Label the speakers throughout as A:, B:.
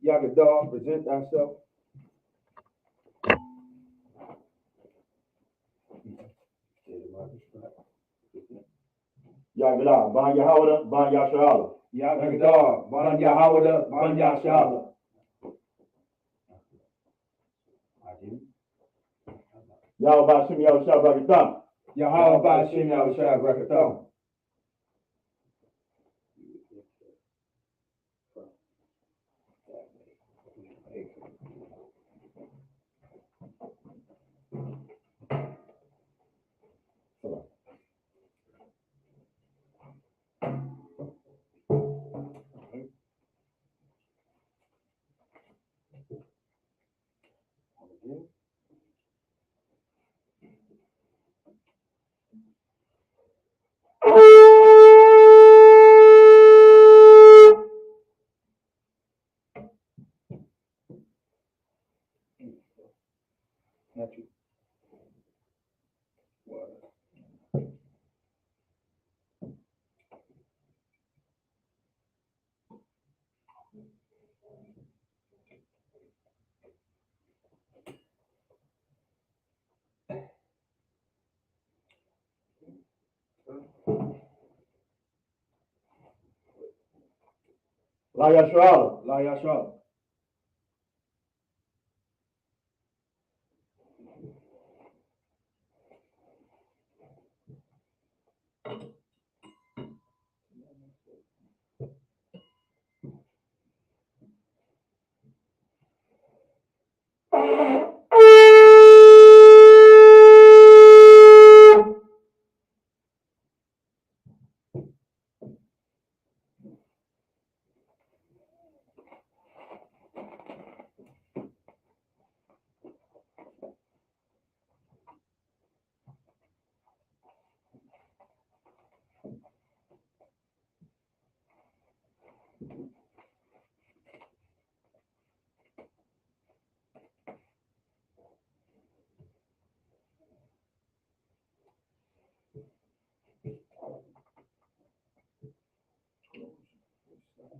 A: Yagadar, present thyself.
B: Yagadar, Ban Yahawada, Ban Yashala.
A: Yagadar, Ban Yahawada, Ban Yashala.
B: Yahweh Bashim Yahushua Barakatam.
A: Yahweh Bashim Yahushua Barakatam.
B: La Yashala.
A: La Yashala.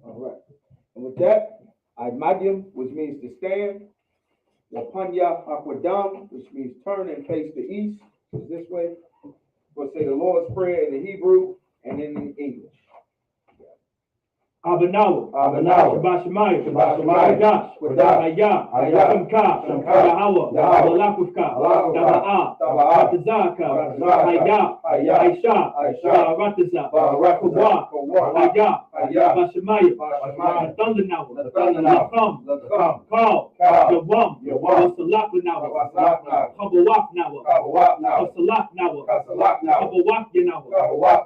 A: All right. And with that, Imadium, which means to stand. Wapanya Aquadam, which means turn and face the east, is this way. We'll say the Lord's Prayer in the Hebrew and in English.
C: Abanawa, Shabashimaya,
A: Wadash,
C: Haya, Shamka, Yahawa, Malakufka, Daba'a, Ratazaka, Haya, Aisha, Rataza, Kawa, Haya, Bashimaya, Thundernawa, Come, Call, Yawam, Salakanawa, Kabawaknawa, Salaknawa, Kabawaknawa,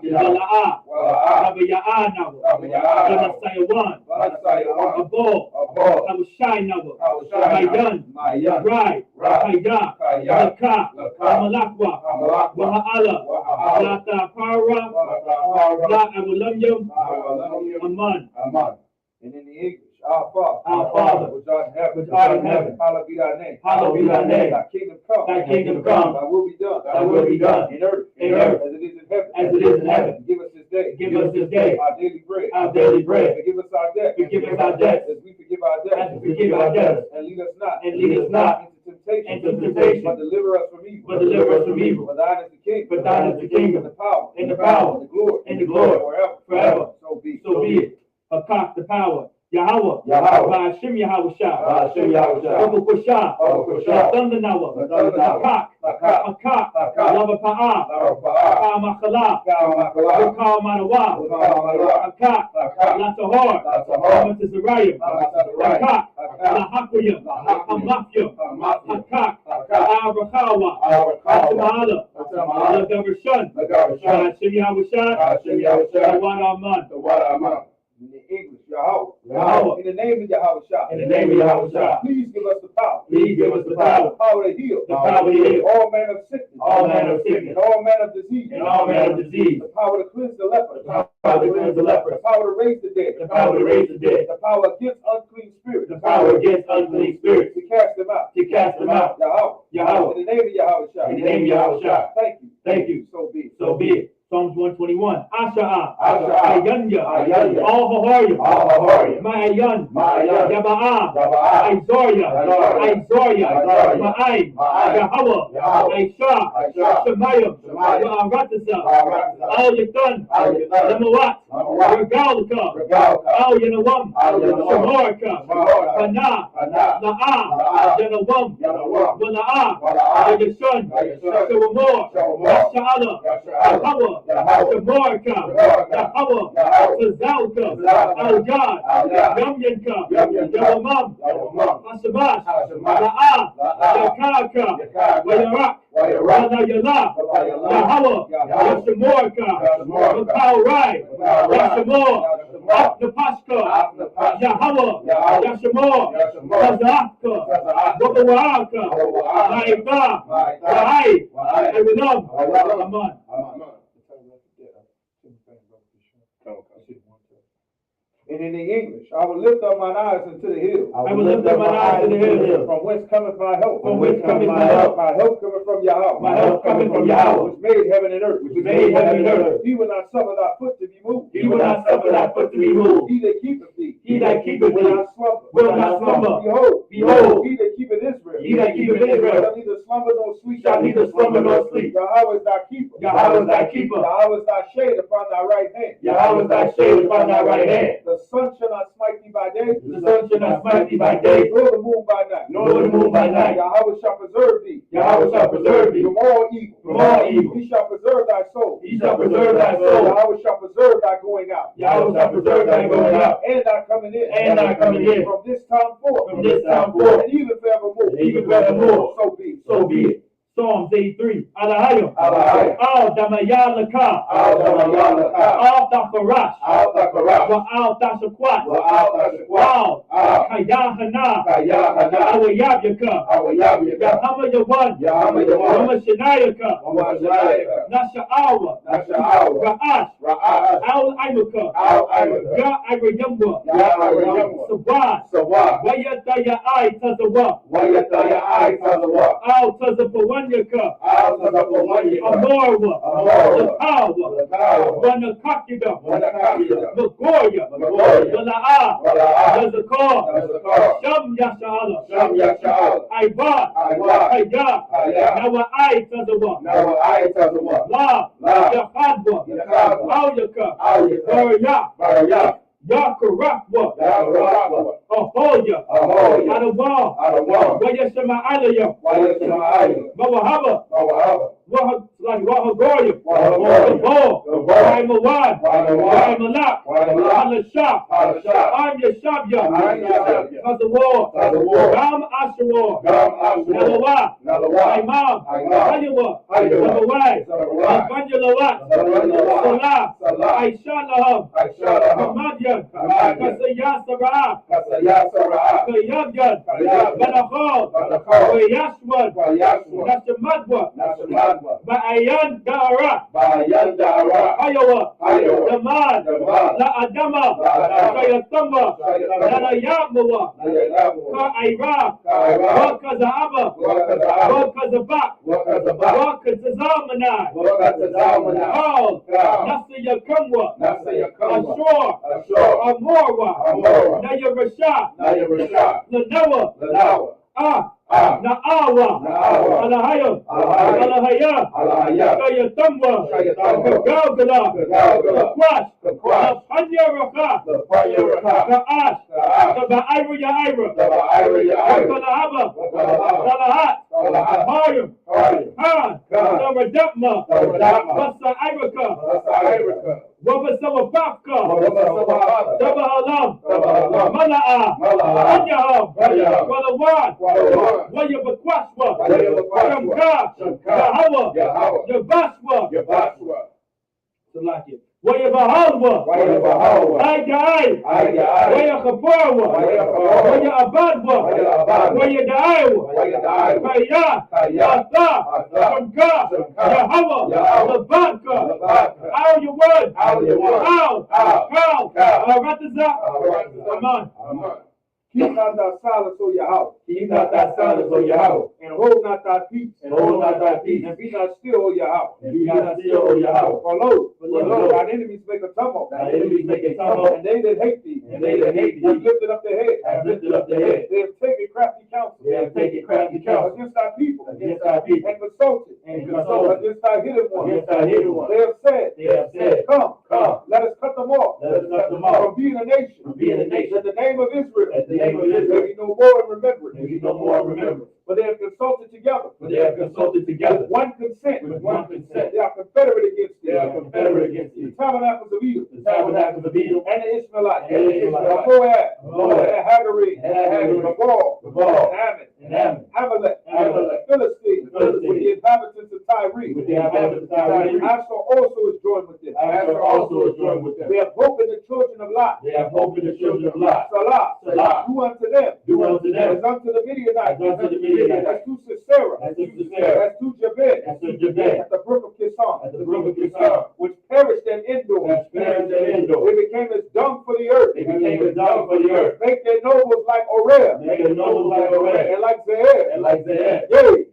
C: Yala'a, Kabaya'anawa, Sayawan, a ball, I was shy now, my young, right, Haida, Laka, Malakwa, Waha'ala, Lata Para, La Awalamyam, Aman.
A: And in the English, our
C: Father,
A: which art in heaven, hallowed be thy name. Thy kingdom come, thy will be done, in earth, as it is in heaven. Give us this day, our daily bread. Forgive us our debts, as we forgive our debtors. And lead us not into temptation, but deliver us from evil. For thine is the kingdom, the power, and the glory, forever. So be it.
C: Hakak the power. Yahweh, Ba'ashim Yahushua, Okokusha, Thundernawa, Hakak, Lavapa'a, Kamakala, Wakal Manawa, Hakak, Latahar, Amatazariah, Hakak, Lahakuyam, Hamafyam, Hakak, Arakawa, Atamala, Lagarshan, Ba'ashim Yahushua, Wadaman.
A: In the English, Yahweh. In the name of Yahweh. Please give us the power.
C: The power
A: to heal.
C: All
A: manner of sickness.
C: all manner of sickness,
A: and all manner of disease,
C: and all manner of disease,
A: the power to cleanse the leper,
C: the power to cleanse the leper,
A: the power to raise the dead,
C: the power to raise the dead,
A: the power against unclean spirits,
C: the power against unclean spirits,
A: to cast them out,
C: to cast them out.
A: Yahweh. In the name of Yahweh.
C: In the name of Yahweh.
A: Thank you.
C: Thank you.
A: So be it.
C: So be it. Psalms 121. Asha'a.
B: Asha'a.
C: Ayanya.
B: Ayanya.
C: All-Hahoria.
B: All-Hahoria.
C: Ma'ayan.
B: Ma'ayan.
C: Yaba'a.
B: Yaba'a.
C: Izoria.
B: Izoria.
C: Izoria.
B: Izoria.
C: Ma'aim.
B: Ma'aim.
C: Yahweh.
B: Yahweh.
C: Aisha.
B: Aisha.
C: Shemayim.
B: Shemayim.
C: Wa'aratasa.
B: Wa'aratasa.
C: Al-Yatan.
B: Al-Yatan.
C: Lamawat.
B: Lamawat.
C: Regalka.
B: Regalka.
C: Al-Yanawam.
B: Al-Yanawam.
C: Shamarka.
B: Shamarka.
C: Pana.
B: Pana.
C: La'a.
B: La'a.
C: Yanawam.
B: Yanawam.
C: Wala'a.
B: Wala'a.
C: Yashun.
B: Yashun.
C: Shawamor.
B: Shawamor.
C: Yasha'ala.
B: Yasha'ala.
C: Yahweh.
B: Yahweh.
C: Tabaraka, Yahweh, Tazalka, Al-Jad, Yamyanka, Yawamam, Hasabash, La'ah, Yakaka, Wayarak, Walayala, Yahweh, Yashamorka, Makaurai, Yashamor, Napashka, Yahweh, Yashamor, Tazaka, Wabawaka, Laika, Wahai, Ewilam, Aman.
A: And in the English, I will lift up mine eyes unto the hills.
C: I will lift up mine eyes to the hills.
A: From whence cometh my help?
C: From whence cometh my help?
A: My help cometh from Yahweh.
C: My help cometh from Yahweh.
A: Which made heaven and earth.
C: Which made heaven and earth.
A: He will not suffer thy foot to be moved.
C: He will not suffer thy foot to be moved.
A: He that keepeth thee.
C: He that keepeth
A: will
C: thee
A: not slumber.
C: will not slumber.
A: Behold, he that keepeth Israel.
C: He that keepeth Israel
A: shall neither slumber nor sleep.
C: shall neither slumber nor sleep.
A: Yahweh is thy keeper.
C: Yahweh is thy keeper.
A: Yahweh is thy shade upon thy right hand.
C: Yahweh is thy shade upon thy right hand.
A: The sun shall not smite thee by day.
C: The sun shall not smite thee by day,
A: Nor the moon by night.
C: nor the moon by night.
A: Yahweh shall preserve thee.
C: Yahweh shall preserve thee
A: From all evil.
C: from all evil.
A: He shall preserve thy soul.
C: He shall preserve thy soul.
A: Yahweh shall preserve thy going out.
C: Yahweh shall preserve thy going out
A: And thy coming in.
C: and thy coming in.
A: From this time forth.
C: From this time forth.
A: And even forevermore.
C: And even forevermore.
A: So be it.
C: So be it. Psalms 83. Alahayim.
B: Alahayim.
C: Al Damayalaka.
B: Al Damayalaka.
C: Al Tacharash.
B: Al Tacharash.
C: Wa Al Tashakwat.
B: Wa Al Tashakwat.
C: Al Kayahana.
B: Kayahana.
C: Awayabyaka.
B: Awayabyaka.
C: Yahama Yawan.
B: Yahama Yawan.
C: Yahama Shanayaka.
B: Wamashayaka.
C: Nasha'awa.
B: Nasha'awa.
C: Ra'ash.
B: Ra'ash.
C: Al Imaka.
B: Al Imaka.
C: Ya Ibrayamba.
B: Yahweh.
C: Sabah.
B: Sawa.
C: Wayataya I Tazawa.
B: Wayataya I Tazawa.
C: Al Tazapawanyaka.
B: Al Tazapawanyaka.
C: Amorwa.
B: Amorwa.
C: The power.
B: Power.
C: Wanakakida.
B: Wanakakida.
C: Magoya.
B: Magoya.
C: Wala'a.
B: Wala'a.
C: Yazakar.
B: Yazakar.
C: Sham Yasha'ala.
B: Sham Yasha'ala.
C: Aiba.
B: Aiba.
C: Haya.
B: Haya.
C: Nawa I Tazawa.
B: Nawa I Tazawa.
C: La.
B: La.
C: Yahadwa.
B: Yahadwa.
C: Awyaka.
B: Awyaka.
C: Baraya.
B: Baraya.
C: Yakarakwa.
B: Yahweh.
C: Ahoya.
B: Ahoya.
C: Adawa.
B: Adawa.
C: Wayashama Alaya.
B: Wayashama
C: Mawahaba.
B: Mawahaba.
C: Wahagoya.
B: Wahagoya.
C: Gabor.
B: Gabor.
C: Waimawan.
B: Waimawan.
C: Waimalak.
B: Waimalak.
C: Alashah.
B: Alashah.
C: I'm Yashabya.
B: I'm Yashabya.
C: Tazawar.
B: Tazawar.
C: Gam Ashawar.
B: Gam Ashawar.
C: Nalawa.
B: Nalawa.
C: Imam.
B: Imam.
C: Hayawa.
B: Hayawa.
C: Zabawai.
B: Zabawai.
C: Banjalawat.
B: Banjalawat.
C: Salah.
B: Salah.
C: Aisha Lahab.
B: Aisha Lahab.
C: Hamadyan.
B: Hamadyan.
C: Kasaya Sarah.
B: Kasaya Sarah.
C: Kayabyan.
B: Kayabyan.
C: Balakhal.
B: Balakhal.
C: Wayashwad.
B: Wayashwad.
C: Nashamadwa.
B: Nashamadwa.
C: Ba'ayan Da'ara.
B: Bayan Da'ara.
C: Hayawa.
B: Hayawa.
C: Daman.
B: Daman.
C: La Adama.
B: La Adama.
C: Kayatamba.
B: Kayatamba.
C: Lala Yamawa.
B: Nayalamu.
C: Ka'ira.
B: Ka'ira.
C: Wakaza'aba.
B: Wakaza'aba.
C: Wakazabak.
B: Wakazabak.
C: Wakazazamanai.
B: Wakazazamana.
C: Kal.
B: Kal.
C: Nasayakamwa.
B: Nasayakamwa.
C: Ashur.
B: Ashur.
C: Amorwa.
B: Amorwa.
C: Nayarasha.
B: Nayarasha.
C: Lanawa.
B: Lanawa.
C: Na'awa.
B: Na'awa.
C: Alahayam.
B: Alahayam.
C: Alahaya.
B: Alahaya.
C: Kayatamba.
B: Kayatamba.
C: Kagawgala.
B: Kagawgala.
C: Kakwash.
B: Kakwash.
C: Kapanyaraka.
B: Kapanyaraka.
C: Ka'ash.
B: Ka'ash.
C: Kaba'ira Ya'ira.
B: Kaba'ira Ya'ira.
C: Kalahaba.
B: Kalahaba.
C: Kalahat.
B: Kalahat.
C: Hayam.
B: Hayam.
C: Han.
B: Han.
C: Saradapma.
B: Saradapma.
C: Wasa'iraka.
B: Wasa'iraka.
C: Wabasawabaka.
B: Wabasawabaka.
C: Dabahalam.
B: Dabahalam.
C: Mala'a.
B: Mala'a.
C: Anyaham.
B: Anyaham.
C: Walawan.
B: Walawan.
C: Wayabakwaswa.
B: Wayabakwaswa.
C: Shamka.
B: Shamka.
C: Yahawa.
B: Yahawa.
C: Yabaswa.
B: Yabaswa.
C: Salakia. Waya Bahalwa.
B: Waya Bahawa.
C: Ay.
B: Ay.
C: Waya Kaparwa.
B: Waya Kaparwa.
C: Waya Abadwa.
B: Waya Abadwa.
C: Waya Daiwa.
B: Waya Daiwa.
C: Kaya.
B: Kaya.
C: Asa.
B: Asa.
C: Samka.
B: Samka.
C: Yahweh.
B: Yahweh.
C: Labaka.
B: Labaka.
C: How your word.
B: How your word.
C: How.
B: How.
C: Aratiza.
B: Aratiza.
C: Aman.
B: Amen.
A: Keep not thy silence, O Yahweh,
B: Keep not thy silence, O Yahweh,
A: and hold not thy peace,
B: and hold not thy peace,
A: and be not still, O Yahweh.
B: and be not still, O Yahweh.
A: For lo, thine enemies make a tumult,
B: Thy enemies make a tumult,
A: and they that hate thee,
B: and they that hate
A: have
B: thee
A: lifted up their head.
B: have lifted up their head.
A: They have taken crafty counsel,
B: They have taken crafty counsel
A: against thy people,
B: against thy people,
A: and consulted, against thy hidden ones.
B: against thy hidden ones.
A: They have said,
B: They have said,
A: Come,
B: Come,
A: let us cut them off,
B: let us cut them off,
A: from being a nation,
B: from being a nation,
A: that the name of Israel
B: that the name of
A: may
B: Israel
A: be no more in remembrance.
B: may be no more remembered.
A: But they have consulted together,
B: But they have consulted together
A: with one consent,
B: with one consent.
A: They are confederate against thee,
B: They are confederate against
A: the
B: thee.
A: tabernacles of Edom,
B: The tabernacles of Edom,
A: and the Israelites,
B: And the Israelites,
A: of Moab,
B: Moab,
A: and the Hagarene,
B: and the Hagarene,
A: Gabal,
B: Gabal,
A: and Ammon,
B: and Ammon,
A: Amalek,
B: Amalek,
A: Philistines,
B: the Philistines,
A: with the inhabitants of Tyre.
B: with the inhabitants of Tyre.
A: Asher also is joined with them.
B: Asher also is joined with them.
A: We have hope in the children of Lot.
B: They have hope in the children of Lot.
A: Salah,
B: Salah.
A: do unto them,
B: Do unto them
A: as unto the Midianites,
B: as unto the Midianites,
A: as to Sisera,
B: as to Sisera,
A: as to Jabez,
B: as to Jabez,
A: at the brook of Kishon,
B: at the brook of Kishon,
A: which perished in Endor.
B: as perished in Endor.
A: They became as dung for the earth.
B: They became a dung for the earth.
A: Make their nobles like Oreb,
B: Make their nobles like Oreb,
A: and like Zeher,
B: and like Zeher.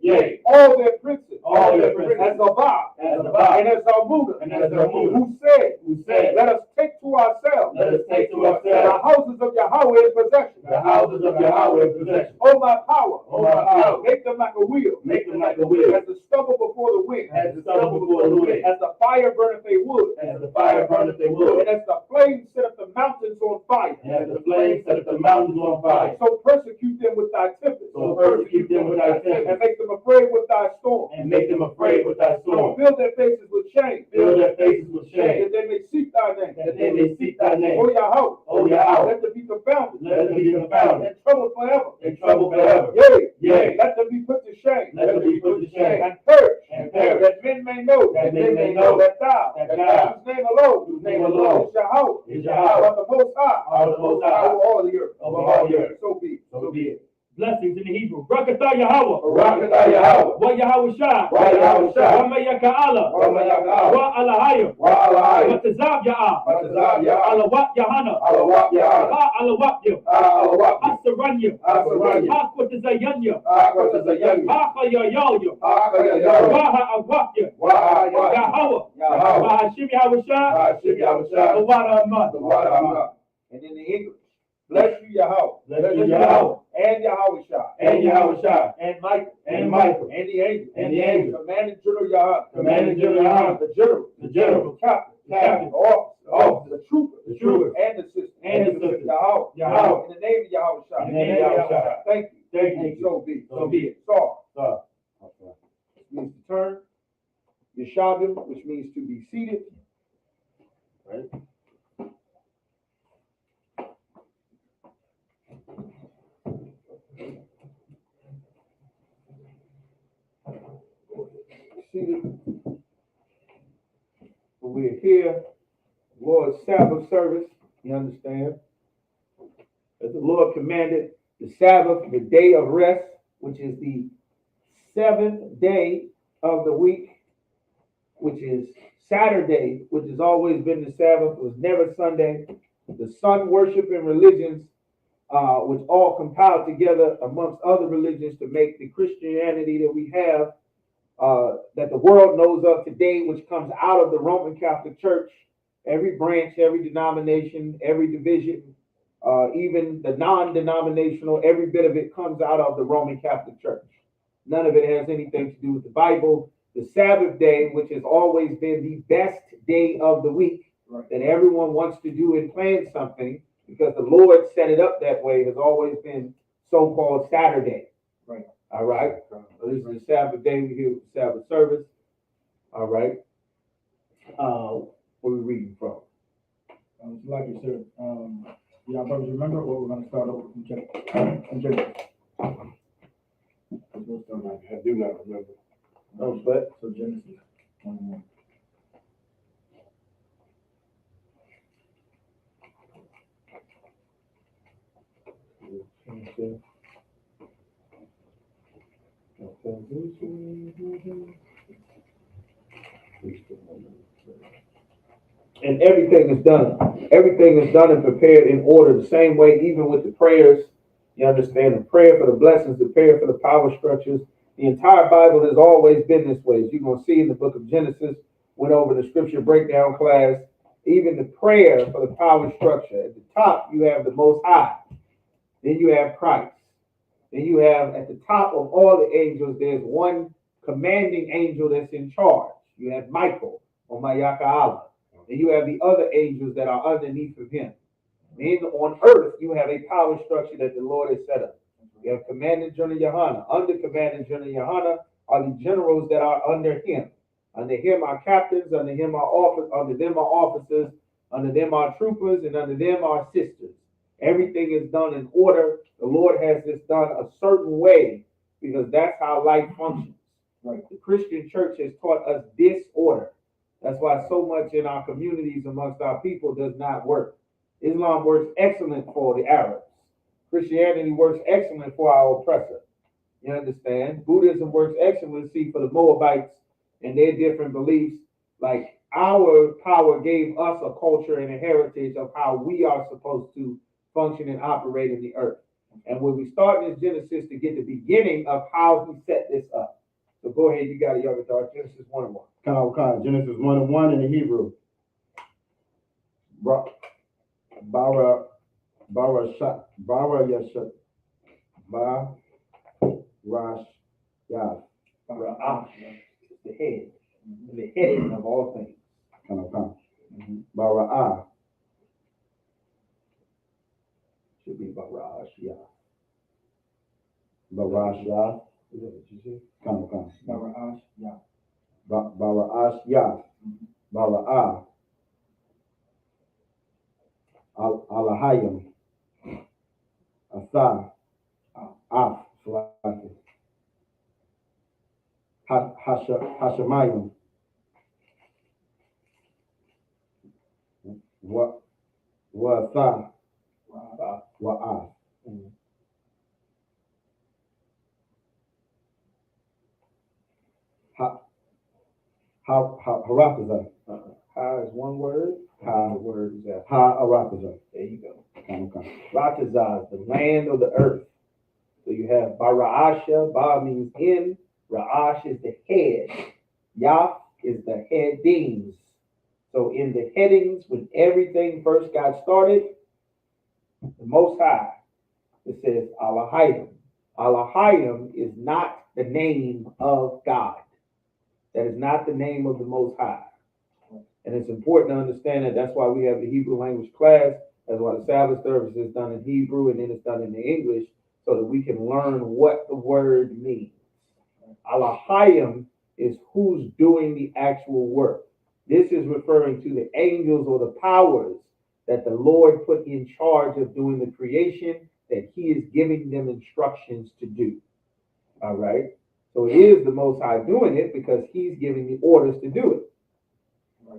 A: yea, all their princes,
B: All their princes,
A: as Zabah,
B: as Zabah,
A: and as Zalmunna,
B: and as Zalmunna,
A: who said,
B: said,
A: let us take to ourselves
B: Let us take to
A: the
B: ourselves
A: houses of Yahweh in possession.
B: the houses of Yahweh in possession.
A: O my power,
B: O my power,
A: make them like a wheel,
B: make them like a wheel,
A: as the stubble before the wind,
B: as the stubble before the wind,
A: as the fire burneth a wood,
B: as the fire burneth a wood,
A: and as the flame setteth the mountains on fire.
B: and as the flame set the mountains on fire.
A: So persecute them with thy tempest,
B: So persecute them with thy
A: and
B: tempest,
A: make them afraid with thy storm.
B: and make them afraid with thy storm.
A: Fill their faces with shame,
B: Fill their faces with shame,
A: that they may seek thy name.
B: that they may seek thy
A: O
B: name.
A: Yahweh,
B: O Yahweh,
A: let them be confounded,
B: let them be confounded,
A: and troubled forever.
B: in trouble forever.
A: Yea, let them be put to shame,
B: Let them be put to shame,
A: and perish,
B: and perish,
A: that men may know,
B: that men may know
A: that thou,
B: that thou,
A: whose name alone,
B: whose name alone
A: is Yahweh,
B: is Yahweh,
A: are the most high,
B: are the most high,
A: over all the earth.
B: over all the earth.
A: So be it.
B: So be it.
C: Blessings in the Hebrew. Barakatah Yahweh.
B: Barakatah Yahweh.
C: Wa Yahweh Shah.
B: Wa Yahweh Shah.
C: Wa Mayaka Allah.
B: Wa Mayaka.
C: Wa Alahayim.
B: Wa Alahayim.
C: Wa Tazab Ya'ah.
B: Wa Tazab Ya'ah.
C: Alawat Yahana.
B: Alawat Yahana.
C: Ha Alawat Yim.
B: Alawat.
C: Asaranya.
B: Asaranya.
C: Aqua Tazayanya.
B: Aqua Tazayanya.
C: Haqa Yayalya.
B: Aqua Yayalya.
C: Waha Awafya.
B: Waha
C: Yahweh.
B: Yahweh.
C: Wa Hashim Yahweh Shah.
B: Hashim Yahweh Shah.
C: Wa Aman.
B: Wa Aman.
A: And in the English, bless you Yahweh,
B: Bless you Yahweh,
A: and Yahweh Shah,
B: and Yahweh Shah,
A: and Michael,
B: and Michael,
A: and the angel,
B: and the angel,
A: commanding general Yahweh,
B: commanding general Yahweh,
A: the general,
B: the
A: captain,
B: captain,
A: the officer, the trooper,
B: trooper,
A: and the sister,
B: and the sister,
A: Yahweh,
B: Yahweh,
A: in the name of Yahweh Shah,
B: in the name of Yahweh Shah.
A: Thank you.
B: Thank
A: And
B: you.
A: so be it.
B: So be it.
A: Sar means to turn. Yeshavim, which means to be seated. Right. Seated. We're here, Lord's Sabbath service, you understand? As the Lord commanded, the Sabbath, the day of rest, which is the seventh day of the week, which is Saturday, which has always been the Sabbath, was never Sunday. The sun worshiping religions, which all compiled together amongst other religions to make the Christianity that we have, that the world knows of today, which comes out of the Roman Catholic Church. Every branch, every denomination, every division, even the non-denominational, every bit of it comes out of the Roman Catholic Church. None of it has anything to do with the Bible. The Sabbath day, which has always been the best day of the week, right, that everyone wants to do and plan something, because the Lord set it up that way, has always been so-called Saturday. Right. All right. So this is the Sabbath day. We're here with the Sabbath service. All right. What are we reading from?
D: Like you said, y'all brothers remember, or we're going to start over from Genesis?
B: I do not remember.
A: No, but
D: So Genesis 21.
A: And everything is done. Everything is done and prepared in order the same way, even with the prayers. You understand, the prayer for the blessings, the prayer for the power structures. The entire Bible has always been this way. As you're going to see in the book of Genesis, went over the scripture breakdown class, even the prayer for the power structure. At the top, you have the Most High. Then you have Christ. Then you have at the top of all the angels, there's one commanding angel that's in charge. You have Michael, or Mayaka Allah. Then you have the other angels that are underneath of him. Then on earth, you have a power structure that the Lord has set up. You have Commander General Yohana. Under Commander General Yohana are the generals that are under him. Under him are captains, under them are officers, under them are troopers, and under them are sisters. Everything is done in order. The Lord has this done a certain way because that's how life functions. Right. The Christian church has taught us disorder. That's why so much in our communities amongst our people does not work. Islam works excellent for the Arabs. Christianity works excellent for our oppressor. You understand? Buddhism works excellently for the Moabites and their different beliefs. Like our power gave us a culture and a heritage of how we are supposed to function and operate in the earth. And when we start in Genesis to get the beginning of how he set this up. So go ahead, you got it, y'all. Genesis 1:1.
D: Genesis 1:1 in the Hebrew. Bara Yashat Ba Rash Yah.
A: Ra'ash is the head, the heading of all things.
D: Bara'ah.
A: Should be Barash, yeah.
D: Barash Yah.
A: Is that what you said?
D: Bara'ash Yah. Bara'ash Yah. Bara'ah. Alahayim. Asa. Af. Hashemayim. Wa'asa. Wa'af. Harapaza.
A: Ha is one word.
D: Ha.
A: The word is after.
D: Harapaza.
A: There you go. Ratazah, the land of the earth. So you have Bara'asha. Ba means in. Ra'ash is the head. Yah is the headings. So in the headings, when everything first got started, the Most High, it says Alahayim. Alahayim is not the name of God. That is not the name of the Most High. And it's important to understand that. That's why we have the Hebrew language class. That's why the Sabbath service is done in Hebrew and then it's done in the English so that we can learn what the word means. Alahayim is who's doing the actual work. This is referring to the angels or the powers that the Lord put in charge of doing the creation that he is giving them instructions to do. All right. So it is the Most High doing it because he's giving the orders to do it.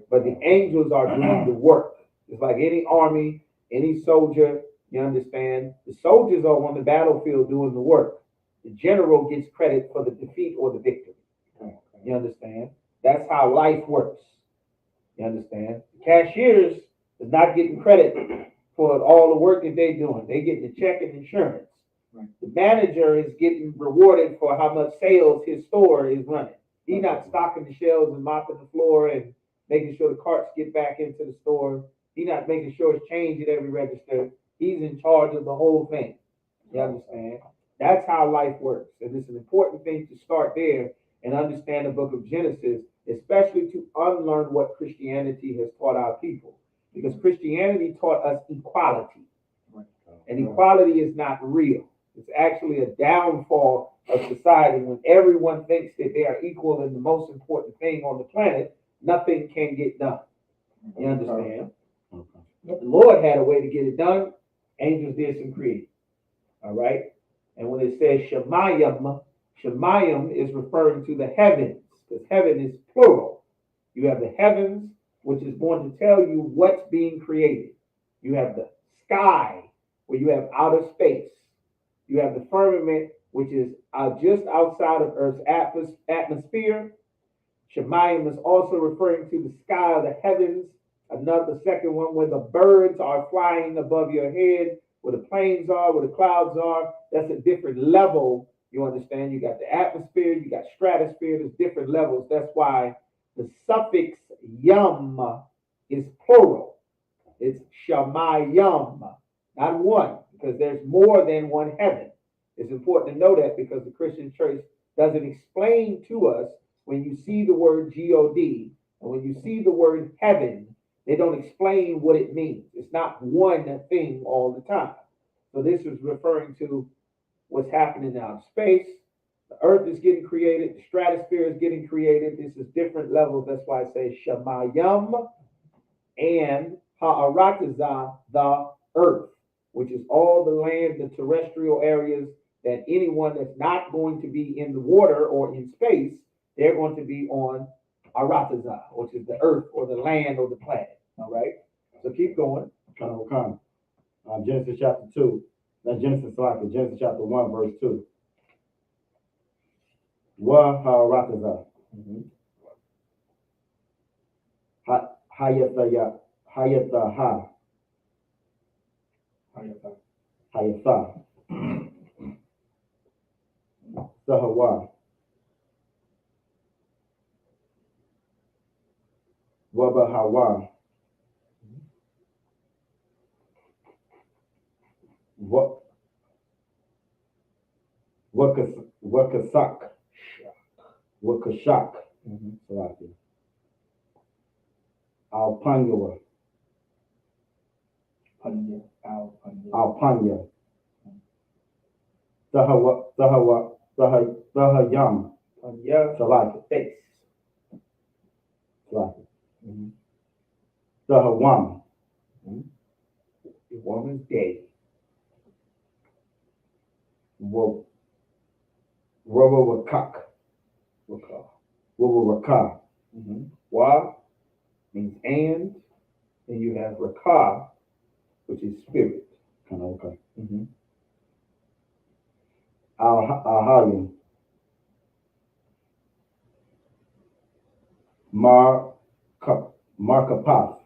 A: But the angels are doing the work. It's like any army, any soldier, you understand? The soldiers are on the battlefield doing the work. The general gets credit for the defeat or the victory. You understand? That's how life works. You understand? The cashiers is not getting credit for all the work that they're doing. They're getting the check and insurance. Right. The manager is getting rewarded for how much sales his store is running. He's not stocking the shelves and mopping the floor and making sure the carts get back into the store. He's not making sure it's changed at every register. He's in charge of the whole thing. You understand? That's how life works. And it's an important thing to start there and understand the book of Genesis, especially to unlearn what Christianity has taught our people. Because Christianity taught us equality. And equality is not real. It's actually a downfall of society when everyone thinks that they are equal in the most important thing on the planet. Nothing can get done. You understand? The Lord had a way to get it done. Angels did some creating. All right? And when it says Shemayim, Shemayim is referring to the heavens, because heaven is plural. You have the heavens, which is going to tell you what's being created. You have the sky, where you have outer space. You have the firmament, which is just outside of Earth's atmosphere. Shemayim is also referring to the sky of the heavens. Another second one where the birds are flying above your head, where the planes are, where the clouds are. That's a different level. You understand? You got the atmosphere, you got stratosphere. There's different levels. That's why the suffix yum is plural. It's shamayim, not one, because there's more than one heaven. It's important to know that because the Christian church doesn't explain to us when you see the word God and when you see the word heaven, they don't explain what it means. It's not one thing all the time. So this is referring to what's happening now in space. The earth is getting created. The stratosphere is getting created. This is different levels. That's why I say Shemayim and Ha'aratazah, the earth, which is all the land, the terrestrial areas that anyone that's not going to be in the water or in space, they're going to be on Aratazah, which is the earth or the land or the planet. All right? So keep going.
E: Genesis chapter 2. That's Genesis chapter 1, verse 2. Wa ha'aratazah. Hayatha. Hayatha. Sahawa. Waba Hawa. Wakasak. Wakashak. Alpanya. Alpanya. Sahayam. Salaki.
A: Face.
E: Salaki. Sahawam.
A: The woman's day.
E: Wakak. Waka.
A: Wa means and you have Rakah, which is spirit.
E: Kind of okay. Al-Halim. Markapath.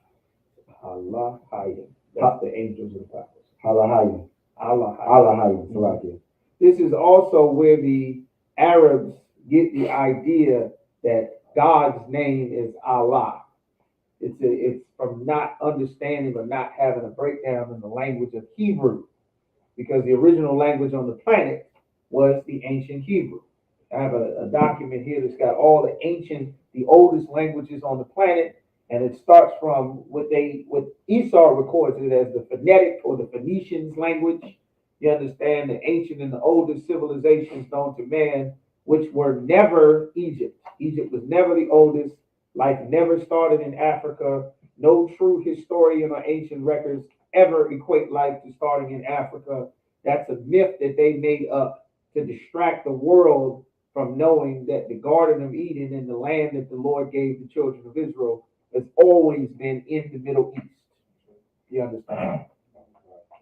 A: Allah Hayim. That's the angels of the prophets.
E: Halahayim.
A: Allah
E: Allahayim. Salakia.
A: This is also where the Arabs get the idea that God's name is Allah. It's from not understanding or not having a breakdown in the language of Hebrew, because the original language on the planet was the ancient Hebrew. I have a document here that's got all the oldest languages on the planet, and it starts from what Esau records it as the phonetic or the Phoenicians language. You understand, the ancient and the oldest civilizations known to man, which were never Egypt. Egypt was never the oldest. Life never started in Africa. No true historian or ancient records ever equate life to starting in Africa. That's a myth that they made up to distract the world from knowing that the Garden of Eden and the land that the Lord gave the children of Israel has always been in the Middle East. You understand?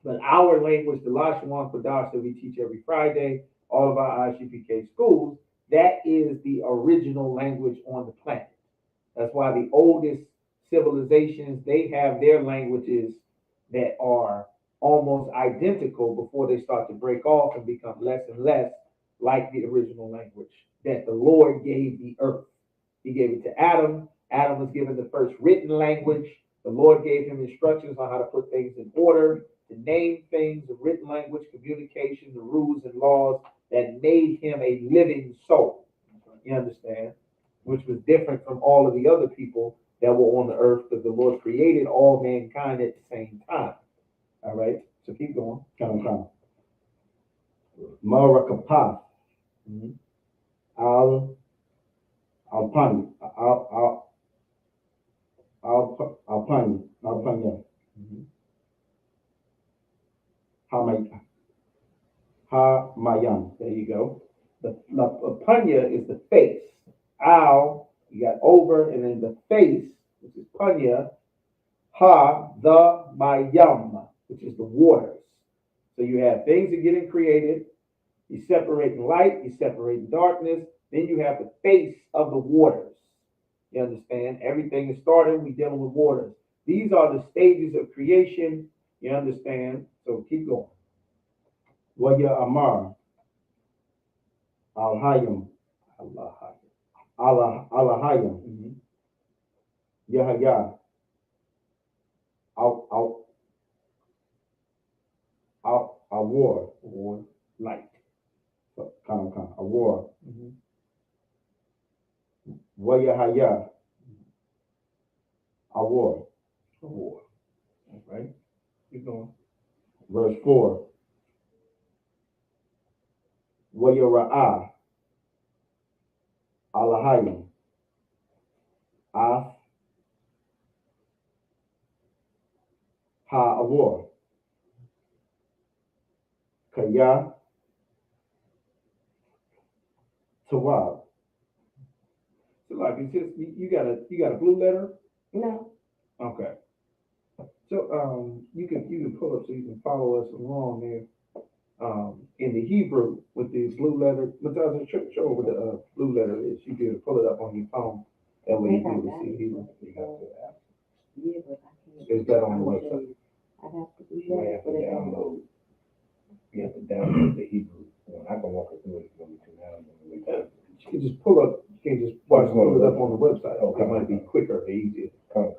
A: But our language, the Lashawan Kodash that we teach every Friday, all of our ISUPK schools, that is the original language on the planet. That's why the oldest civilizations, they have their languages that are almost identical before they start to break off and become less and less like the original language that the Lord gave the earth. He gave it to Adam. Adam was given the first written language. The Lord gave him instructions on how to put things in order, to name things, the written language, communication, the rules and laws that made him a living soul. You understand? Which was different from all of the other people that were on the earth, because the Lord created all mankind at the same time. All right? So keep going.
E: Come. Marakapath. Alpanya. Hamayam.
A: There you go. The punya is the face. Al, you got over, and then the face, which is punya. Ha, the mayam, which is the waters.
F: So you have things that getting created, you separating light, you separating darkness, then you have the face of the waters. You understand? Everything is starting, we dealing with waters. These are the stages of creation, you understand? So keep going.
E: Waya Amar, Al-Hayim, Al-Hayim,
F: Mhm.
E: Yahya, Awar,
F: Or light.
E: Awar,
F: Mhm.
E: Wayahaya, Awar.
F: Or. All right? Keep going.
E: Verse 4. Wayara'a, Alahayim, Af, Ha Awar, Kaya, Tawab.
F: So like it's just you got a blue letter?
E: No.
F: Okay. So you can pull up so you can follow us along there. In the Hebrew with the blue letter, but show what the blue letter is. You can pull it up on your phone. That way you can see Hebrew. Is that on the website?
G: I have to do
B: You
G: that.
B: have to download. You have to download the Hebrew. I can walk it through it if you want me to now.
F: You can just pull up. You can just pull it up on the website.
B: Okay.
F: It might be quicker or easier.
B: Come.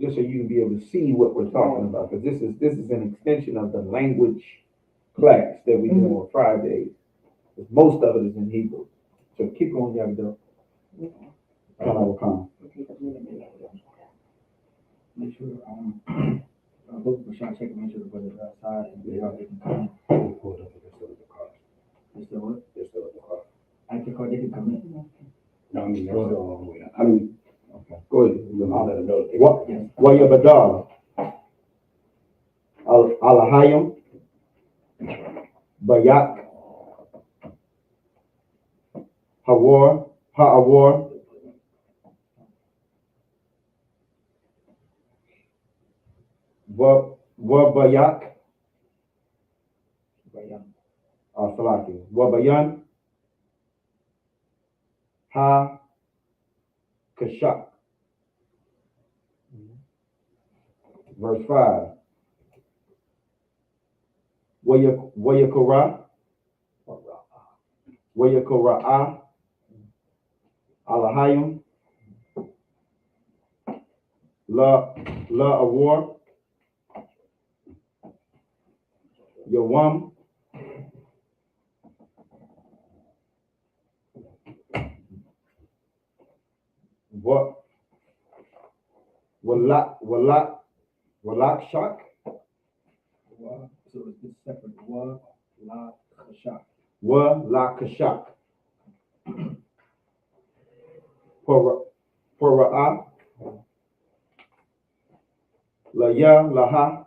F: Just so you can be able to see what we're talking about, because this is an extension of the language class that we do on Fridays. Most of it is in Hebrew. So keep going, young girl.
E: Come.
D: Make sure, both for sure, check, make sure the brother's outside and they can come. They still what?
B: They're still at the car.
D: I can call, they can come in.
B: No, I mean, they're still on the way. I mean,
F: Go ahead.
B: I'll let them know.
E: What? Wayabadal, Alahayim, Bayak, Hawar, Ha'awar, Wabayak, Salaki, Wabayan, Ha, Kashak. Verse 5. Wayakura, Wayakura'a, Alahayim, La Awar, Yawam, Walak Shak,
D: So it's separate, la, chashak.
E: Walakashak, Pura'a, Laha,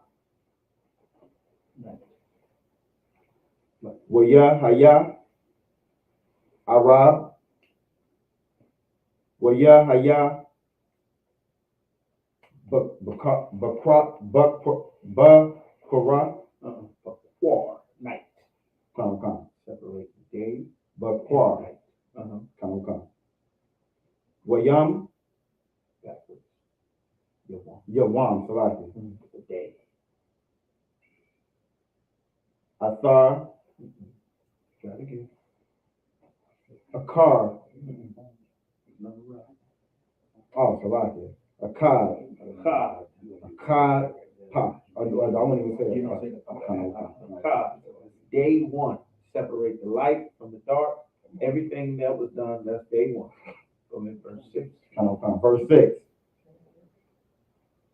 E: Waya Haya, Arab, Waya Haya, Bakra,
F: War, night.
E: come,
F: Separate the day.
E: Bakra,
F: Night. Uh-huh.
E: come. Wayam,
F: Backwards.
E: Yawam, Salaki,
F: The day.
E: Athar,
F: Try it again.
E: Akar,
F: Another round.
E: Salaki, Akkad,
F: Chad.
E: Akkad, Pa. I won't even say
D: You
E: it.
D: don't say the
F: Chad. Day one. Separate the light from the dark. Everything that was done, that's day one. Go in verse 6.
E: Come. Verse 6.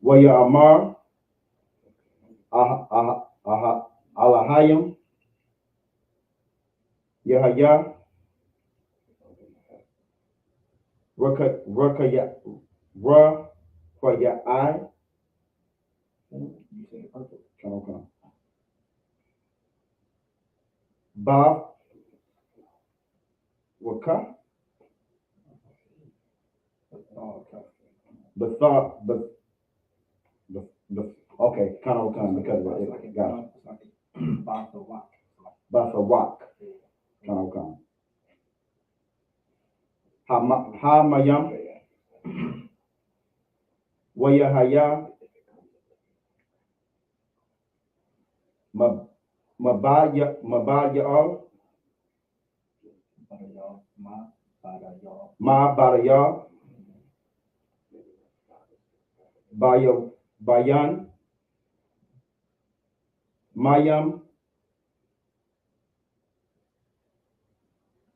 E: Waya Amar, Alahayim, Yahya, Rakayai,
D: You say it perfect.
E: come. Ba, Waka,
D: Oh, okay.
E: Okay, Kanawkan, because of
D: It's like
E: it. Got it.
D: it's like a Basawak.
E: Basawak, Kanawkan. Hamayam, Wayahaya, Mabaya, Ma Baraya, Bayan, Mayam,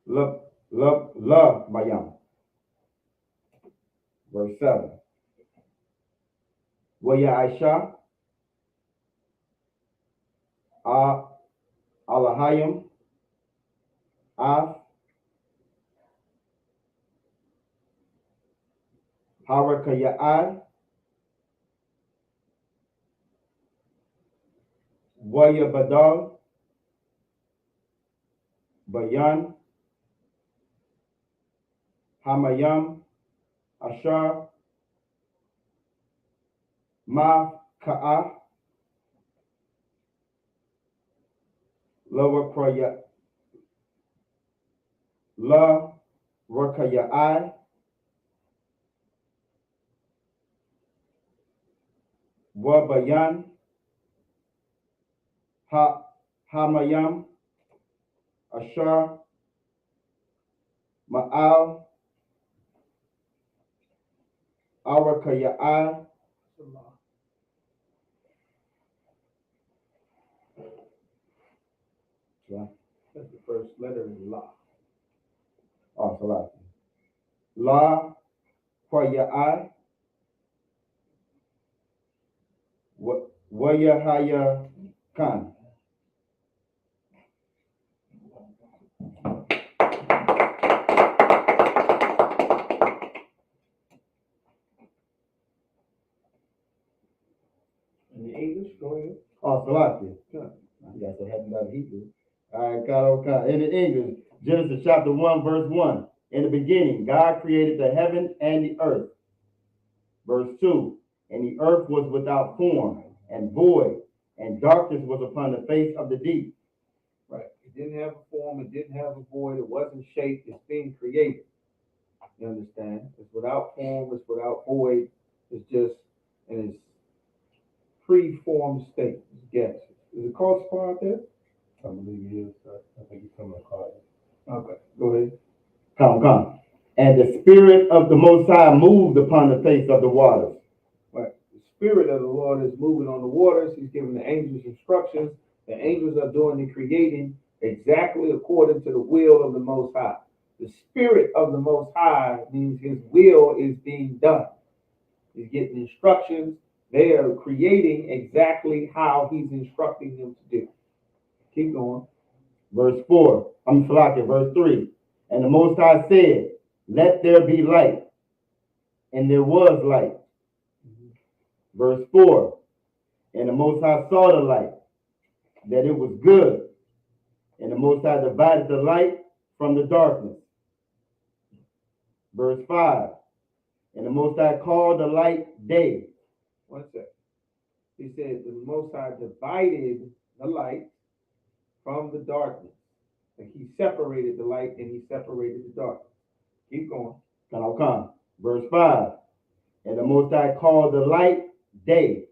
E: Love, Mayam. Verse 7. Waya Aisha, Alahayim, Af, Harakaya'ai, Waya Badal, Bayan, Hamayam, Ashar, Ma Ka'a, La Rakaya'ai, Wa Bayan, Hamayam, Ashar, Ma'al, Arakaya'ai,
F: That's the first letter in La.
E: oh, Salaki. La Kwaya'ai, Wayahaya Khan.
F: In the English, go ahead.
E: Oh, Salaki. You guys are having about Hebrew. All right, Khan. In the English, Genesis chapter 1, verse 1. In the beginning, God created the heaven and the earth. Verse 2. And the earth was without form and void, and darkness was upon the face of the deep.
F: Right. It didn't have a form. It didn't have a void. It wasn't shaped. It's being created. You understand? It's without form. It's without void. It's just in its pre-formed state. It's gas. Is it called spar out there?
B: I believe it is. I think it's coming to call it.
F: Okay. Go ahead.
E: Come. And the Spirit of the Most High moved upon the face of the waters.
F: Right. The Spirit of the Lord is moving on the waters. He's giving the angels instructions. The angels are doing the creating exactly according to the will of the Most High. The Spirit of the Most High means His will is being done. He's getting instructions. They are creating exactly how He's instructing them to do. Keep going.
E: Verse 4. Verse 3. And the Most High said, let there be light. And there was light. Verse 4. And the Most High saw the light, that it was good. And the Most High divided the light from the darkness. Verse 5. And the Most High called the light day.
F: One second. He said the Most High divided the light from the darkness. And He separated the light and He separated the darkness. Keep going.
E: And I'll come. Verse 5. And the Most High called the light day.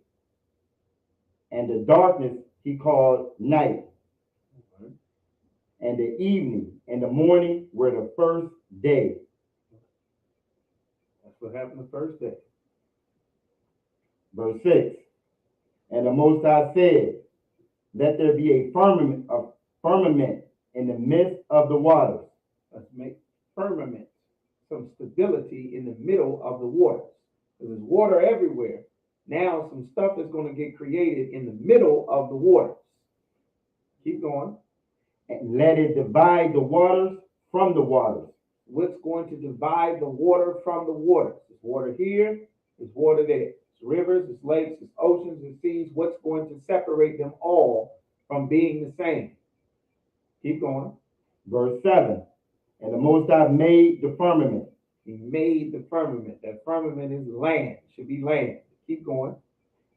E: And the darkness He called night. And the evening and the morning were the first day.
F: That's what happened the first day.
E: Verse 6. And the Most High said, let there be a firmament in the midst of the waters.
F: Let's make firmament, some stability in the middle of the waters. There's water everywhere. Now some stuff is going to get created in the middle of the waters. Keep going.
E: And let it divide the waters from the waters.
F: What's going to divide the water from the waters? There's water here, there's water there. It's rivers, it's lakes, it's oceans, it's seas. What's going to separate them all from being the same? Keep going.
E: Verse 7. And the Most High made the firmament.
F: He made the firmament. That firmament is land. It should be land. Keep going.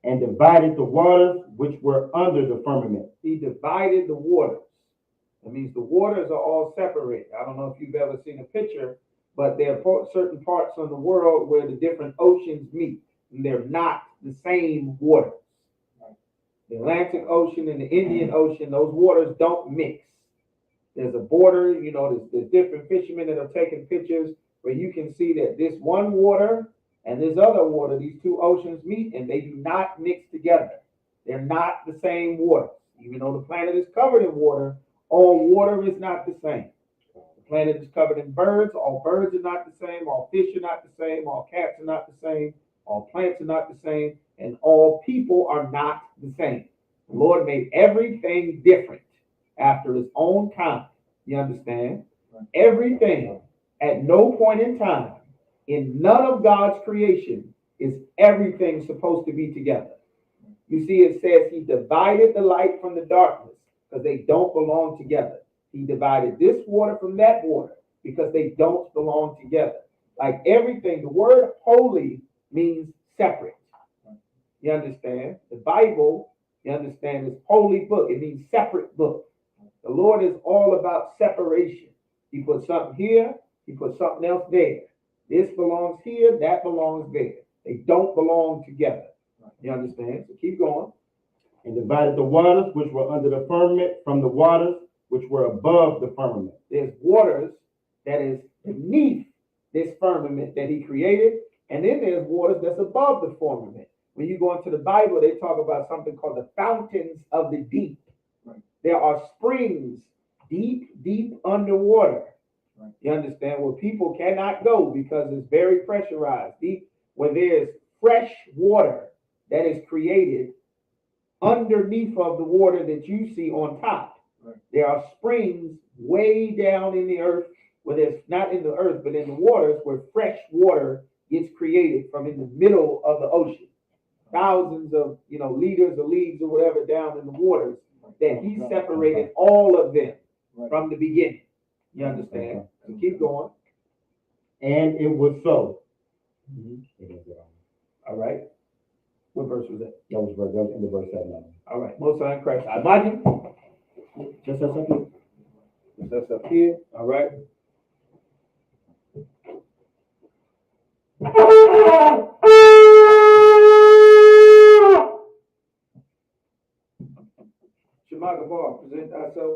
E: and divided the waters which were under the firmament.
F: He divided the waters. That means the waters are all separated. I don't know if you've ever seen a picture, but there are certain parts of the world where the different oceans meet, and they're not the same waters. The Atlantic Ocean and the Indian Ocean, those waters don't mix. There's a border, there's different fishermen that are taking pictures where you can see that this one water and this other water, these two oceans meet, and they do not mix together. They're not the same water. Even though the planet is covered in water, all water is not the same. The planet is covered in birds. All birds are not the same. All fish are not the same. All cats are not the same. All plants are not the same. And all people are not the same. The Lord made everything different after his own time. You understand? Everything at no point in time in none of God's creation is everything supposed to be together. You see, it says he divided the light from the darkness because they don't belong together. He divided this water from that water because they don't belong together. Like everything, the word holy means separate. You understand? The Bible, you understand, is holy book. It means separate book. The Lord is all about separation. He put something here, he put something else there. This belongs here, that belongs there. They don't belong together. You understand? So keep going.
E: And divided the waters which were under the firmament from the waters which were above the firmament.
F: There's waters that is beneath this firmament that he created, and then there's waters that's above the firmament. When you go into the Bible, they talk about something called the fountains of the deep. Right. There are springs deep, deep underwater. Right. You understand? Where people cannot go because it's very pressurized. Deep, where there's fresh water that is created underneath of the water that you see on top. Right. There are springs way down in the earth, where there's not in the earth, but in the waters where fresh water gets created from in the middle of the ocean. Thousands of, liters or leagues or whatever down in the waters that he separated all of them from the beginning. You understand? So keep going.
E: And it was so.
F: Mm-hmm. All right. What verse was that?
E: That was in the verse 7.
F: All right. Most High in Christ. I imagine. Just us up here. Just us up here. All right. Shema Gabar, present thyself.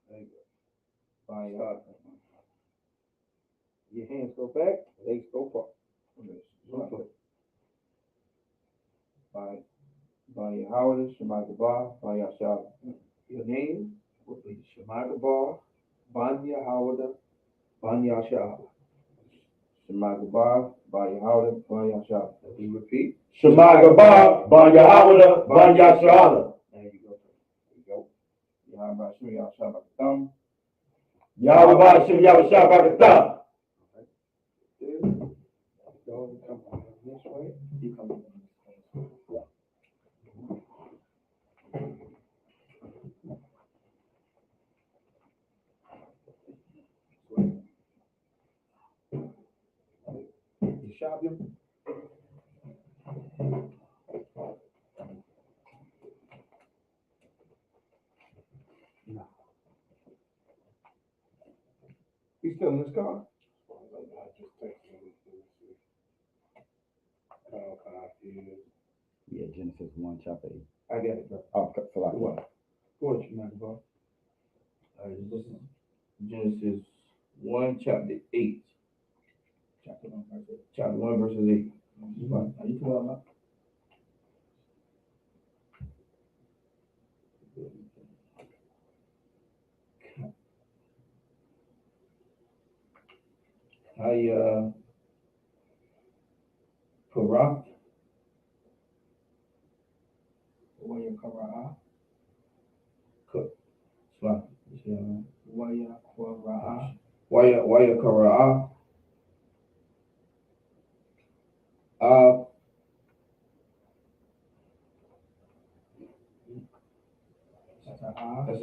F: There you go. Fine. Your hands go back, legs go forward. By Howard, Shema Gabar, by Yashab. Your name will be Shema Gabar, Virgnia Howard, Virnia Sabbath. Shema Gabar, by Howard, Virnia Sabbath. Let me repeat.
E: Shema Gabar, Virnia Howard, Virnia Sabbath.
F: There you go. There you go. Yahweh Shem Yahshua Thumb.
E: Yahweh Shem Yahshua Thumb.
F: Go come this way. You come this way. You shop him. No. He's still in his car.
E: Yeah, Genesis 1, chapter 8.
F: I got it, bro.
E: Oh, so like
F: what? Go ahead, Shema Gabar. This is Genesis 1, chapter 8. Chapter 1, verses 8. Are you talking about? Korah. Waya Korah. Waya Korah. Waya Korah.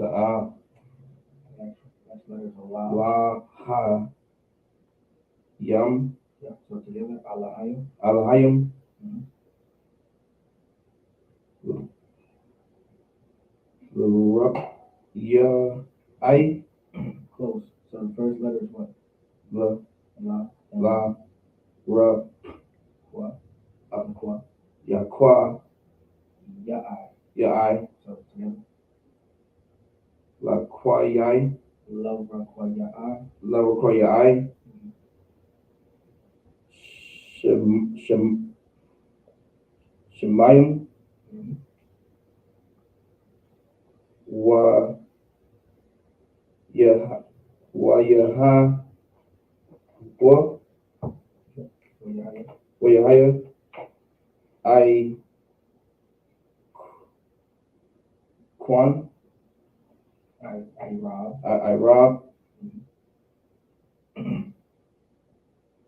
B: Sa'a,
D: Next letter is a la.
B: La, Ha, Yam,
D: Yeah, so together, Alahayim.
B: Alahayim, Ra, Ya, I,
D: Close. So the first letter is what?
B: La,
D: La.
B: La, Ra,
D: Kwa.
B: Ah.
D: Kwa.
B: Ya, Kwa,
D: Ya'ai.
B: Ya, I,
D: So together,
B: La, Kwa, Yai,
D: love, kwa, ya'ai.
B: La, Ra, Kwa, Ya, I, Shemayim, Wa, Ya, Wa, Yaha, Wa, Wa, Yahaya, I, Kwan,
D: I rob.
B: I, Rob,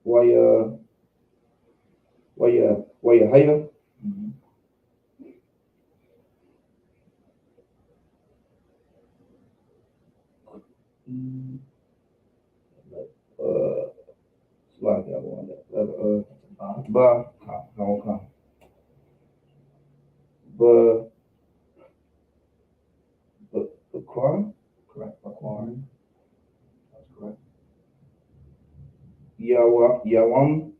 B: Wa, Yahaya, slide that one, Ba, Ka, Ba, Kwan,
D: Correct. Bakwan. That's correct.
B: Yawam,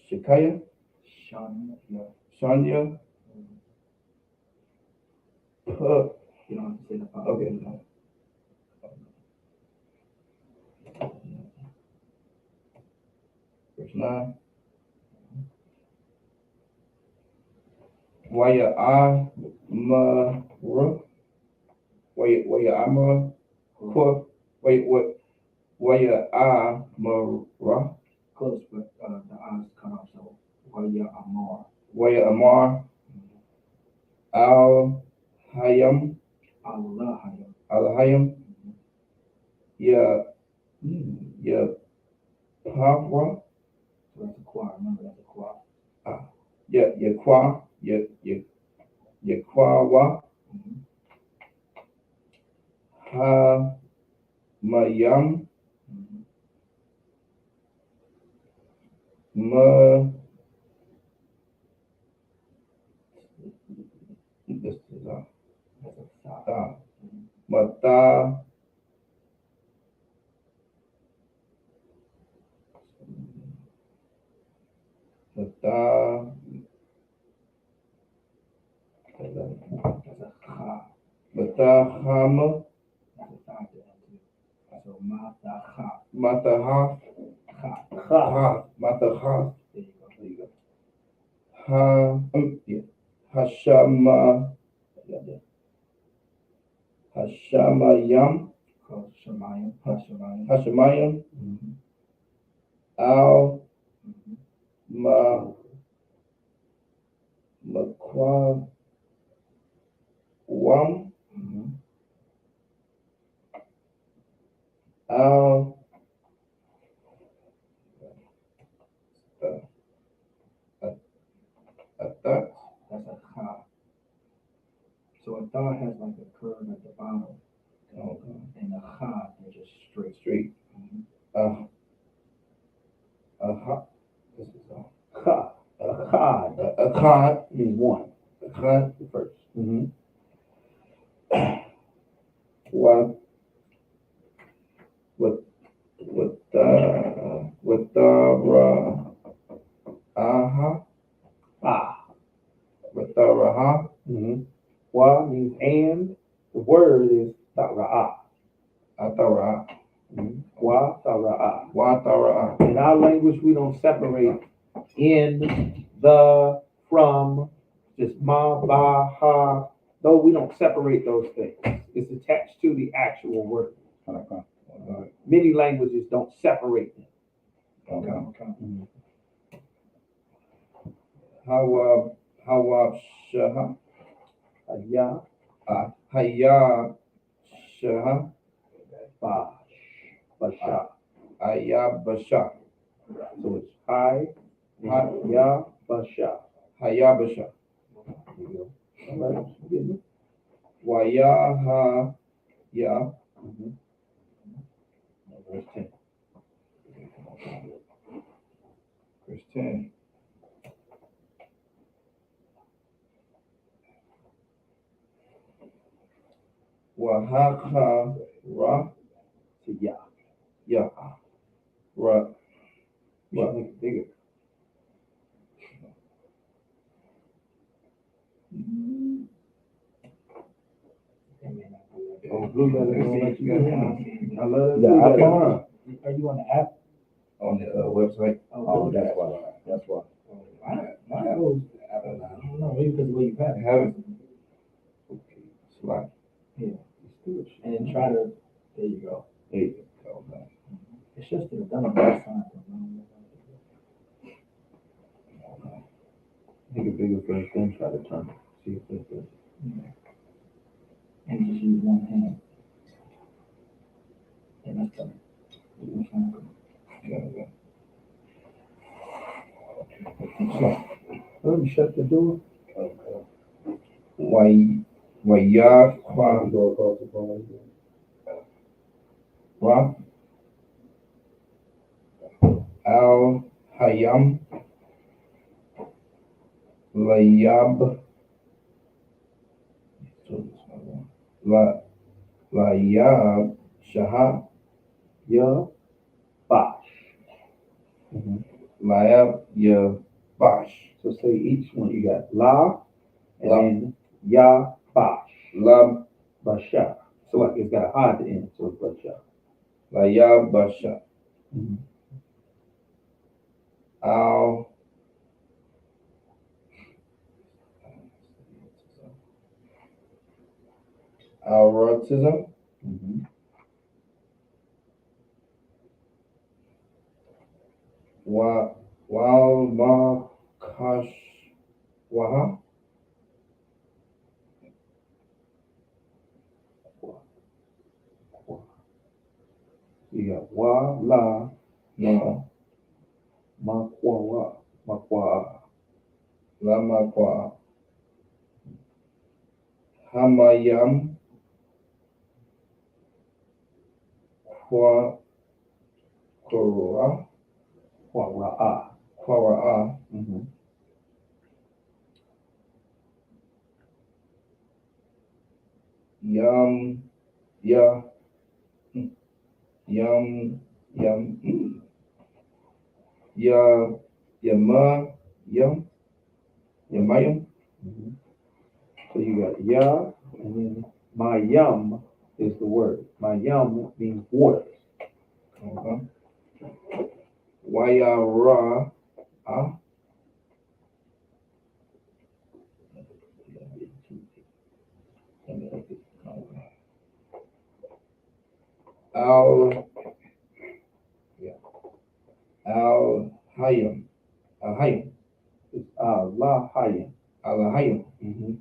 B: Shikaya,
D: Shan. Yeah.
B: Shanya,
D: You don't have to say the five.
B: Okay. Verse 9. Waya Amara, Waya Amara, Waya Amara,
D: Close, but the eyes cut off. So Waya Amar.
B: Waya Amar, Al Hayam,
D: Allahayim.
B: Al Hayam, Ya Pavra,
D: So that's a choir. Remember, that's a choir.
B: Yakwawa, Ha Mayam, Ma, this is Mata, Mata,
D: That's a cha.
B: Matahama,
D: That's a five to end too. So matacha.
B: Mataha, Mataha,
D: There you go.
B: Hashama, Hashamayam,
D: Close. Shemayim. Hashemayim.
B: Hashamayam, Al, Makwa, Wam, Al, Atat,
D: That's a cha. So a thought has like a curve at the bottom. And a cha is just straight.
B: Street, Aha, this is Akkad
F: means one.
B: Akkad,
F: The first.
B: what, Aha, Wataraha,
F: Wa means and. The word is ta'ra'ah.
B: Atara,
F: Wa ta'ra'ah.
B: Watara,
F: In our language, we don't separate in, the, from, just ma, ba, ha. No, we don't separate those things. It's attached to the actual word. Many languages don't separate them.
B: Hawa Shaha,
F: Ya,
B: Haya Shaha,
F: ba, basha.
B: Ayabasha,
F: So it's hi, ya, basha.
B: Hayabasha,
F: There you All right, I'm getting it.
B: Wayaha ya.
F: Verse 10.
B: Verse 10. Wahaka ra
F: To Yah.
B: ya ra.
F: You should make it bigger. Oh, blue letter don't let you do that. I love that
E: The
F: blue letter.
E: iPhone.
D: Are you on the app?
B: On the website.
F: Oh, that's why. That's why.
D: Mine goes, I don't know, maybe because of the way you have it.
B: Have it. Okay. Slide.
D: And then try to, there you go.
F: There you go.
B: Okay.
D: It's just the done on that side.
F: Make it bigger first, then try to turn it. See if it's good.
D: And just use one hand. And that's better.
B: Okay.
F: Oh, you shut the door?
B: Waya
E: Go across the phone.
B: ra al hayam layab layab shaha
F: Yeah. Bosh.
B: layab ya bash
F: So say each one. You got La and
B: La.
F: then Ya Bosh.
B: lab
F: Basha. So like it's got a ha at the end, so it's Basha.
B: layab basha
F: Mhm.
B: al autism
F: Mhm.
B: wal ma kash waha
F: You got Wa, La,
B: no
F: Ma, Kwa, Wa, Ma, Kwa.
B: lama kwa hamayam kwa kora
F: Kwa, Ra, Ah.
B: kwara
F: Mhm.
B: yam ya yam yam ya yama yam yamayam
F: Mhm. So you got Ya, and then my yum is the word. My yum means waters.
B: wayara al al hayam al hayam
F: It's La, Hayim.
B: al hayam
F: Mhm.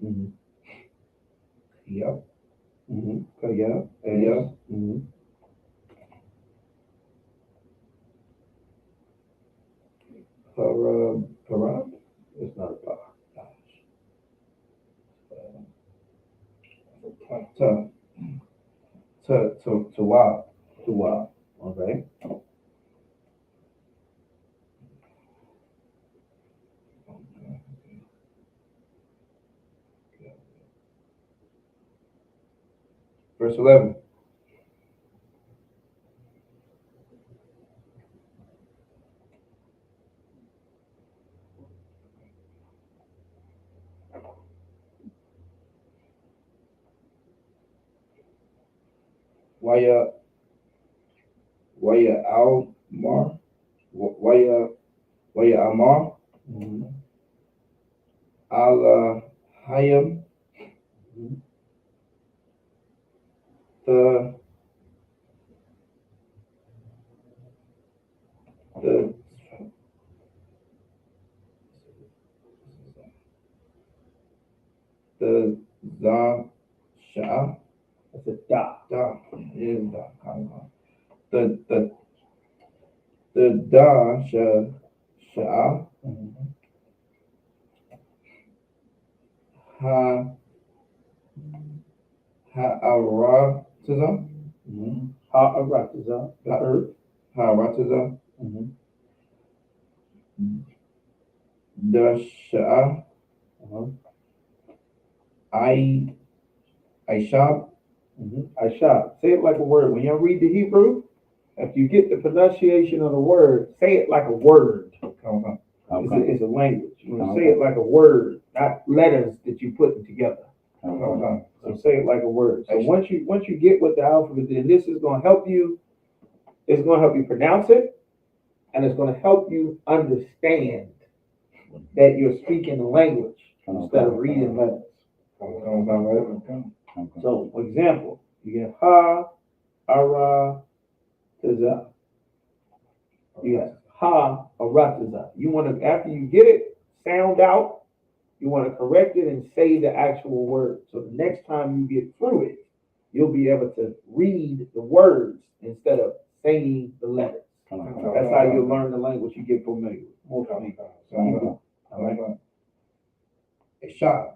F: Mhm.
B: yep
F: Mhm. So yeah.
B: Yeah.
F: Mhm.
B: para
F: It's not a pa.
B: to wow
F: To Wa. Okay.
B: verse 11 waya almar waya amar
F: Mhm.
B: ala hayam
F: Mhm.
B: the the sha
F: It's a Da.
B: da is da the da sha
F: Mhm.
B: Ha'aratiza,
F: Ha'aratiza, the earth.
B: Ha'aratiza,
F: Mhm.
B: Dasha'a,
F: Uh-huh.
B: Aishab,
F: Aisha, say it like a word. When y'all read the Hebrew, if you get the pronunciation of the word, say it like a word. It's a language. You want to say it like a word, not letters that you putting together. So say it like a word. So once you get what the alphabet is, this is going to help you. It's going to help you pronounce it, and it's going to help you understand that you're speaking the language instead of reading letters. So, for example, you have ha, ara, taza. You have ha, ara, taza. You want to, after you get it, sound out, you want to correct it and say the actual word. So the next time you get through it, you'll be able to read the words instead of saying the letters. That's how you learn the language. You get familiar with. More familiar. All right.
B: Aishab,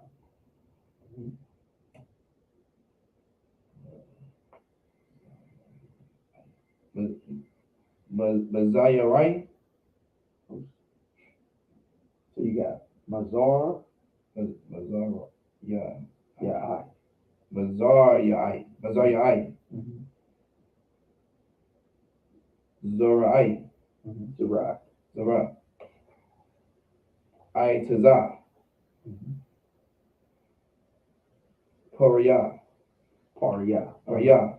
B: Mazayarai,
F: So you got mazar,
B: Mazar, yeah,
F: I.
B: Mazarai, Zorai,
F: Zara.
B: Zara, Aitaza, Poriya,
F: Parya.
B: Poriya,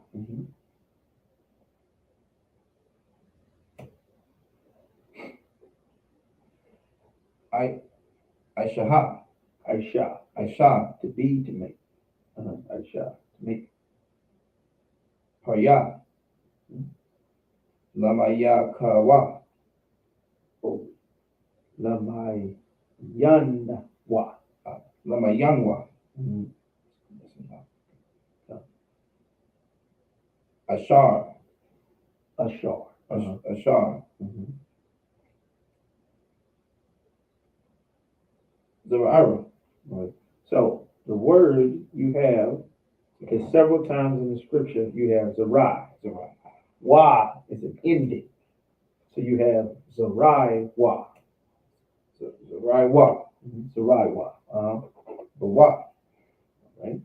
B: Aishaha,
F: Aisha.
B: Aisha,
F: To be, to make. Aisha. To make.
B: Poriya, Lamayakawa,
F: Oh. Lamai. Yanwa.
B: Lamayanwa, Ashar,
F: Ashar.
B: Ashar, Zera'ara,
F: Right. So the word you have is several times in the scripture. You have Zerai. Wa is an ending. So you have Zerai Wa.
B: Zeraiwa,
F: Zerai Wa.
B: the Wa,
F: Right.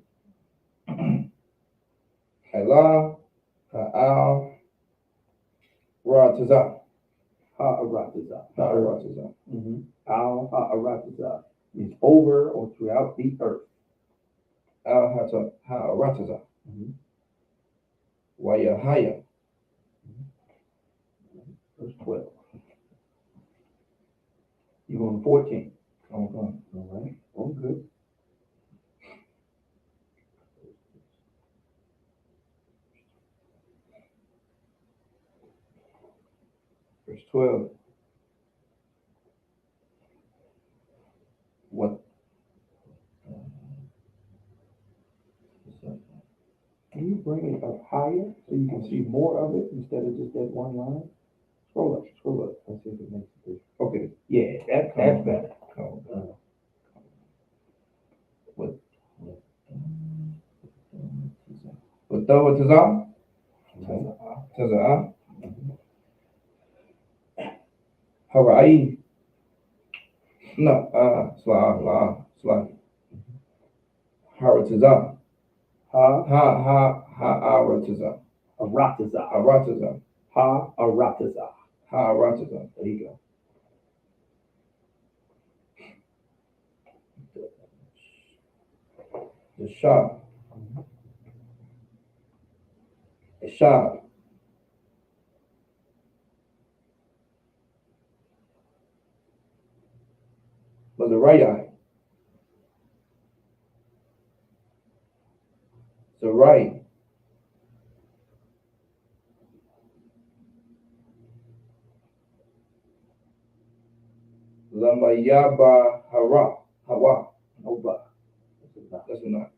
B: Hala, Ha'al, Rataza,
F: Ha'aratiza.
B: Ha'arataza,
F: Al Ha'aratiza is over or throughout the earth.
B: Al Ha'arataza, Wayahaya,
F: Verse 12. You're going to 14.
B: okay.
F: All right. Oh, good.
B: Verse 12. What?
F: Can you bring it up higher so you can see more of it instead of just that one line? Scroll up. Let's see if it makes it.
B: Okay.
F: Yeah, that's better.
B: What Taza? Taza. Hawaii. No, Sla. Harataza. Harataza.
F: Aratiza.
B: Arataza.
F: Aratiza.
B: Harataza.
F: There you go.
B: The Shah. The Shah. But the right eye. The right. Lamayaba Hawa.
F: Oba.
B: That's not.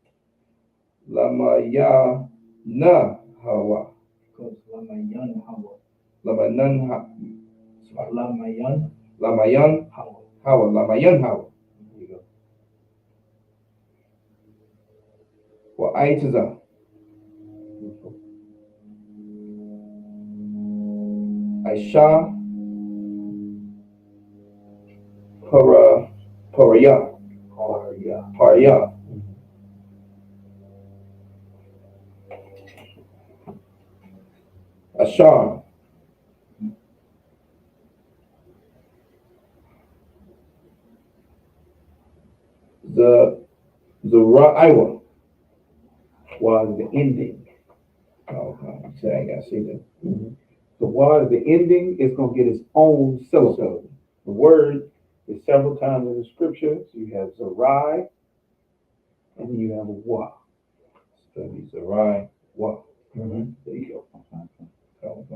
B: Lamaya na Hawa.
D: Because Lamayan Hawa.
B: Lamanan
D: Lamayan
B: Lamayan
D: Hawa.
B: Hawa. Lamayan Hawa.
F: There you go.
B: وأيتزا Aisha Paraya Ashar the Ra'iwa
F: Was the ending.
B: okay, so I gotta see that.
F: The was the ending is gonna get its own syllable. The word is several times in the scripture. So you have Zerai, and then you have a wa.
B: Study Zarai Wa.
F: There you go.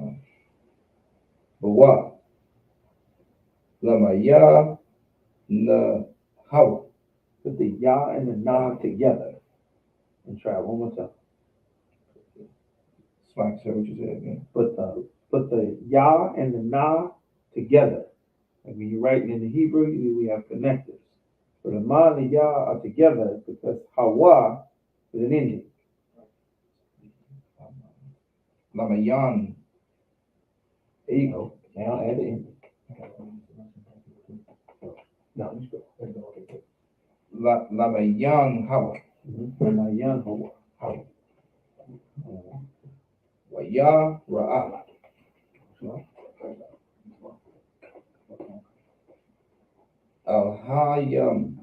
B: Bawa Lamaya Na Hawa.
F: Put the ya and the na together. And try it one more time.
B: Smack, say what you said again.
F: Put the ya and the na together. And when you're writing in the Hebrew, we have connectors. So the ma and the ya are together because hawa is an ending.
B: Lamayan
F: There you go. Now add the ending. No, you go.
B: Lamayan Hawa.
F: Mayan hawa.
B: Waya Ra'a. Al-Hayam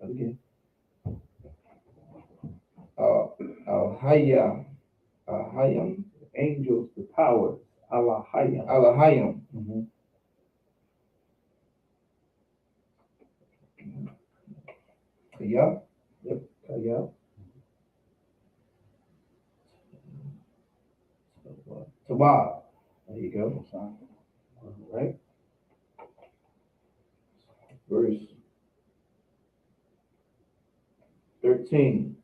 F: Again.
B: Al-Hayam
F: Angels, the powers. Allah hayam.
B: Al-Hayam Kaya
F: Yeah.
B: Tabab.
F: There you go. All right.
B: Verse 13.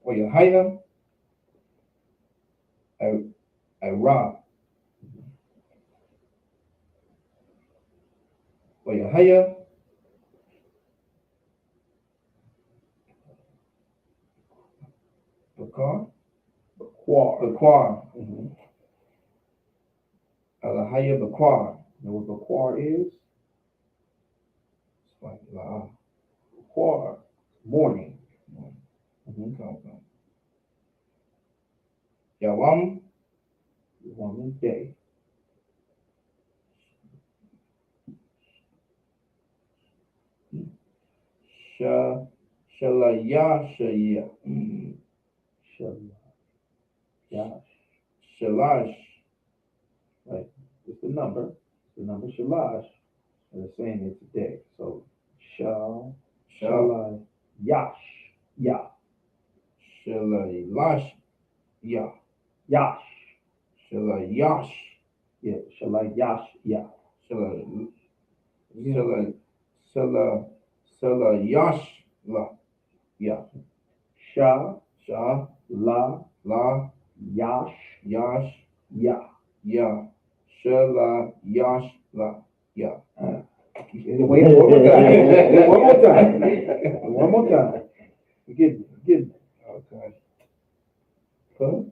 B: Wayahaya Ra. Wayahaya Bakar. Bakwar. Alahaya Bakwar.
F: You know what Bakwar is? Bakwar, morning.
B: Yawam
F: Woman's day.
B: Shalayashaya
F: Yash.
B: Shalash.
F: Right. It's the number. The number Shalash. And it's saying it's a day. So Shalai Yash. Ya.
B: Shalash Ya.
F: Yash.
B: Shalayash.
F: Yeah. Shalai Yash. Ya.
B: Shalayash La. Ya.
F: Sha.
B: Shah
F: La.
B: La
F: Yash.
B: Yash
F: Ya.
B: Ya. Shalayash La. Ya.
F: Wait, one more time. One more time. One more time. Get.
B: Okay.
F: Huh?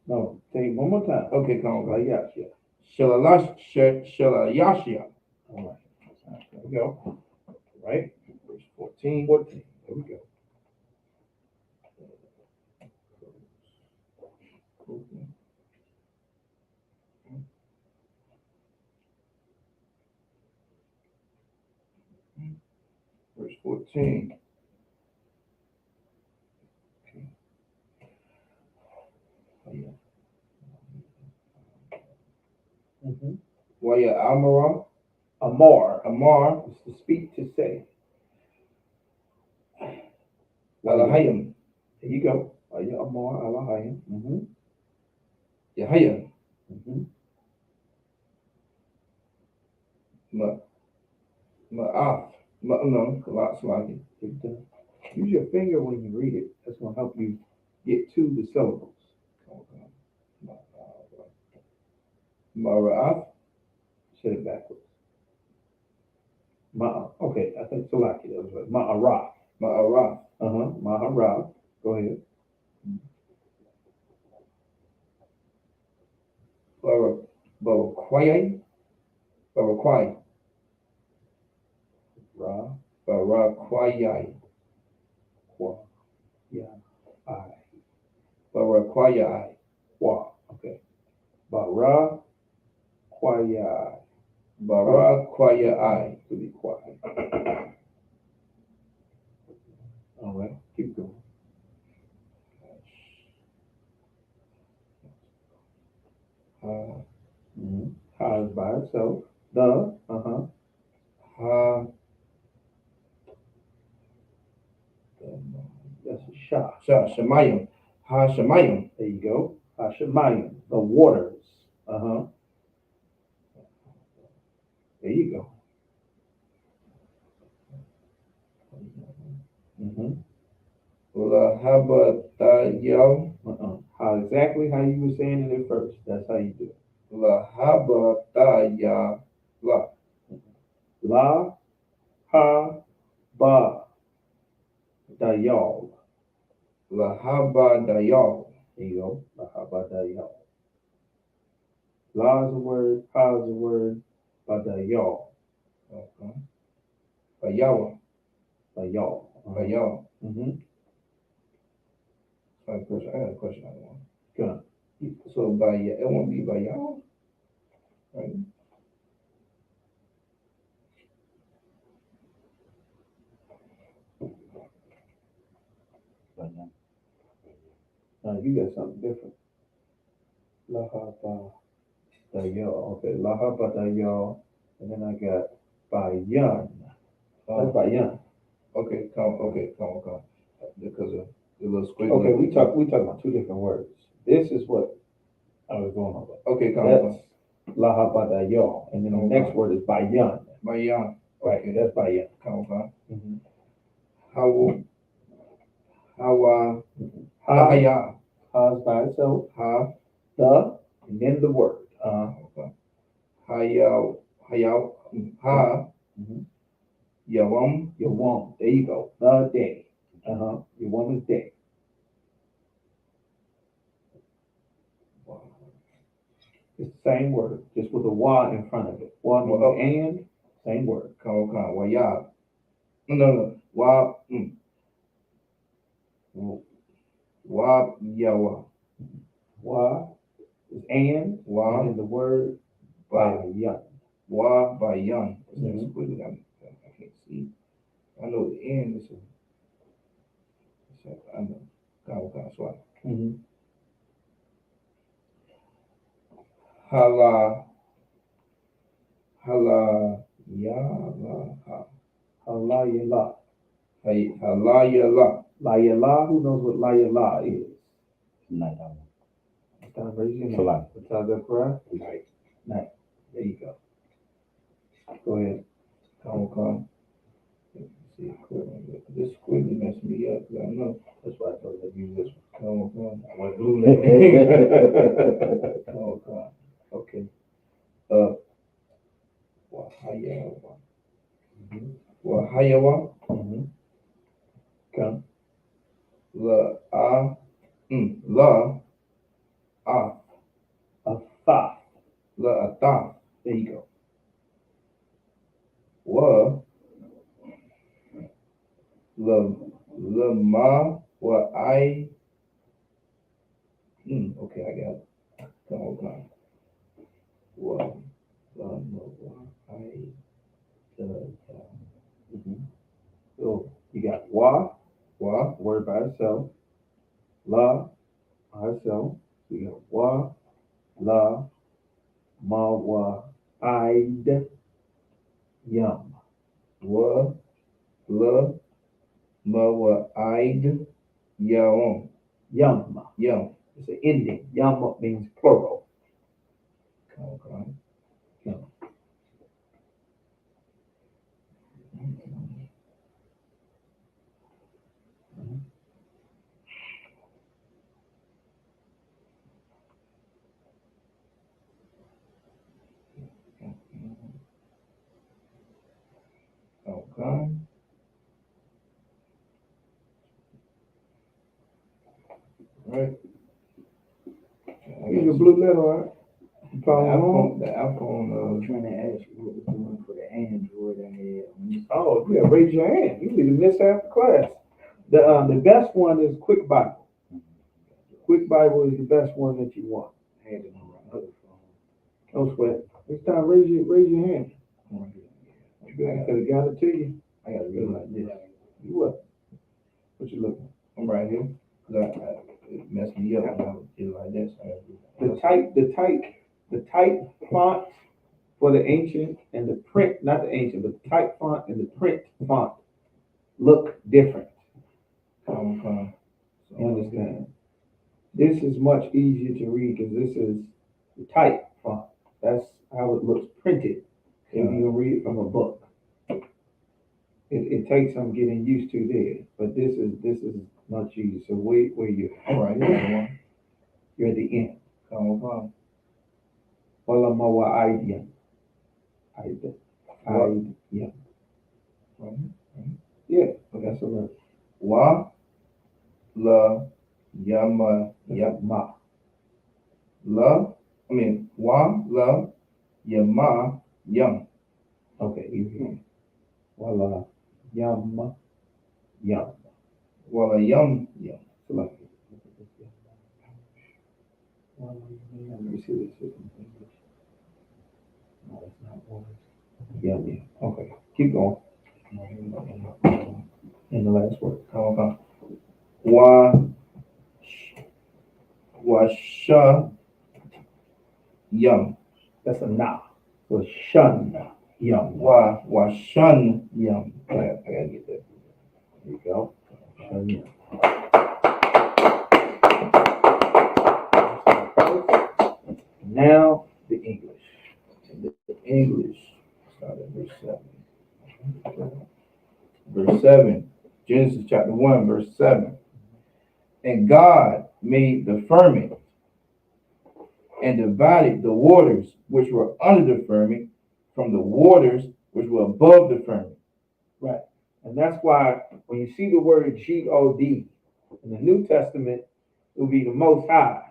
F: No. Say it one more time.
B: Okay, come on.
F: Like Yash. Yeah.
B: Shalayashya.
F: All right. There we go. Right?
B: Verse 14.
F: 14. There we go.
B: Verse 14. Waya Amara. Amar.
F: It's to speak, to say.
B: Alahayim.
F: There you go. Amar, Alahayim.
B: Yahayim. Ma'af. No, Kalak Slaki.
F: Use your finger when you read it. That's going to help you get to the syllables.
B: Mara'af.
F: Say it backwards. Okay, I think Salaki, that was right. Ma'araf.
B: Ma'araf.
F: Maharaf. Go ahead.
B: Barakwai. Barakwai.
F: Ra.
B: Barakwai.
F: Qua. Ya. I.
B: Barakwai.
F: Qua. Okay. Bara. Quaya.
B: Barakwai.
F: To be quiet. All right. Keep going. Ha is by itself. The.
B: Ha.
F: That's a sha.
B: Shemayim. Ha Shemayim.
F: There you go. Hashemayim. The waters. There you go.
B: Lahabatayaw.
F: How exactly how you were saying it at first. That's how you do it.
B: Lahabataya.
F: La ha ba dayal.
B: Lahabadayaw.
F: There you go. La ha ba dayal. La is a word. Ha is a word. Ba dayal.
B: Okay. Bayawa.
F: Dayal.
B: Bayawa. I got a question on one.
F: Good.
B: So by it won't be by y'all, right?
F: Now you got something different. La ha ba dayal. Okay. La ha ba dayal. And then I got bayan. That's bayan.
B: Okay, come. Because of the little squiggle.
F: Okay, we talking about two different words. This is what I was going over.
B: Okay, come.
F: That's lahabadayon, and then the next word is bayan.
B: Bayan.
F: Right,
B: Okay.
F: that's bayan.
B: Come.
F: Ha
B: Haya.
F: ha is by itself.
B: Ha.
F: The and then the word.
B: Okay. Haya. Ha. Yawam.
F: Your woman. There you go. The day. Your woman's day. It's the same word, just with a wa in front of it. Wa means and, same word.
B: Come. Waya. No. Wa. Wa. Yawa.
F: Wa is and then the word bayan.
B: Wa bayan.
F: Mhm.
B: I can't see. I know the end is I know. Swat. Hala yala.
F: Allah yala.
B: Hala yala.
F: La yala, who knows what la yala is?
E: Night.
F: Time raise your hand.
E: Salah.
F: What's that correct?
E: Night.
F: Night. There you go. Go ahead.
B: Come. See, this squiggle messed me up. I know.
F: That's why I told you to use this one.
B: Come.
F: I went blue.
B: Come. Okay. Wahayawa.
F: Come.
B: La
F: A fa.
B: la ata.
F: There you go.
B: La ma wa I. Okay, I got it. Come. La ma wa I.
F: So you got wa, word by itself. La by itself. You got wa, la, ma, wa, id, yum.
B: La ma wa I. Yum.
F: Yum. It's an ending. Yum means plural.
B: Come.
F: Yum.
B: Right.
A: Use your blue letter, all right? You
B: The
A: follow along?
B: iPhone,
D: I'm trying to ask you what we're doing for the Android I had.
A: Oh, yeah, raise your hand. You need to miss half the class. The best one is Quick Bible. Quick Bible is the best one that you want.
D: I had it on my other phone.
A: Don't sweat. Next time, raise your hand.
B: I
A: I could have got it to you.
B: gotta realize this.
A: You what? What you looking?
B: I'm right here. 'Cause it messed me up when I was dealing like this. I gotta do that.
A: The type font for the ancient and the print, not the ancient, but the type font and the print font look different.
B: So,
A: You understand? This is much easier to read because this is the type font. That's how it looks printed. If you read it from a book. It takes some getting used to there, but this is much easier. So wait where you
B: all right, yeah,
A: you're at the end.
B: come.
A: Wala mawa idea. Idea. Yeah. Yeah, that's a word.
B: Wa, la, yama,
A: Ma.
B: la, wa, la, yama, yum.
A: Okay, easy. Wala yam.
B: Wala, yum.
A: Select it. Let me see this in English. No, that's not words. Yeah. Okay, keep going. And the last word.
B: Come. Wa, sha, yum.
A: That's a na. So shun. Yum.
B: Wa, shun, yum. I gotta get that.
A: There you go. Shun yum. Now the English.
B: The English. Start at verse 7. Verse 7. Genesis chapter 1, verse 7. And God made the firmament and divided the waters which were under the firmament from the waters which were above the firmament.
A: Right. And that's why when you see the word G-O-D in the New Testament, it will be the Most High.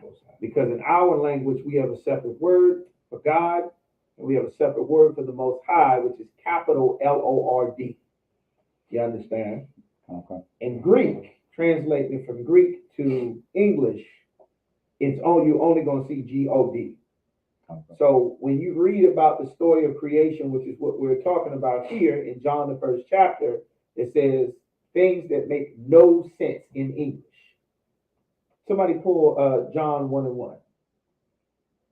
A: Because in our language, we have a separate word for God, and we have a separate word for the Most High, which is capital L-O-R-D. You understand?
E: Okay.
A: In Greek, translating from Greek to English, you're only going to see G-O-D.
E: Okay.
A: So when you read about the story of creation, which is what we're talking about here in John, the 1st chapter, it says things that make no sense in English. Somebody pull John 1:1.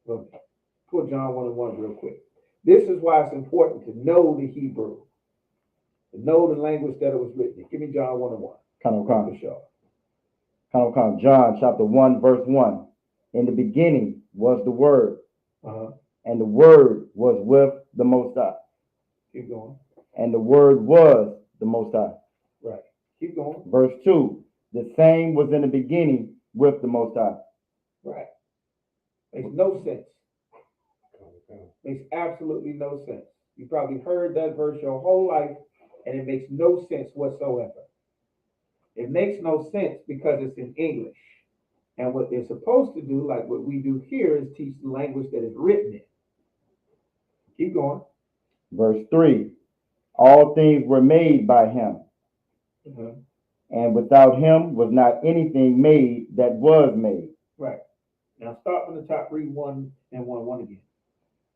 A: Pull John 1:1 real quick. This is why it's important to know the Hebrew, to know the language that it was written in. Give me John 1:1.
E: John chapter 1, verse 1. In the beginning was the Word, and the Word was with the Most High.
A: Keep going.
E: And the Word was the Most High.
A: Right. Keep going.
E: Verse 2. The same was in the beginning with the Most High.
A: Right. Makes no sense. Makes absolutely no sense. You probably heard that verse your whole life, and it makes no sense whatsoever. It makes no sense because it's in English. And what they're supposed to do, like what we do here, is teach the language that is written in. Keep going.
E: Verse 3. All things were made by him, and without him was not anything made that was made.
A: Right. Now start from the top, read 1 and 1 again.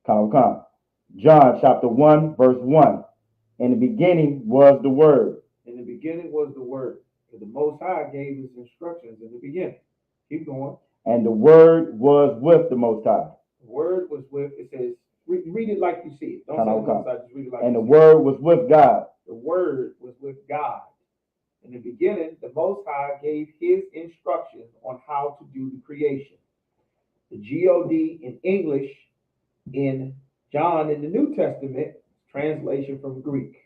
E: John chapter 1, verse 1. In the beginning was the Word.
A: In the beginning was the Word. The Most High gave his instructions in the beginning. Keep going.
E: And the Word was with the Most High.
A: The Word was with, it says, read it like you see it. Don't say the Most High, just read it like
E: and
A: you
E: the
A: see
E: Word was with God.
A: The Word was with God. In the beginning, the Most High gave his instructions on how to do the creation. The G-O-D in English, in John in the New Testament, translation from Greek.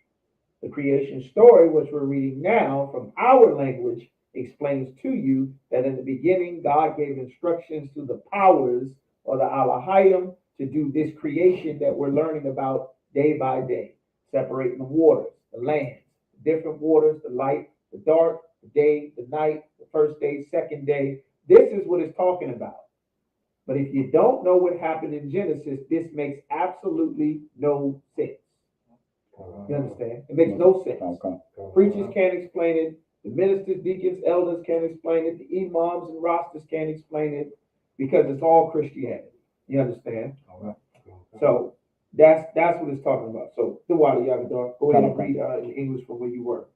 A: The creation story, which we're reading now from our language, explains to you that in the beginning, God gave instructions to the powers or the Alahayim to do this creation that we're learning about day by day, separating the waters, the lands, the different waters, the light, the dark, the day, the night, the first day, second day.
F: This is what it's talking about. But if you don't know what happened in Genesis, this makes absolutely no sense. You understand? It makes no sense. Preachers can't explain it. The ministers, deacons, elders can't explain it. The imams and rosters can't explain it because it's all Christianity. You understand? So that's what it's talking about. So the water, Yagadar, go ahead and read in English from where you were.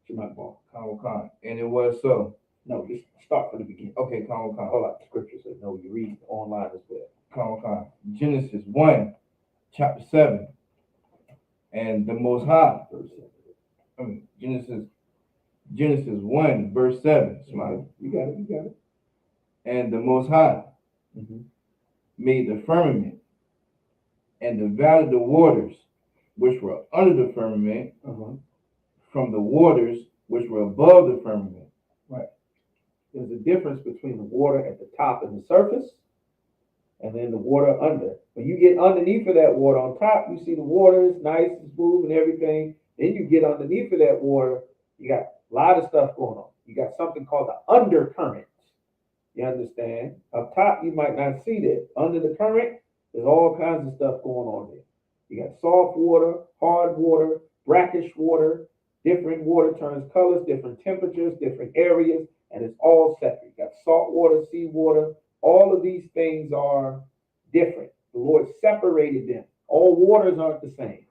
F: Shemai Ball.
B: Khan. And it was so.
F: No, just start from the beginning.
B: Okay, Khan.
F: Hold up, the scripture says no. You read online as well.
B: Khan. Genesis 1, chapter 7. And the Most High, Genesis 1, verse 7. Somebody.
F: You got it.
B: And the Most High made the firmament and divided the waters which were under the firmament from the waters which were above the firmament.
F: Right. There's a difference between the water at the top and the surface, and then the water under. When you get underneath of that water, on top, you see the water is nice and smooth and everything. Then you get underneath of that water, you got a lot of stuff going on. You got something called the undercurrent. You understand? Up top, you might not see that. Under the current, there's all kinds of stuff going on there. You got soft water, hard water, brackish water. Different water turns colors, different temperatures, different areas, and it's all separate. You got salt water, sea water. All of these things are different. The Lord separated them. All waters aren't the same.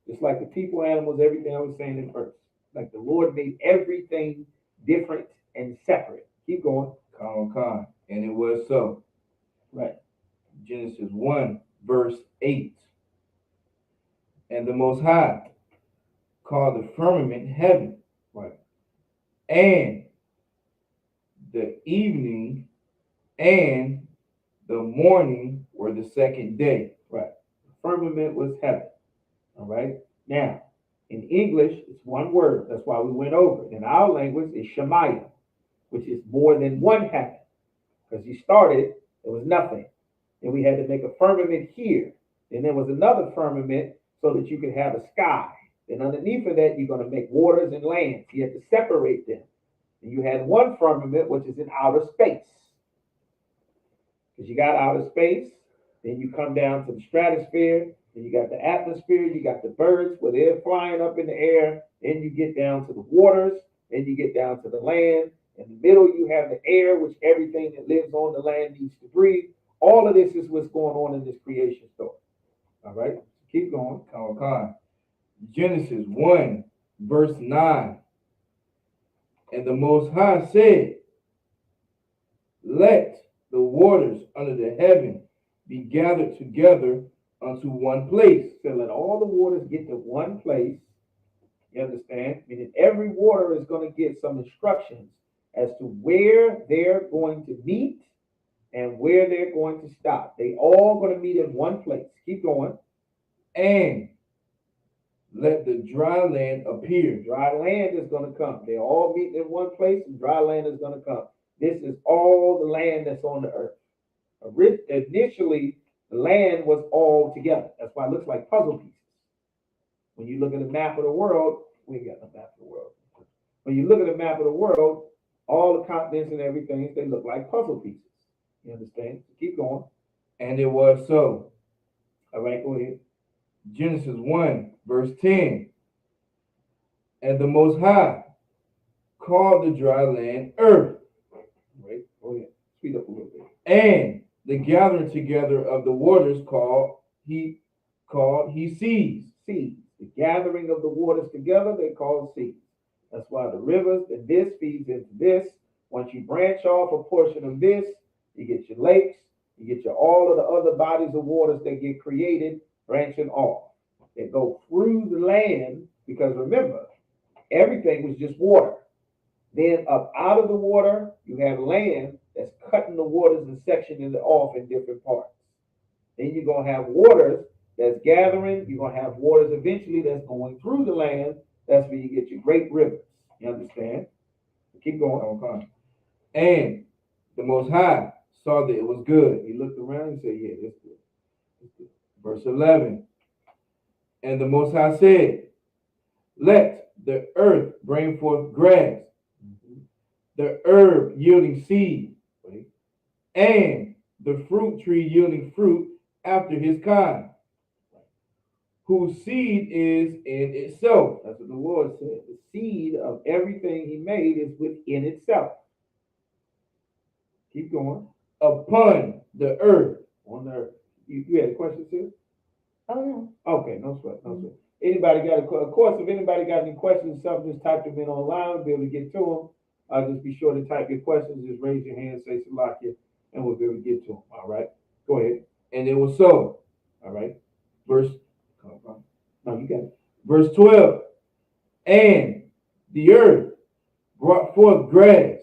F: Just like the people, animals, everything I was saying in first. Like the Lord made everything different and separate. Keep going.
B: Khan. And it was so.
F: Right.
B: Genesis 1, verse 8. And the Most High called the firmament heaven.
F: Right.
B: And the evening and the morning were the second day.
F: Right. The firmament was heaven. All right. Now, in English, it's one word. That's why we went over it. In our language, it's Shemayim, which is more than one heaven. Because you started, there was nothing. And we had to make a firmament here. Then there was another firmament so that you could have a sky. Then underneath of that, you're going to make waters and lands. You have to separate them. And you had one firmament, which is in outer space. Because you got outer space, then you come down to the stratosphere, then you got the atmosphere, you got the birds where they're flying up in the air, then you get down to the waters, then you get down to the land. In the middle, you have the air, which everything that lives on the land needs to breathe. All of this is what's going on in this creation story. All right, keep going.
B: Khan. Genesis 1, verse 9. And the Most High said, let the waters under the heaven be gathered together unto one place.
F: So let all the waters get to one place. You understand? Meaning every water is going to get some instructions as to where they're going to meet and where they're going to stop. They all going to meet in one place. Keep going.
B: And let the dry land appear.
F: Dry land is going to come. They're all meeting in one place, and dry land is going to come. This is all the land that's on the earth. Initially, the land was all together. That's why it looks like puzzle pieces. When you look at a map of the world, we ain't got no map of the world. When you look at a map of the world, all the continents and everything, they look like puzzle pieces. You understand? Keep going.
B: And it was so.
F: All right, go ahead.
B: Genesis 1, verse 10. And the Most High called the dry land earth.
F: Right, go ahead. Speed up a little bit.
B: And the gathering together of the waters called he seas.
F: Seas. The gathering of the waters together, they call seas. That's why the rivers and this feeds into this. Once you branch off a portion of this, you get your lakes, you get your all of the other bodies of waters that get created branching off. They go through the land because remember, everything was just water. Then up out of the water, you have land that's cutting the waters and sectioning it off in different parts. Then you're going to have waters that's gathering. You're going to have waters eventually that's going through the land. That's where you get your great rivers. You understand? Keep going.
B: Okay. And the Most High saw that it was good.
F: He looked around and said, yeah, that's good. That's good.
B: Verse 11. And the Most High said, let the earth bring forth grass, the herb yielding seed, and the fruit tree yielding fruit after his kind, whose seed is in itself.
F: That's what the Lord said. The seed of everything he made is within itself. Keep going.
B: Upon the earth.
F: On the earth. You had a question, sis?
B: Oh, yeah.
F: Okay, no sweat, no sweat. Anybody got of course, if anybody got any questions, something, just type them in online, we'll be able to get to them. Just be sure to type your questions, just raise your hand, say Salakia, and we'll be able to get to them. All right? Go ahead.
B: And it was so.
F: All right.
B: Verse
F: No, you got it.
B: verse 12. And the earth brought forth grass,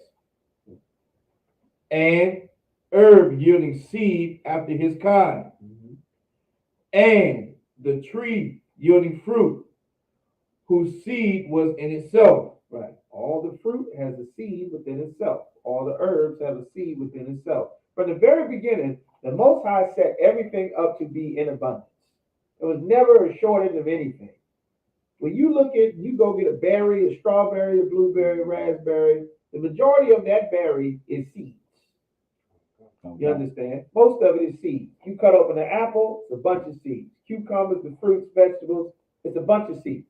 B: and herb yielding seed after his kind, and the tree yielding fruit, whose seed was in itself.
F: Right. All the fruit has a seed within itself. All the herbs have a seed within itself. From the very beginning, the Most High set everything up to be in abundance. There was never a shortage of anything. When you look at, you go get a berry, a strawberry, a blueberry, a raspberry, the majority of that berry is seeds. You understand? Most of it is seeds. You cut open an apple, it's a bunch of seeds. Cucumbers, the fruits, vegetables, it's a bunch of seeds.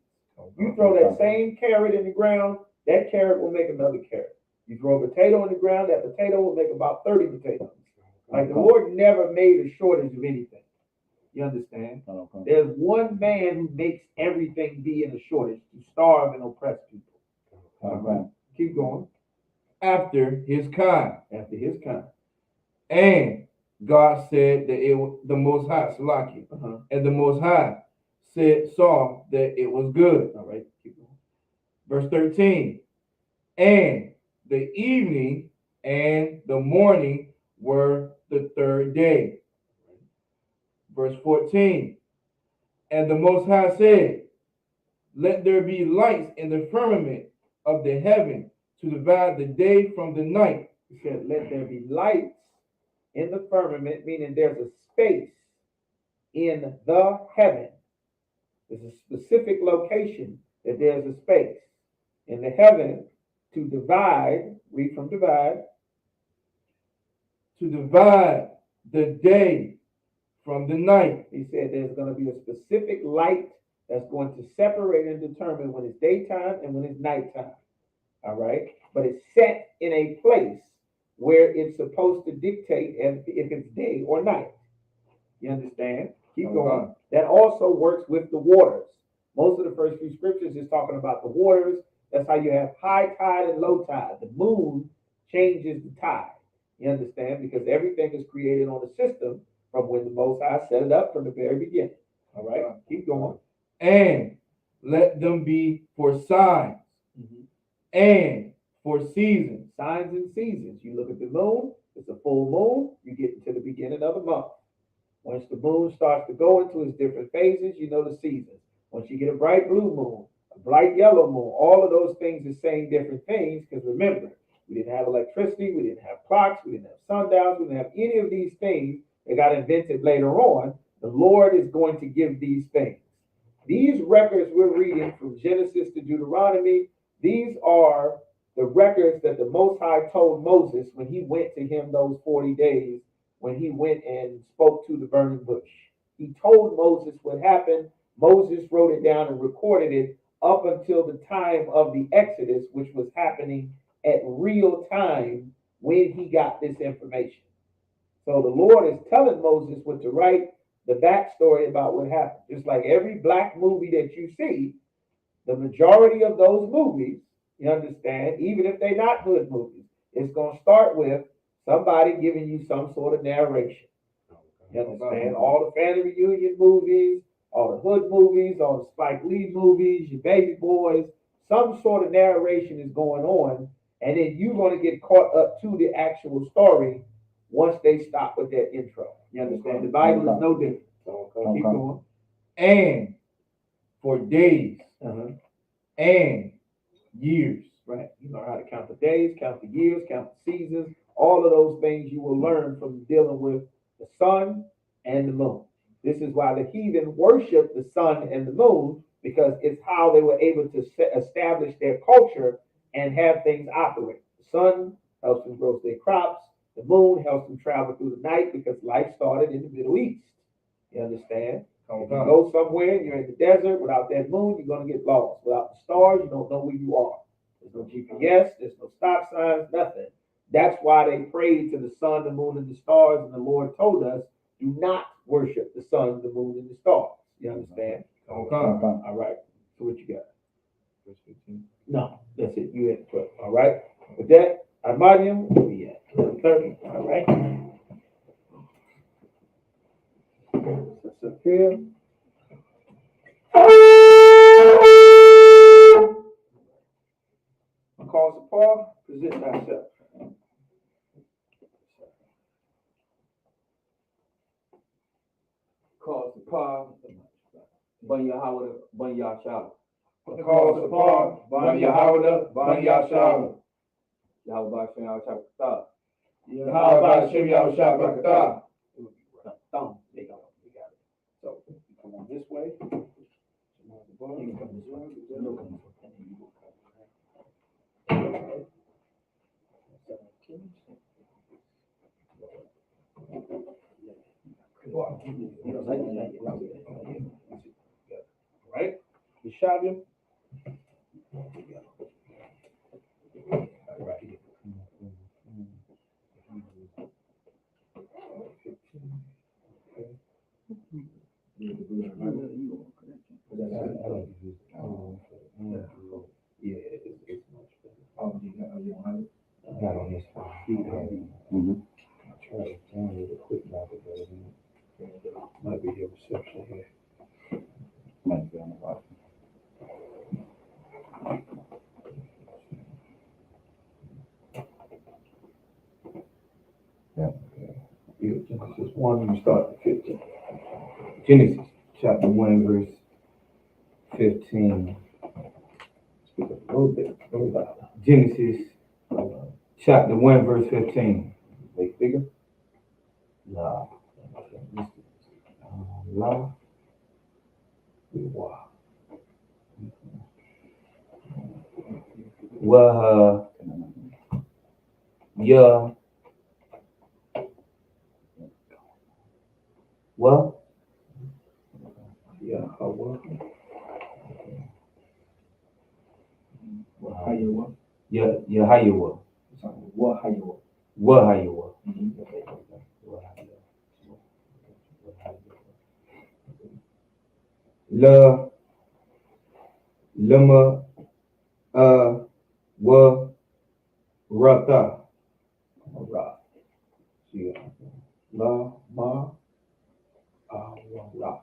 F: You throw that same carrot in the ground, that carrot will make another carrot. You throw a potato in the ground, that potato will make about 30 potatoes. Like the Lord never made a shortage of anything. You understand? There's one man who makes everything be in a shortage to starve and oppress people. All right. Keep going.
B: After his kind.
F: After his kind.
B: And God said that it was the Most High, Salaki, and the Most High saw that it was good.
F: All right. Keep going.
B: Verse 13. And the evening and the morning were the third day. Verse 14. And the Most High said, let there be lights in the firmament of the heaven to divide the day from the night.
F: He said, let there be lights in the firmament, meaning there's a space in the heaven. There's a specific location that there's a space in the heaven to divide, read from divide,
B: to divide the day from the night.
F: He said there's going to be a specific light that's going to separate and determine when it's daytime and when it's nighttime. All right? But it's set in a place where it's supposed to dictate if it's day or night. You understand? Keep going. That also works with the waters. Most of the first few scriptures is talking about the waters. That's how you have high tide and low tide. The moon changes the tide. You understand? Because everything is created on a system from when the Most High set it up from the very beginning. All right? Keep going.
B: And let them be for signs and for seasons.
F: Signs and seasons. You look at the moon, it's a full moon, you get into the beginning of the month. Once the moon starts to go into its different phases, you know the seasons. Once you get a bright blue moon, a bright yellow moon, all of those things are saying different things, because remember, we didn't have electricity, we didn't have clocks, we didn't have sundials, we didn't have any of these things that got invented later on. The Lord is going to give these things. These records we're reading from Genesis to Deuteronomy, these are the records that the Most High told Moses when he went to him those 40 days, when he went and spoke to the burning bush. He told Moses what happened. Moses wrote it down and recorded it up until the time of the Exodus, which was happening at real time when he got this information. So the Lord is telling Moses what to write, the backstory about what happened. Just like every black movie that you see, the majority of those movies, you understand, even if they're not good movies, it's going to start with somebody giving you some sort of narration. You understand? All the family reunion movies, all the hood movies, all the Spike Lee movies, your baby boys, some sort of narration is going on, and then you're going to get caught up to the actual story once they stop with that intro. You understand? The Bible is no different. Keep going.
B: And for days and years.
F: Right. You learn how to count the days, count the years, count the seasons. All of those things you will learn from dealing with the sun and the moon. This is why the heathen worship the sun and the moon, because it's how they were able to establish their culture and have things operate. The sun helps them grow their crops. The moon helps them travel through the night because life started in the Middle East. You understand? If you go somewhere and you're in the desert without that moon, you're going to get lost. Without the stars, you don't know where you are. There's no GPS, there's no stop signs, nothing. That's why they prayed to the sun, the moon, and the stars, and the Lord told us, do not worship the sun, the moon, and the stars. You understand?
B: Okay.
F: All right. So what you got? No, that's it. You had 12. All right. With that, Armanium, where we at? 30. All right. That's up here. Cause of Paul, present thyself.
A: Cause the Paul, Virgnia Howard, Virgnia Sabbath.
B: Cause of Paul, Virgnia Howard, Virgnia Sabbath.
A: Yahweh Shem Yahweh
B: Yahweh Shem Yahweh Shabbat.
F: Thumb. There you go. You got it. So you come on this way. You can come this way. Right? You shot him. Right. Yeah, it's much better. Oh, you got it? Not on this one. I tried to download it quick now, but might be your reception here.
E: Might be on the bottom.
F: You Genesis 1, you start at 15.
B: Genesis chapter 1, verse 15.
F: Speak up a little bit, a little louder.
B: Genesis chapter 1, verse 15.
F: Make bigger.
B: La. La.
F: Wow.
B: Wa. Ya. Wa.
F: Yeah, how well?
D: How you work?
B: Ya Hayawa.
D: What how you work?
B: Wa Hayawa. La. Lama. Wa. Rata.
F: Ra. Yeah. La, ma, ra.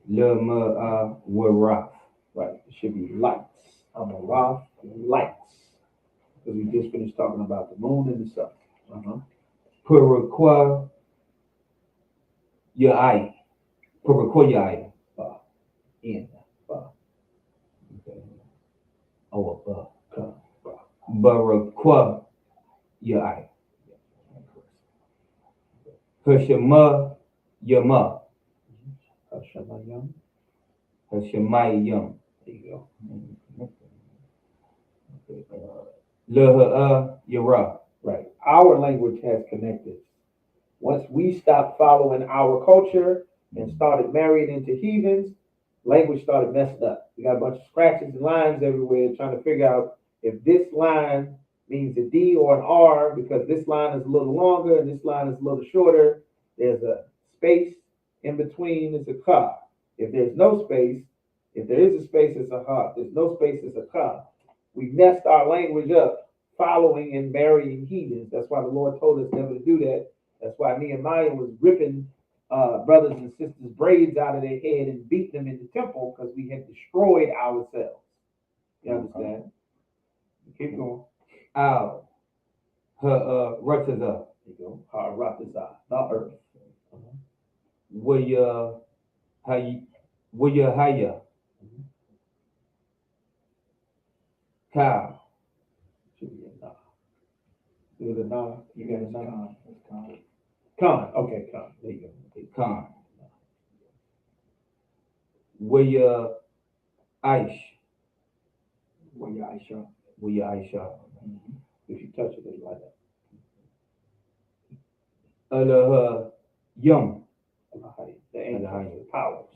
B: Lama. Wa Ra.
F: Right. It should be lights. Ra, lights. Because we just finished talking about the moon and the sun.
B: Purakwa. Ya Ai. Purakwa Ya Ai.
F: Ba. In. Ba.
B: Oh, ba.
F: Ka. Ba.
B: Barakwa Ya Ai. Hashema Yama.
F: Hashemayim.
B: Hashemayim.
F: There you go.
B: Laha Yara.
F: Right. Our language has connected. Once we stopped following our culture and started marrying into heathens, language started messed up. We got a bunch of scratches and lines everywhere trying to figure out if this line means a D or an R because this line is a little longer and this line is a little shorter. There's a space in between, it's a ka. If there's no space, if there is a space, it's a ha. If there's no space, it's a ka. We messed our language up following and marrying heathens. That's why the Lord told us never to do that. That's why Nehemiah was ripping brothers and sisters' braids out of their head and beating them in the temple because we had destroyed ourselves. You understand? Keep going.
B: Al. Rataza.
F: There you go. Ha-ratazah, not earth.
B: Waya Haya. Ka.
F: Should be a na. Do the na. You got a na.
D: Con.
F: Khan. Okay, Khan. There you go.
B: Khan. Waya Aish.
D: Where your Aisha?
B: Waya Aisha.
F: If you touch it, it'll light up.
B: Yum.
F: The angels, powers.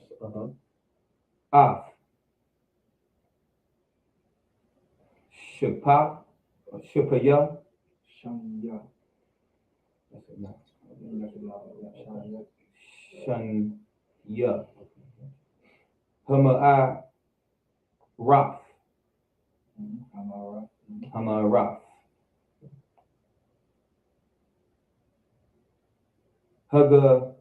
B: Af. Shapa. Shapaya.
D: Shanya.
B: Shan. Ya. Hama'a. Raf.
D: Amara.
B: Hama'a Raf. Haga.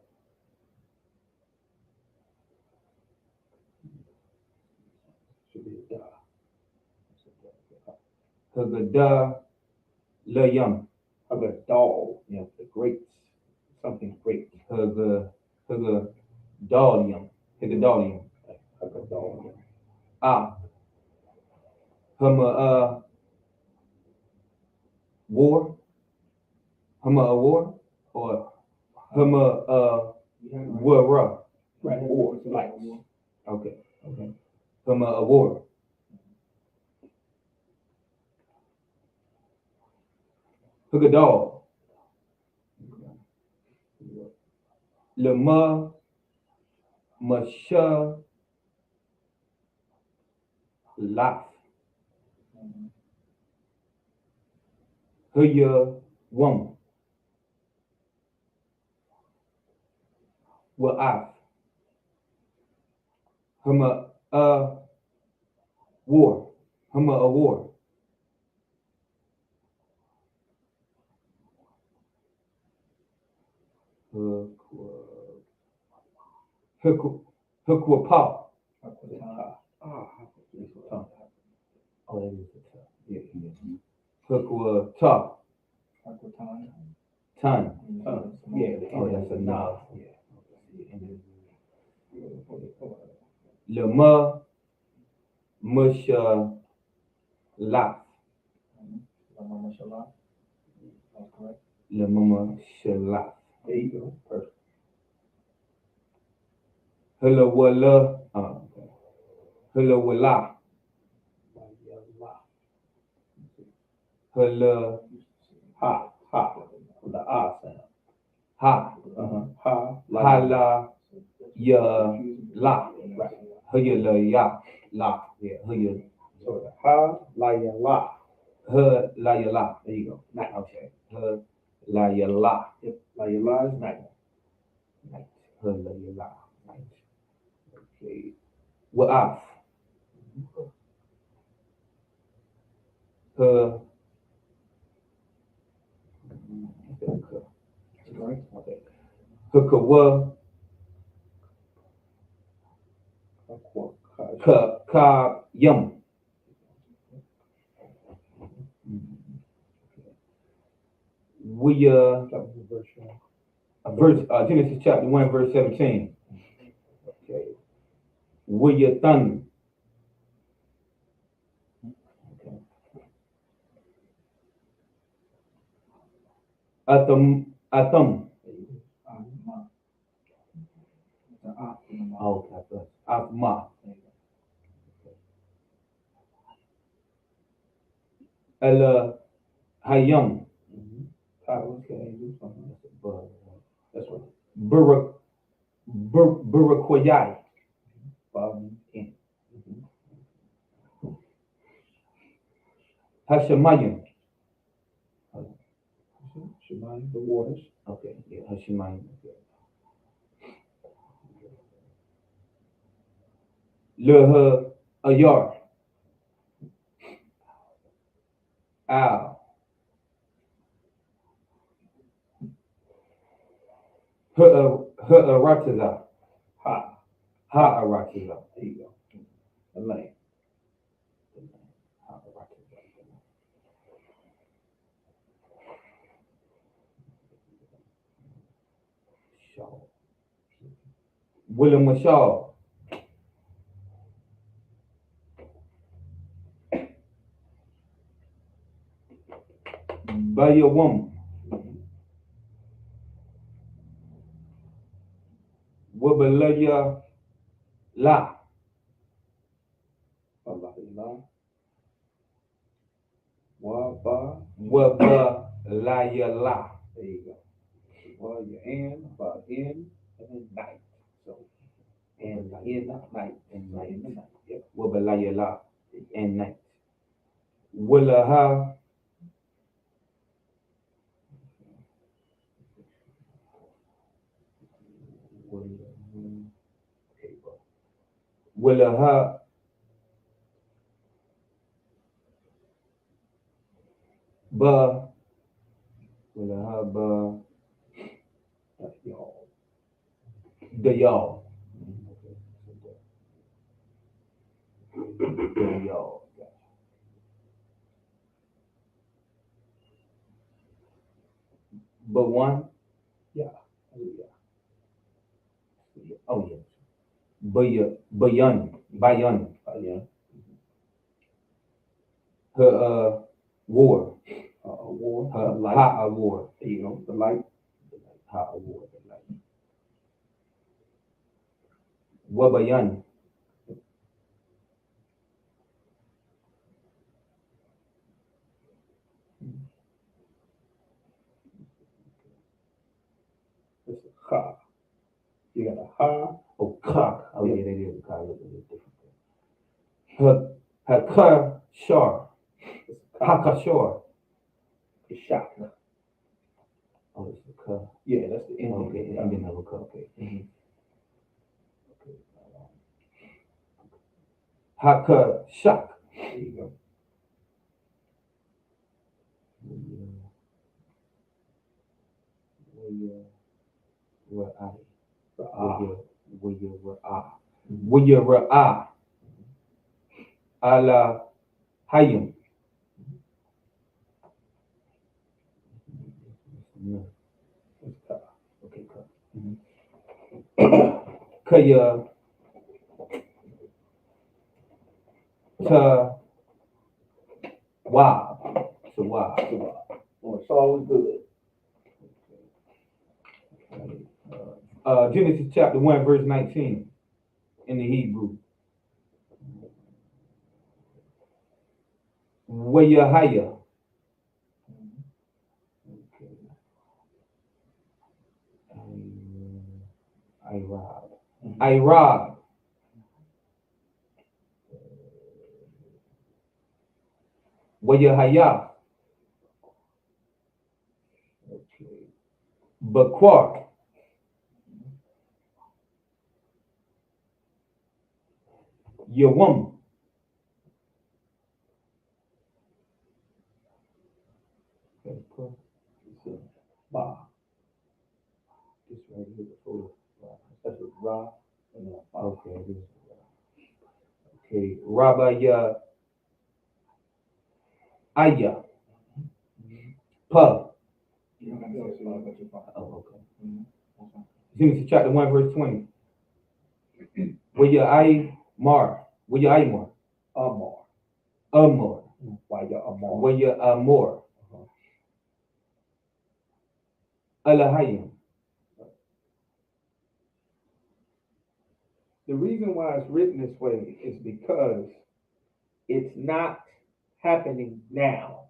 B: Hagada. Layam.
F: Hagadol, the great, something great.
B: Hagadalium. Hagadalium.
F: Hagadol.
B: Ah. Hama'a. War. Hama'a war. Or Hama'a Wara.
F: Right, war, light.
B: Okay. Hama'a war. Hagadol. Lama. Masha. Laf. Huya Wum. Wa'af. Hama'a war. Hama'a war. Hukwa. Oh, that is a tough. Yeah. Hukwa ta. Ton.
F: Yeah,
B: Oh, that's a knob.
F: Yeah.
B: Lama. Musha. Laf. Lama. Shalaf.
F: There you go. Perfect.
B: Hula wala. Hula wala. Hula.
F: Ha. The ah sound.
B: Ha.
F: Ha.
B: Hala. Ya. La.
F: Right.
B: Hula la ya. La. Yeah. Hula.
F: So the ha, la, ya, la.
B: La ya la.
F: There you go. Night.
B: Okay. La ya la.
F: Yep. La, ya, la is night.
B: Night. La ya la. Night. Okay. Wa'af. Okay. Hukawa. Ka. Yum. We Genesis chapter 1 verse 17. Okay. We thunder. Okay. Atom. Oh, okay. Atma. Ella Hayam.
F: That's right.
B: Burakwayai. Hashemayim.
F: Shemayim, the waters.
B: Okay, yeah, Hashemayim. Leha Ayar. Al. Aratiza. Ha Aratiza.
F: There you go. The lane.
B: Ha Aratiza. Shaw. William Shaw. By your woman. Wabalaya La. Wabalaya La.
F: There you go. Well, your and, about in, and then night. So, and in night.
D: And night.
F: Yep.
B: Wabalayala and night. Willaha Willaha ba Willaha ba
F: Y'all.
B: the y'all. The y'all. But one,
F: Hallelujah.
B: oh yes. Bayan,
F: Yeah.
B: her war,
F: War.
B: her
F: Light.
B: ha war,
F: There you go. The light.
B: ha war, the light. Wabayan,
F: It's a ha. You got a ha.
B: oh ka, oh
F: Yeah.
B: yeah, that is a ka, look a little different. Her ka shar,
F: It's a ka.
B: hakashor.
F: It's shot.
B: Oh, it's the ka.
F: Yeah, that's the ending.
B: Okay, the ending of a ka. Okay.
F: Mhm.
B: Okay. Haka shak.
F: There you go.
B: Ala hayim.
F: It's ka.
B: Okay, Kaya ta wa. So wa.
F: Oh, it's always good.
B: Genesis chapter 1, verse 19 in the Hebrew. Wayahaya. Irab. Wayahaya. Bakwar. Yawum.
F: Ba.
B: This right here, the photo.
F: That's a ra.
B: Okay, this is okay. Rabaya Aya. Pa.
D: You don't have to say it, but you're fine.
B: Oh, okay.
D: That's fine.
B: Genesis chapter 1, verse 20. Waya I Mar. Waya I Mar.
F: Amor.
B: Amor.
F: Why you amor?
B: Waya Amor. Alahayim.
F: The reason why it's written this way is because it's not happening now.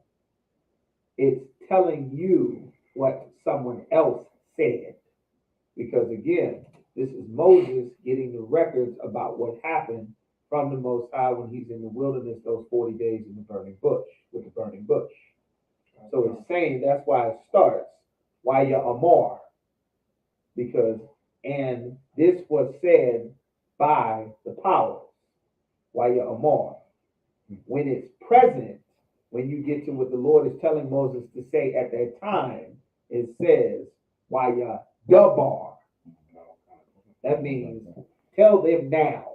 F: It's telling you what someone else said. Because again, this is Moses getting the records about what happened from the Most High when he's in the wilderness those 40 days in the burning bush, with the burning bush. So it's saying that's why it starts, why you amor. Because, and this was said by the powers, why you amor. When it's present, when you get to what the Lord is telling Moses to say at that time, it says, why you dabar. That means tell them now.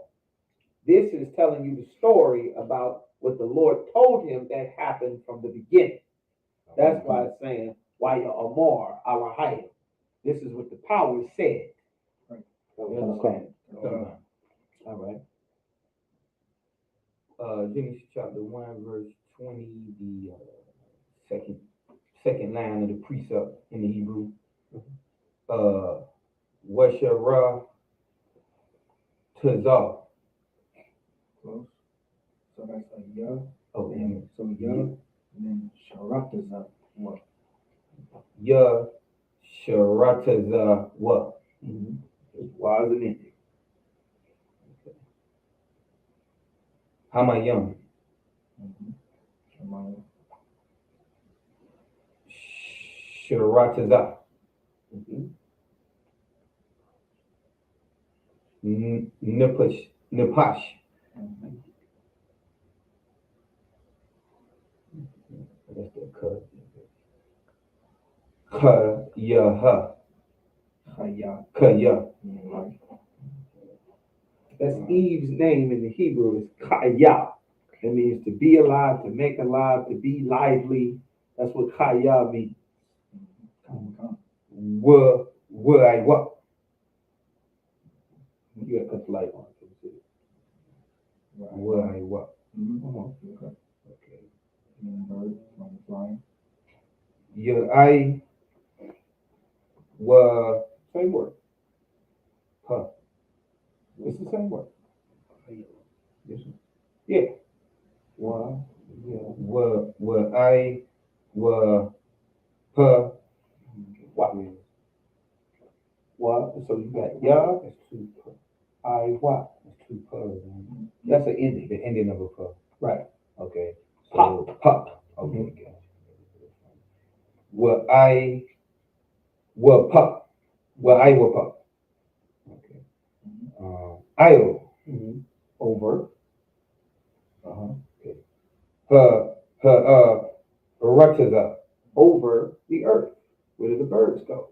F: This is telling you the story about what the Lord told him that happened from the beginning. That's why it's saying, why you amor alahayim. This is what the power said. You understand? All right.
B: Genesis chapter 1, verse 20, the second line of the precept in the Hebrew. Washara Tazar.
D: Close. So that's a ya.
B: Oh,
D: And so ya, and then sharat is a what?
B: Ya Sharataza wa. Wise and ending. Hamayam. Sharataza. Napash. That's the cut. Kayaha. Kaya.
F: That's Eve's name in the Hebrew is Kaya. That means to be alive, to make alive, to be lively. That's what Kaya means.
B: Wa I wa. You gotta cut the light on. Wa I wa. Okay. Your I wa same word. Huh. It's the same word. Yes. Yeah. Wa I wa huh. What? What? So you got ya. That's two. I what? That's two pers. That's the ending. The ending of a per. Right. Okay. So pop. Okay. Gotcha. Wa I wa pop. Wa I wa pop. Okay. Io. Over. Okay. Her Rataza. Over the earth. Where do the birds go?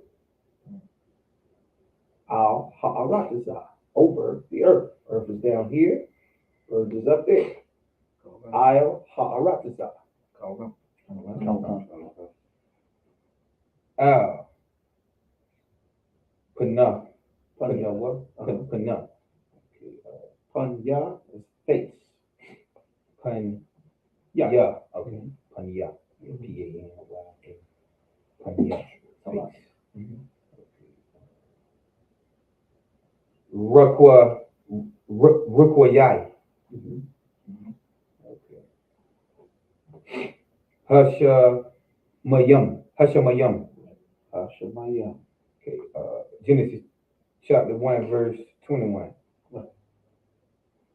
B: Al Ha'arataza. Over the earth. Earth is down here. Birds is up there. Al Ha'arataza. Al. Pana. Pana what? Pana. Panya is face. Pan. Yeah. Okay. Panya. P-A-N-Y. Panya. Face. Rukwa. Rukwa Yai. Okay. Hasha Mayam. Hasha Mayam. Hasha Mayam. Okay. Genesis chapter 1 verse 21.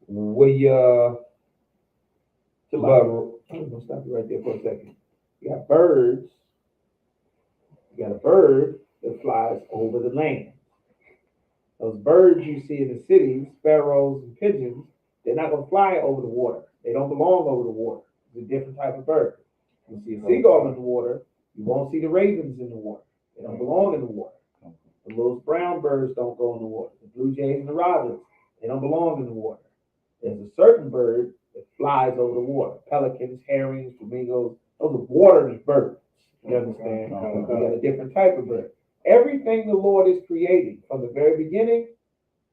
B: Where I'm gonna stop you right there for a second. You got birds. You got a bird that flies over the land. Those birds you see in the cities, sparrows and pigeons, they're not gonna fly over the water. They don't belong over the water. It's a different type of bird. You see a seagull in the water, you won't see the ravens in the water. They don't belong in the water. The little brown birds don't go in the water. The blue jays and the robins, they don't belong in the water. There's a certain bird that flies over the water. Pelicans, herrings, flamingos, those are water birds. You understand? You got a different type of bird. Everything the Lord is creating from the very beginning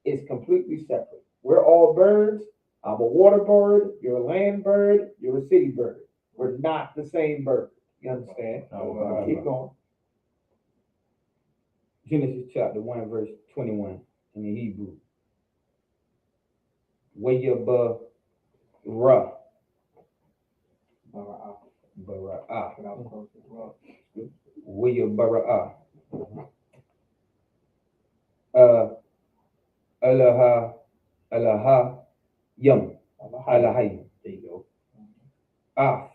B: is completely separate. We're all birds. I'm a water bird. You're a land bird. You're a city bird. We're not the same bird. You understand? Keep going. Genesis chapter 1 verse 21 in the Hebrew. Wayaba Ra. Bara'ah. Wayabara'a. Alaha Yam. Alahayim. There you go. Af.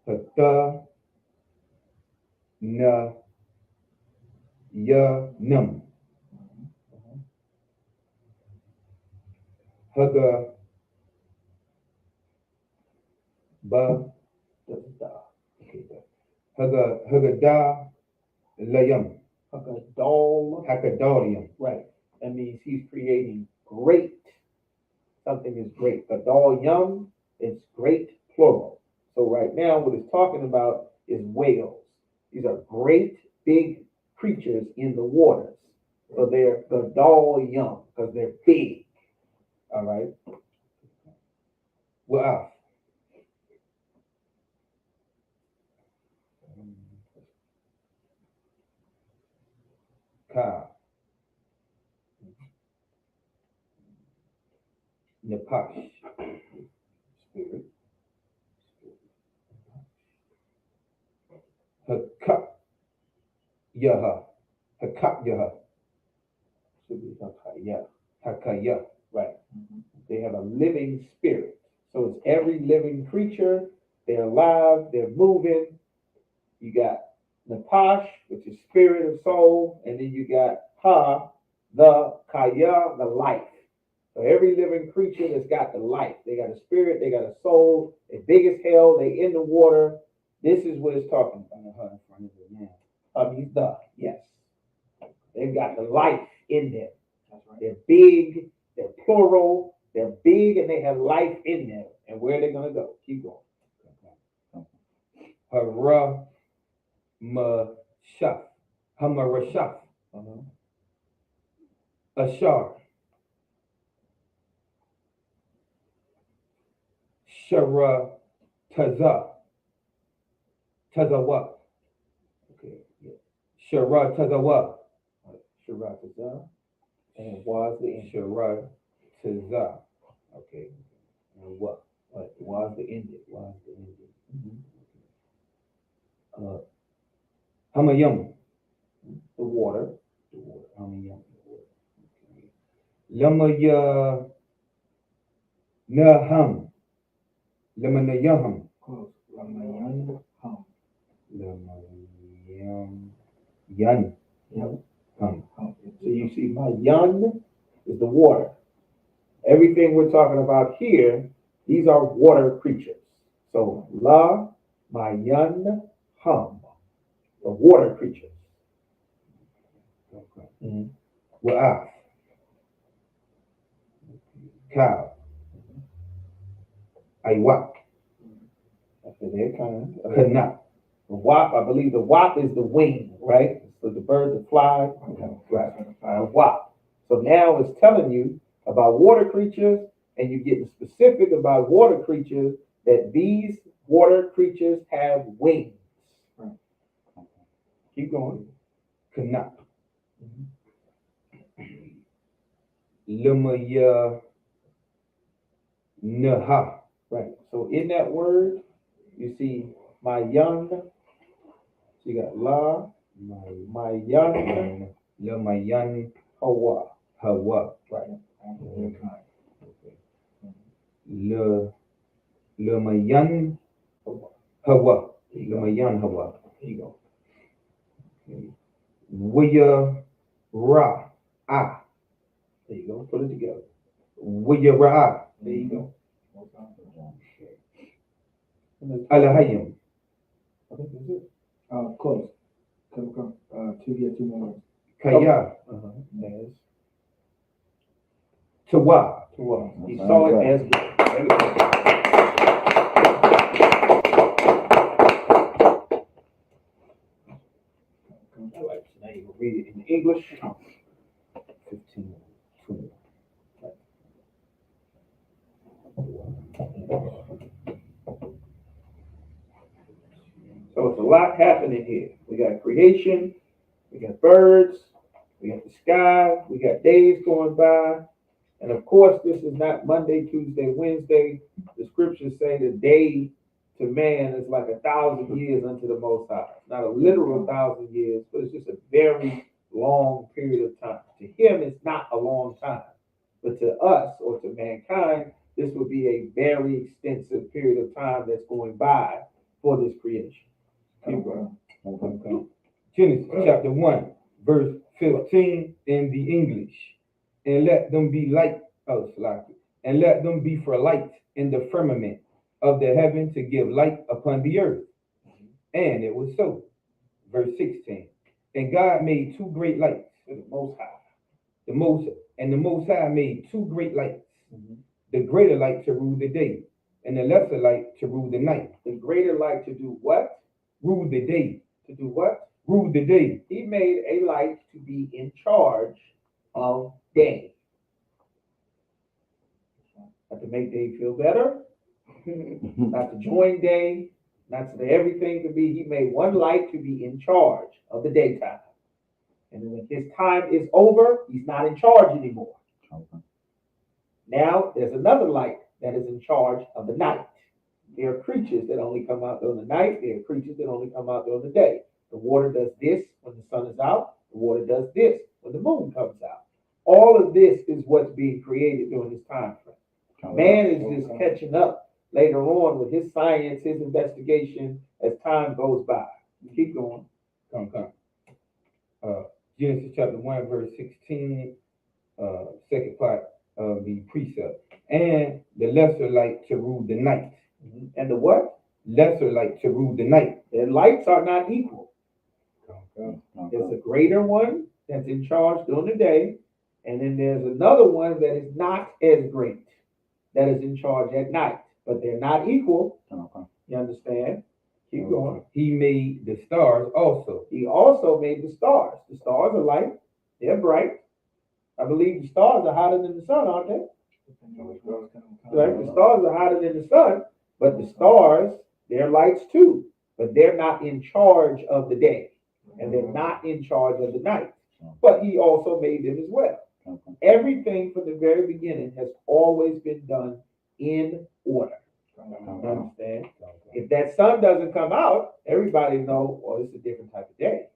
B: Hata Na Ya Nam. Haga Ba Da. Haga Da Layam. Hakadalium. Right. That means he's creating great. Something is great. Gadol Yum is great plural. So right now what it's talking about is whales. These are great big creatures in the waters. So they're Gadol Yum because they're big. All right. Wow. Ka. Napash. Spirit.
F: Hakayaha. Hakayaha. Should be Hakaya. Hakaya. Right. They have a living spirit. So it's every living creature. They're alive. They're moving. You got Napash, which is spirit or soul, and then you got Ha, the Kaya, the life. So every living creature that's got the life, they got a spirit, they got a soul, they're big as hell, they in the water. This is what it's talking about. Yes. They've got the life in them.
D: That's right.
F: They're big, they're plural, they're big, and they have life in them. And where are they gonna go? Keep going. Haramashaf. Hamarashaf. Ashar. Shara Taza. Tazawa. Okay. Yeah. Shara Tazawa. Shara Taza. And was the end. Shara Taza. Okay. And what? What was the ended? Was the ended? Hamayam. The water. The water. Hamayam. The water. Okay. Lamaya Naham. Lamanayaham.
D: Close. Ramayan hum.
F: Lamayam Yan.
D: Yep.
F: Hum.
D: Hum.
F: So you see, my yan is the water. Everything we're talking about here, these are water creatures. So la, my yan, hum, the water creatures. Okay. Wa'af, cow, aywak. That's their kind. Kana. The wap, I believe the wap is the wing, right? So the bird that flies, right? Wap. So now it's telling you about water creatures, and you're getting specific about water creatures, that these water creatures have wings.
D: Right.
F: Keep going. Kana. Lumaya Naha. Right. So in that word, you see my young. So you got la, my young, la my young, Hawa, Hawa. Right. Le mayan Hawa. Le mayan Hawa. There you go. Waya Ra. Ah. There you go. Put it together. Waya Ra. There you go. Alahayim. I think that's it.
D: Close. Come. Two more words.
F: Kaya. Yes. Tawa. He saw it as all right, so now you can read it in English. 15, 20. So it's a lot happening here. We got creation, we got birds, we got the sky, we got days going by. And of course, this is not Monday, Tuesday, Wednesday. The scriptures say the day to man is like 1,000 years unto the Most High. Not a literal 1,000 years, but it's just a very long period of time. To him, it's not a long time. But to us, or to mankind, this would be a very extensive period of time that's going by for this creation. Keep going. Okay. Genesis chapter 1, verse 15 in the English. And let them be light, and let them be for light in the firmament of the heaven to give light upon the earth. And it was so. Verse 16. And God made two great lights, the Most High. The Most High made two great lights. The greater light to rule the day, and the lesser light to rule the night. The greater light to do what? Rule the day. To do what? Rule the day. He made a light to be in charge of day. Not to make day feel better, not to join day, not so that everything could be. He made one light to be in charge of the daytime. And when his time is over, he's not in charge anymore. Now there's another light that is in charge of the night. There are creatures that only come out during the night. There are creatures that only come out during the day. The water does this when the sun is out. The water does this when the moon comes out. All of this is what's being created during this time frame. Man is just catching up later on with his science, his investigation as time goes by. Keep going.
B: Come. Genesis chapter 1, verse 16, second part of the precept. And the lesser light to rule the night.
F: And the what?
B: Lesser light to rule the night.
F: Their lights are not equal. There's a greater one that's in charge during the day, and then there's another one that is not as great, that is in charge at night. But they're not equal. You understand? Keep going.
B: He made the stars also.
F: He also made the stars. The stars are light. They're bright. I believe the stars are hotter than the sun, aren't they? Right? The stars are hotter than the sun, but the stars, they're lights too. But they're not in charge of the day. And they're not in charge of the night. But he also made them as well. Everything from the very beginning has always been done in order. You understand? If that sun doesn't come out, everybody know, well, it's a different type of day.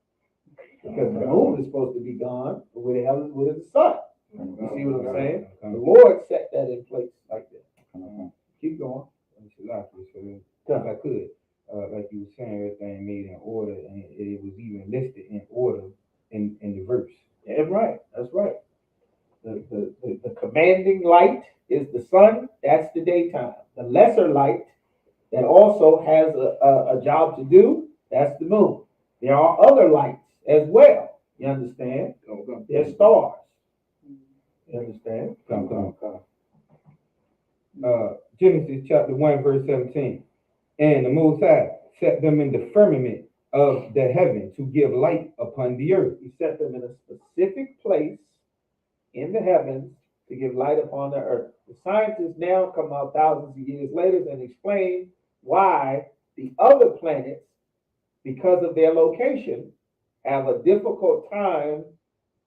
F: Because the moon is supposed to be gone, but where the hell is the sun? You see what I'm saying? The Lord set that in place like that. Keep going.
B: If I could, like you were saying, everything made in order, and it was even listed in order in the verse.
F: Yeah, right. That's right. The commanding light is the sun. That's the daytime. The lesser light that also has a job to do, that's the moon. There are other lights as well. You understand? They're stars. You understand?
B: Genesis chapter 1, verse 17. And the Most High set them in the firmament of the heaven to give light upon the earth.
F: He set them in a specific place in the heavens to give light upon the earth. The scientists now come out thousands of years later and explain why the other planets, because of their location, have a difficult time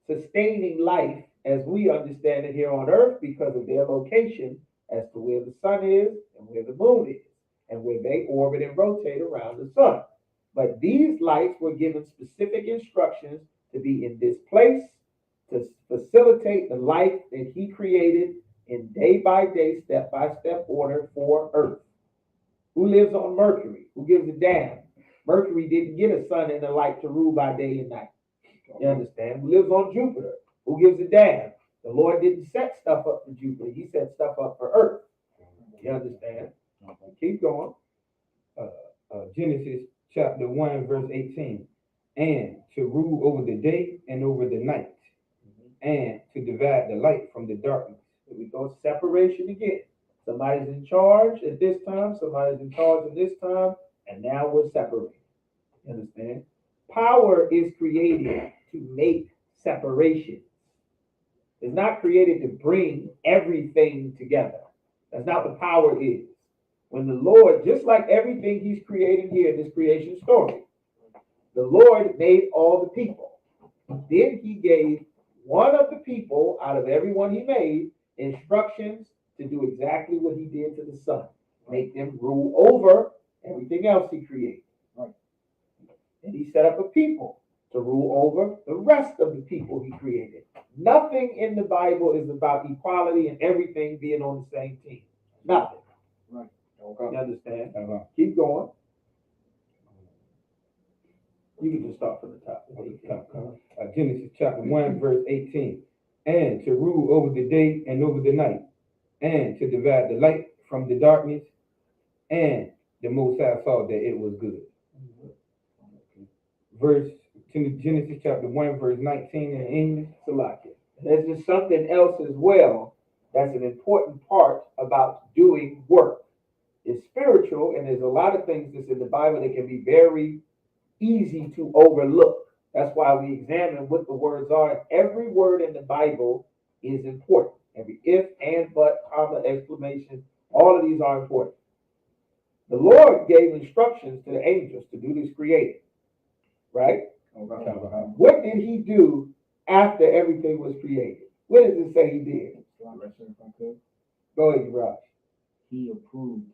F: sustaining life as we understand it here on earth because of their location as to where the sun is and where the moon is and where they orbit and rotate around the sun. But these lights were given specific instructions to be in this place to facilitate the life that he created in day by day, step by step order for Earth. Who lives on Mercury? Who gives a damn? Mercury didn't get a sun and a light to rule by day and night. You understand? Who lives on Jupiter? Who gives a damn? The Lord didn't set stuff up for Jupiter. He set stuff up for Earth. You understand? Keep going.
B: Genesis chapter 1, verse 18. And to rule over the day and over the night, and to divide the light from the darkness.
F: Here we go, separation again. Somebody's in charge at this time, somebody's in charge at this time, and now we're separated. You understand? Power is created to make separation. It's not created to bring everything together. That's not what power is. When the Lord, just like everything he's created here in this creation story, the Lord made all the people. Then he gave one of the people out of everyone he made instructions to do exactly what he did to the sun. Make them rule over everything else he created. Right. And he set up a people to rule over the rest of the people he created. Nothing in the Bible is about equality and everything being on the same team. Nothing. Right. Okay. You understand? Keep going. You can just start from the top.
B: Genesis chapter 1, verse 18. And to rule over the day and over the night, and to divide the light from the darkness, and the Most High saw that it was good. Genesis chapter 1, verse 19 in English.
F: Salakia. There's just something else as well that's an important part about doing work. It's spiritual, and there's a lot of things that's in the Bible that can be very easy to overlook. That's why we examine what the words are. Every word in the Bible is important. Every if, and, but, comma, exclamation, all of these are important. The Lord gave instructions to the angels to do this creating, right? What did he do after everything was created? What does it say he did? Go ahead, Raj.
D: He approved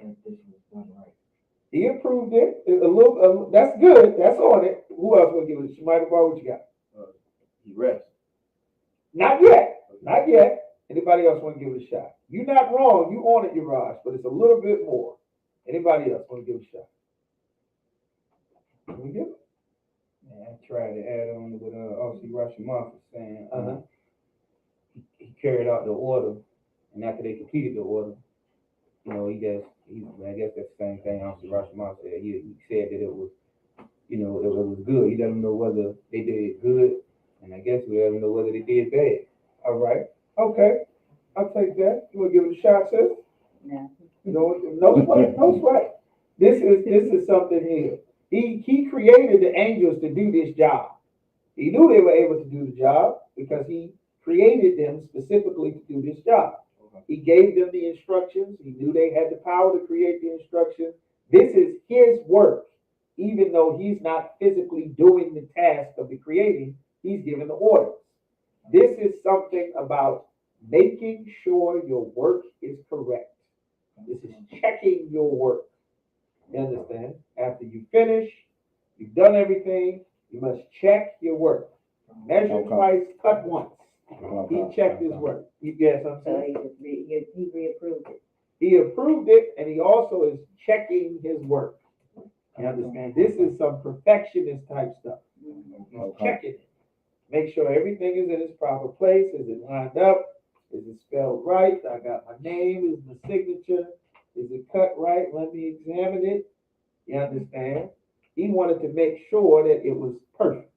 D: that this was done right.
F: He approved it. A little, that's good. That's on it. Who else gonna give it? Michael Bar, what you got?
B: He rests.
F: Not yet. Not yet. Anybody else want to give it a shot? You're not wrong. You on it, Uriah, but it's a little bit more. Anybody else want to give it a shot? Can we give it?
A: And I tried to add on to what Officer Rashomon was saying.
F: Uh-huh.
A: He carried out the order, and after they completed the order, I guess that's the same thing Officer Rashomon said. He said that it was, it was good. He let them know whether they did good, and I guess we let them know whether they did bad.
F: All right. Okay. I'll take that. You want to give it a shot, sis?
G: Yeah.
F: No sweat. No sweat. This is something here. He created the angels to do this job. He knew they were able to do the job because he created them specifically to do this job. He gave them the instructions. He knew they had the power to create the instructions. This is his work. Even though he's not physically doing the task of the creating, he's giving the orders. This is something about making sure your work is correct. This is checking your work. You understand? After you finish, you've done everything, you must check your work. Measure twice, cut once. He checked his work. Yes, I'm
G: So
F: saying.
G: he reapproved it.
F: He approved it, and he also is checking his work. You understand? This is some perfectionist type stuff. He's checking it. Make sure everything is in its proper place. Is it lined up? Is it spelled right? I got my name. Is my signature? Is it cut right? Let me examine it. You understand? He wanted to make sure that it was perfect.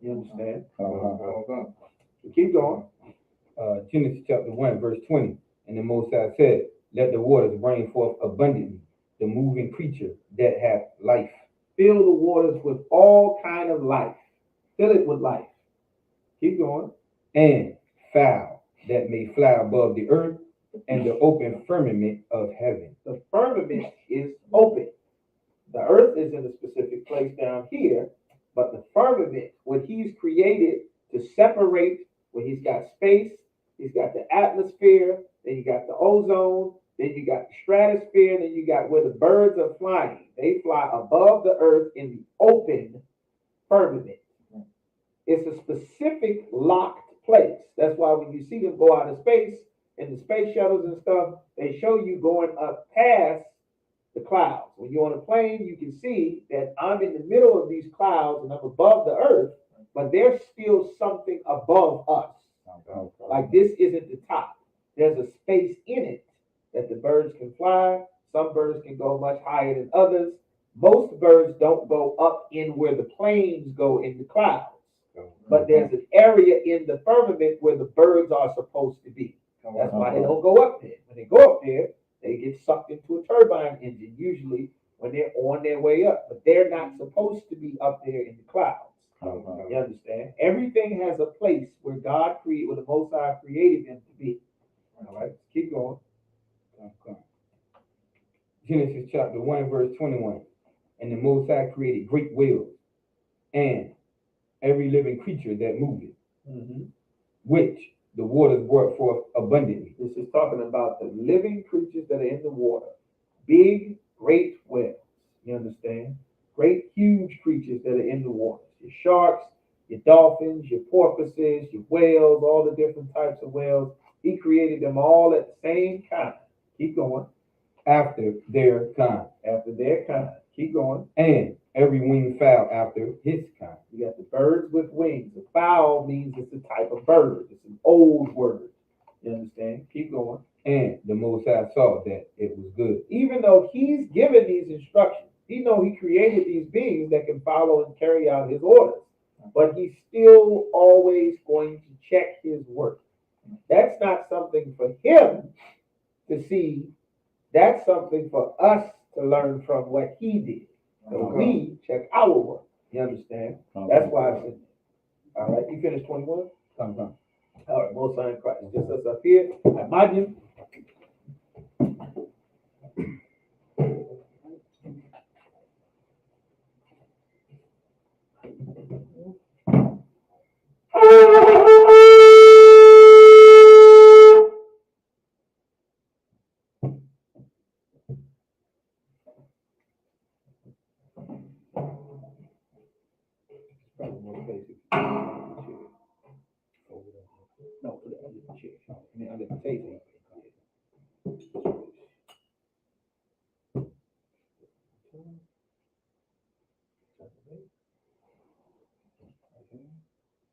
F: You understand? Keep going.
A: Genesis chapter 1, verse 20. And the Most High said, let the waters bring forth abundantly the moving creature that hath life.
F: Fill the waters with all kind of life. Fill it with life. Keep going.
A: And fowl that may fly above the earth and the open firmament of heaven.
F: The firmament is open. The earth is in a specific place down here, but the firmament, what he's created to separate, when he's got space, he's got the atmosphere, then you got the ozone, then you got the stratosphere, then you got where the birds are flying. They fly above the earth in the open firmament. It's a specific locked place. That's why when you see them go out of space in the space shuttles and stuff, they show you going up past the clouds. When you're on a plane, you can see that I'm in the middle of these clouds and I'm above the earth, but there's still something above us. Like this isn't the top. There's a space in it that the birds can fly. Some birds can go much higher than others. Most birds don't go up in where the planes go in the clouds. But there's an area in the firmament where the birds are supposed to be. That's why they don't go up there. When they go up there, they get sucked into a turbine engine, usually when they're on their way up. But they're not supposed to be up there in the clouds. You understand? Everything has a place where God created, where the Most High created them to be. All right, keep going.
A: Genesis chapter 1, verse 21. And the Most High created great whales and every living creature that moveth, which the waters brought forth abundantly.
F: This is talking about the living creatures that are in the water. Big, great whales. You understand? Great, huge creatures that are in the water. Your sharks, your dolphins, your porpoises, your whales, all the different types of whales. He created them all at the same time. Keep going.
A: After their kind.
F: After their kind. Keep going.
A: And every winged fowl after his kind.
F: You got the birds with wings. The fowl means it's a type of bird. It's an old word. You understand? Keep going.
A: And the Most High saw that it was good.
F: Even though he's given these instructions, he know he created these beings that can follow and carry out his orders. But he's still always going to check his work. That's not something for him to see. That's something for us to learn from what he did. So we check our work. You understand? That's why I said that. All right, you finished 21?
A: Come.
F: All right, Most High in Christ. Just us up here. I imagine.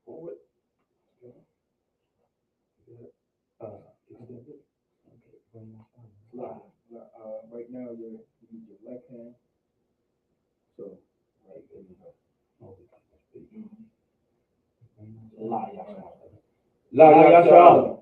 F: Forward. Right now, you use your left hand. So, right there you go.
C: La Yasha.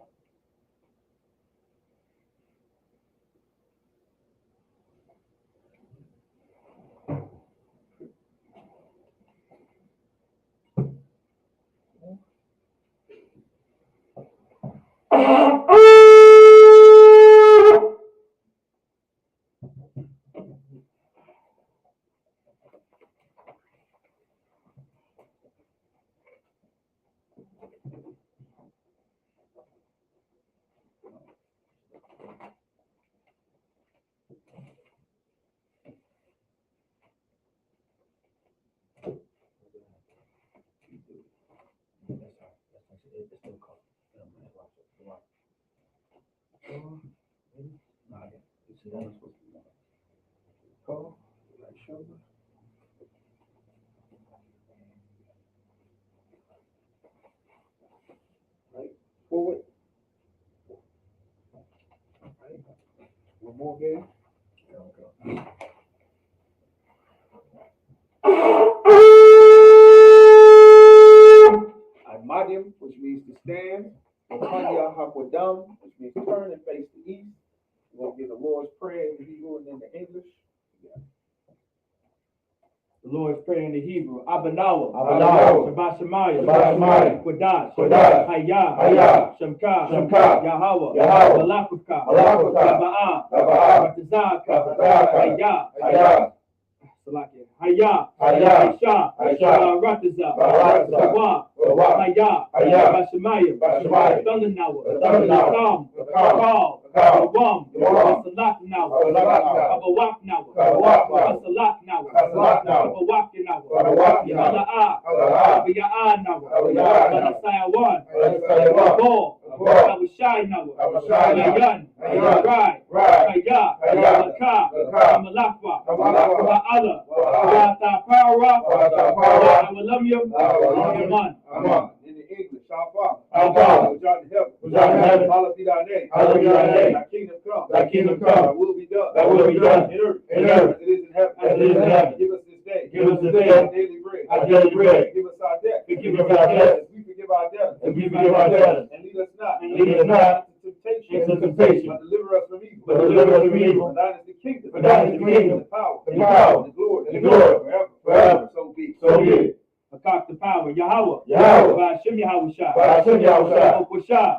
F: Call, right shoulder. Right, forward. Right, one more again. Madim, which means to stand. Wakanya Hakwadam, which means turn and face the east. We're going to get the Lord's Prayer in the Hebrew and then the English.
C: The Lord's Prayer in the Hebrew. Abanawa. Shabbat
E: Shemayim.
C: Quadash.
E: Quadash.
C: Hayah. Shemka. Yahweh. Malakuka. Laba'ah. Ratazaka. Hayah. Salakia. Hayah. Aisha. Rataza. Wa. Hayah. Bashemayim. Thundanawa. Kam. Wam. Salak now. Abawak now. Salak now. Abawak now. Yala'a. Abiya'ah now. Banasayawan. Ball. Abashai now. Yayan. Rai. Hayah. Laka. Malakwa. Ba'ala. Wata Para. Awalamyam. Yaman.
F: In the English, our Father.
E: Our Father.
F: Which art in heaven.
E: Which art in heaven.
F: Hallowed be thy name.
E: Hallowed be thy name.
F: Thy kingdom come.
E: Thy kingdom come.
F: Thy will be done.
E: Thy will be done.
F: In earth.
E: In earth.
F: As it is in heaven.
E: As it is in heaven.
F: Give us this day.
E: Give us this day
F: our daily bread.
E: our daily bread.
F: Give us our debt.
E: Forgive us our debts.
F: As we forgive our debtors.
E: And we forgive our debtors.
F: And lead us not.
E: And lead us not
F: into temptation.
E: into temptation.
F: But deliver us from evil.
E: But deliver us from evil.
F: For thine is the kingdom.
E: For thine is the kingdom.
F: The power.
E: And the power.
F: And the glory.
E: And the glory.
F: Forever.
E: Forever.
F: So be.
E: So be it.
C: Akak the power. Yahweh.
E: Yahweh.
C: Ba'ashem Yahushua.
E: Ba'ashem Yahushua.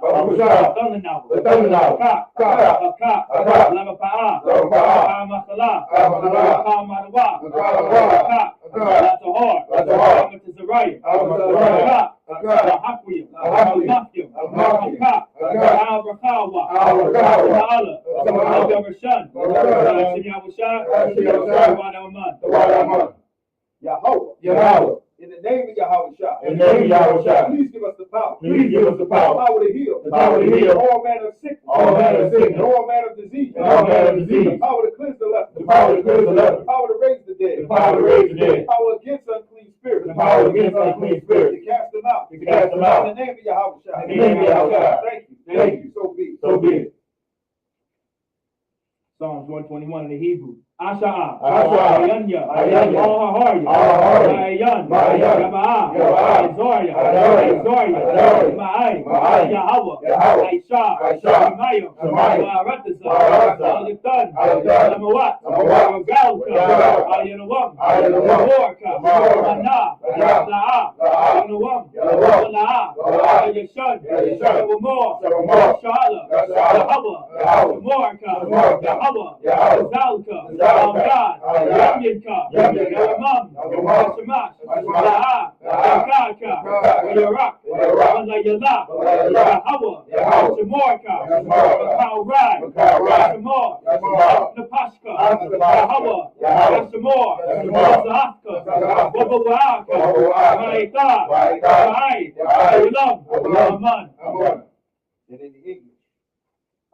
C: Baruch
E: Baruch
C: Thundanawa.
E: Thundanawa.
C: Akak.
E: Akak.
C: Lamapa'ah.
E: Lamapa'ah.
C: Amasalah.
E: Amasalah.
C: Kamadawa.
E: Akak.
C: Latahor.
E: Latahor.
C: Amatazariah.
E: Amasalah.
C: Akak. Lahakwiyam.
E: Lahakwiyam.
C: Akak. Al-Rakawa.
E: Al-Rakawa.
C: Ta'ala. Al-Garshan. Ba'ashem Yahushua. Wadaman.
E: Yahweh.
F: In the name of Yahushua.
E: In the name of Yahushua.
F: Please give us the power.
E: Please give us the
F: The
E: power.
F: power to heal.
E: The power to heal.
F: All manner of sickness.
E: All manner of sickness.
F: And all manner of disease.
E: And all manner of disease.
F: The power to cleanse the leper.
E: The power to cleanse the leper.
F: The power to raise the dead.
E: The power to raise the dead.
F: The power against unclean spirits.
E: The power against unclean spirits.
F: To cast them out.
E: To cast them out.
F: In the name of Yahushua.
E: In the name of Yahushua.
F: Thank you.
E: Thank you.
F: So be.
E: So be it.
C: Psalms 121 in the Hebrew. Asha'a.
E: Asha'a.
C: Ayanya.
E: Ayanya.
C: All-Haharya.
E: All-Haharya.
C: Ma'ayan.
E: Ma'ayan.
C: Yaba'ah.
E: Yaba'ah.
C: Azoria.
E: Azoria.
C: Azoria.
E: Azoria.
C: Ma'ai.
E: Ma'ai.
C: Yahweh.
E: Yahweh.
C: Aisha.
E: Aisha.
C: Shemayim.
E: Shemayim.
C: Ma'arataza.
E: Ma'arataza.
C: Al-Yaqtan.
E: Al-Yaqtan.
C: Lamawat.
E: Lamawat.
C: Galka.
E: Galka.
C: Al-Yanawam.
E: Al-Yanawam.
C: Mawarka.
E: Mawarka.
C: Mana.
E: Mana.
C: La'a.
E: La'a.
C: Yanawam.
E: Yanawam.
C: La'a.
E: La'a.
C: Yashan.
E: Yashan.
C: Shawamor.
E: Shawamor.
C: Shala.
E: Shala.
C: Yahweh.
E: Yahweh.
C: Mawarka.
E: Mawarka.
C: Yahweh.
E: Yahweh.
C: Zalka.
E: Zalka.
C: God.
E: Al-God.
C: Yamyinka.
E: Yamyinka.
C: Yaramam.
E: Yaramam.
C: Shamash.
E: Shamash.
C: La'a.
E: La'a.
C: Kaka.
E: Kaka.
C: Yarak.
E: Yarak.
C: Yala.
E: Yala.
C: Yahweh.
E: Yahweh.
C: Shemorka.
E: Shemorka.
C: Makau Rai.
E: Makau Rai.
C: Shemor.
E: Shemor.
C: Napashka.
E: Napashka.
C: Yahweh.
E: Yahweh.
C: Shemor.
E: Shemor.
C: Zahaka.
E: Zahaka.
C: Wabawaka.
E: Wabawaka.
C: Maita.
E: Maita.
C: Yahai.
E: Yahai.
C: Ulam.
E: Ulam.
C: Aman.
E: Aman.
F: And in the English.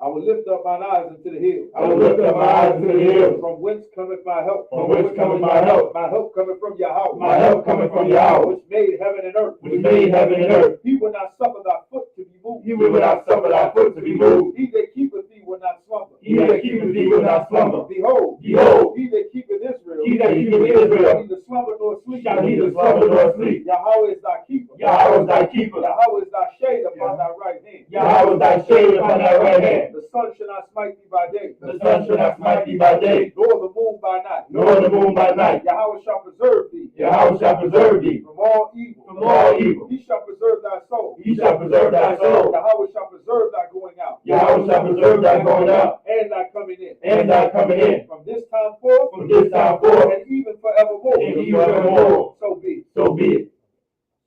A: I will lift up mine eyes unto the hills.
E: I will lift up my eyes to the hills.
A: From whence cometh my help?
E: From whence cometh my help?
A: My help cometh from Yahweh.
E: My help cometh from Yahweh,
A: which made heaven and earth.
E: which made heaven and earth.
A: He will not suffer thy foot to be moved.
E: He will not suffer thy foot to be moved.
A: He that keepeth thee will not slumber.
E: He that keepeth thee will not slumber.
A: Behold,
E: Behold,
A: he that keepeth Israel,
E: he that keepeth
A: shall
E: Israel
A: neither slumber nor sleep.
E: shall neither slumber nor sleep.
A: Yahweh is thy keeper.
E: Yahweh is thy keeper.
A: Yahweh is thy shade upon thy right hand.
E: Yahweh is thy shade upon thy right hand.
A: The sun shall not smite thee by day,
E: The sun shall not smite thee by day,
A: nor the moon by night.
E: nor the moon by night.
A: Yahweh shall preserve thee
E: Yahweh shall preserve thee
A: from all evil.
E: from all evil.
A: He shall preserve thy soul.
E: He shall preserve thy soul.
A: Yahweh shall preserve thy going out
E: Yahweh shall preserve thy going out
A: and thy coming in.
E: and thy coming in.
A: From this time forth
E: From this time forth
A: and even forevermore.
E: and even forevermore.
A: So be it.
E: So be it.